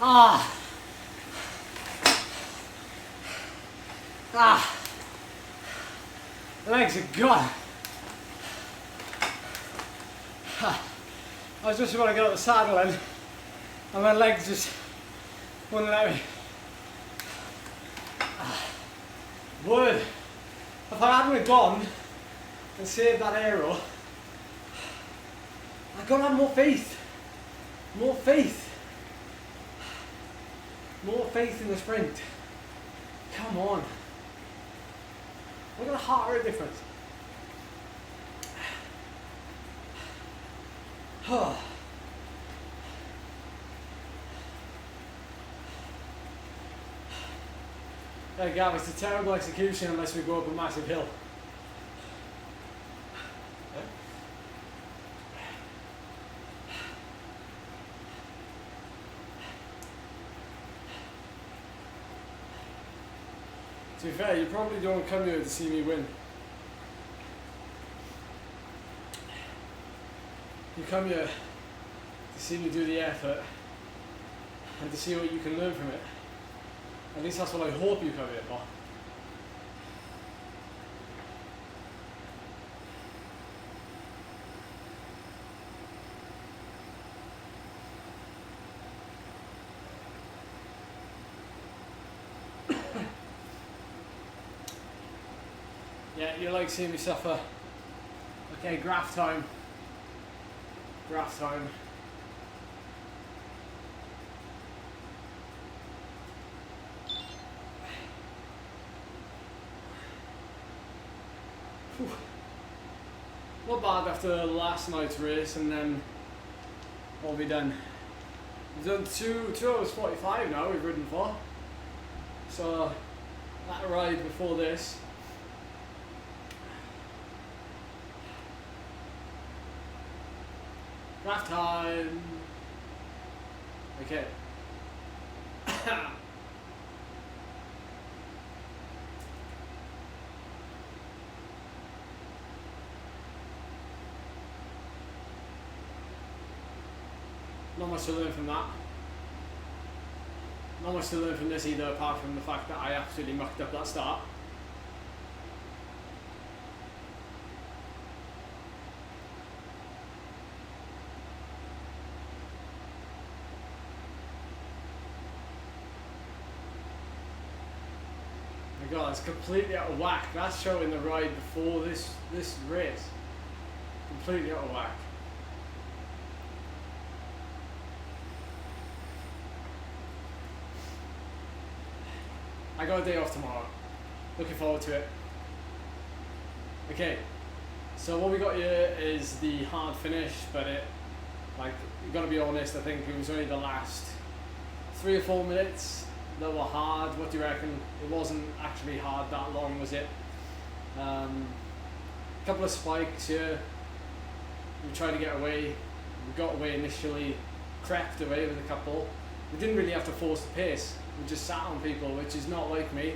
Ah. Ah. Legs are gone. I was just about to get out the saddle and my legs just wouldn't let me. Word. If I hadn't gone and saved that aero, I've got to have more faith. More faith. More faith in the sprint. Come on. Look at the heart rate difference. There, Gav, it's a terrible execution unless we go up a massive hill. To be fair, you probably don't come here to see me win. You come here to see me do the effort and to see what you can learn from it. At least that's what I hope you come here for. Yeah, you like seeing me suffer. Okay, graph time. Graph time. Whew. Not bad after last night's race, and then what have we done? We've done 2 hours 45 now, we've ridden for. So that ride before this. Graph time. Okay. Not much to learn from that. Not much to learn from this either, apart from the fact that I absolutely mucked up that start. God, it's completely out of whack. That's showing the ride before this race. Completely out of whack. I got a day off tomorrow. Looking forward to it. Okay, so what we got here is the hard finish, but you gotta be honest, I think it was only the last 3 or 4 minutes that were hard. What do you reckon? It wasn't actually hard that long, was it? A couple of spikes here. We tried to get away. We got away initially, crept away with a couple. We didn't really have to force the pace. We just sat on people, which is not like me.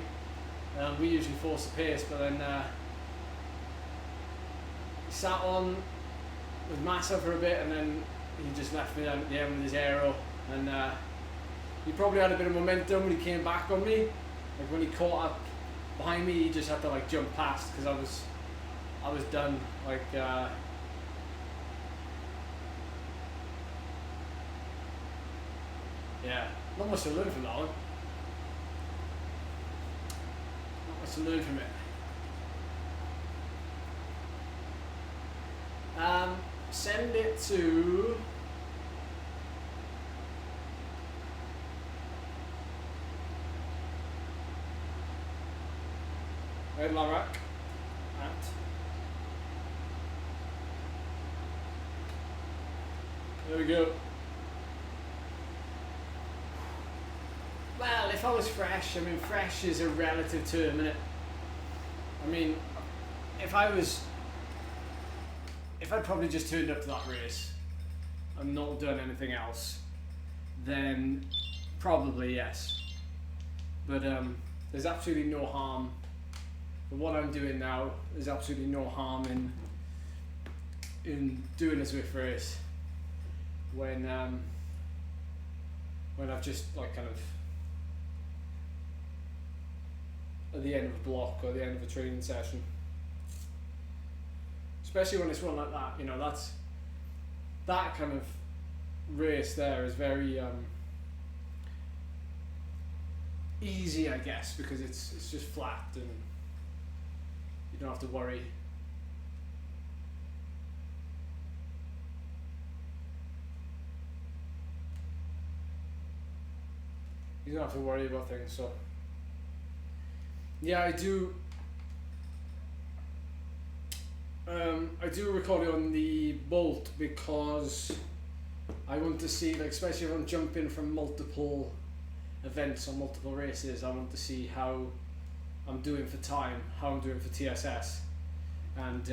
We usually force the pace, but then he sat on with Massa for a bit, and then he just left me down at the end with his aero. And he probably had a bit of momentum when he came back on me. Like when he caught up behind me, he just had to like jump past because I was done. Like yeah, not much to learn from that one. Not much to learn from it. Send it to. Red Larak at there we go. Well, if I was fresh, I mean fresh is a relative term, isn't it? I mean if I'd probably just turned up to that race and not done anything else, then probably yes. But there's absolutely no harm. But what I'm doing now, there's absolutely no harm in doing a Zwift race when when I've just like kind of at the end of a block or the end of a training session. Especially when it's one like that, you know, that kind of race there is very easy, I guess, because it's just flat and you don't have to worry. You don't have to worry about things, so yeah, I do record it on the Bolt because I want to see, like, especially if I'm jumping from multiple events or multiple races, I want to see how I'm doing for time, how I'm doing for TSS, and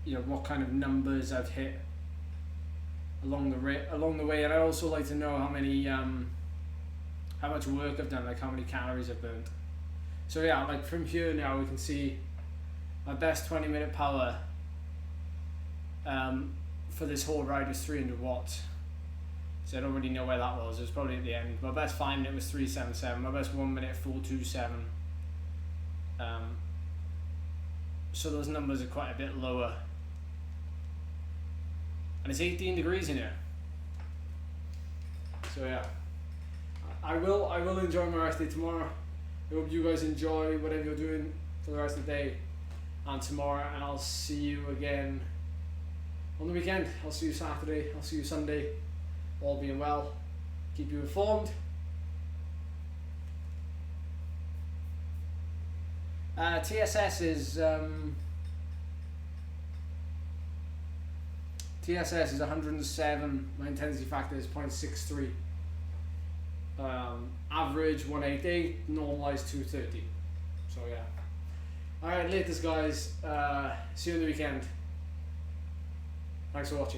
you know, what kind of numbers I've hit along the way, and I also like to know how many how much work I've done, like how many calories I've burnt. So yeah, like from here now we can see my best 20-minute power for this whole ride was 300 watts. So I don't really know where that was. It was probably at the end. My best 5-minute was 377. My best 1 minute 427. So those numbers are quite a bit lower. And it's 18 degrees in here. So yeah, I will enjoy my rest day tomorrow. I hope you guys enjoy whatever you're doing for the rest of the day and tomorrow, and I'll see you again on the weekend. I'll see you Saturday, I'll see you Sunday, all being well. Keep you informed. TSS is 107. My intensity factor is 0.63. Average 188, normalized 230. So yeah. Alright, latest guys. See you on the weekend. Thanks for watching.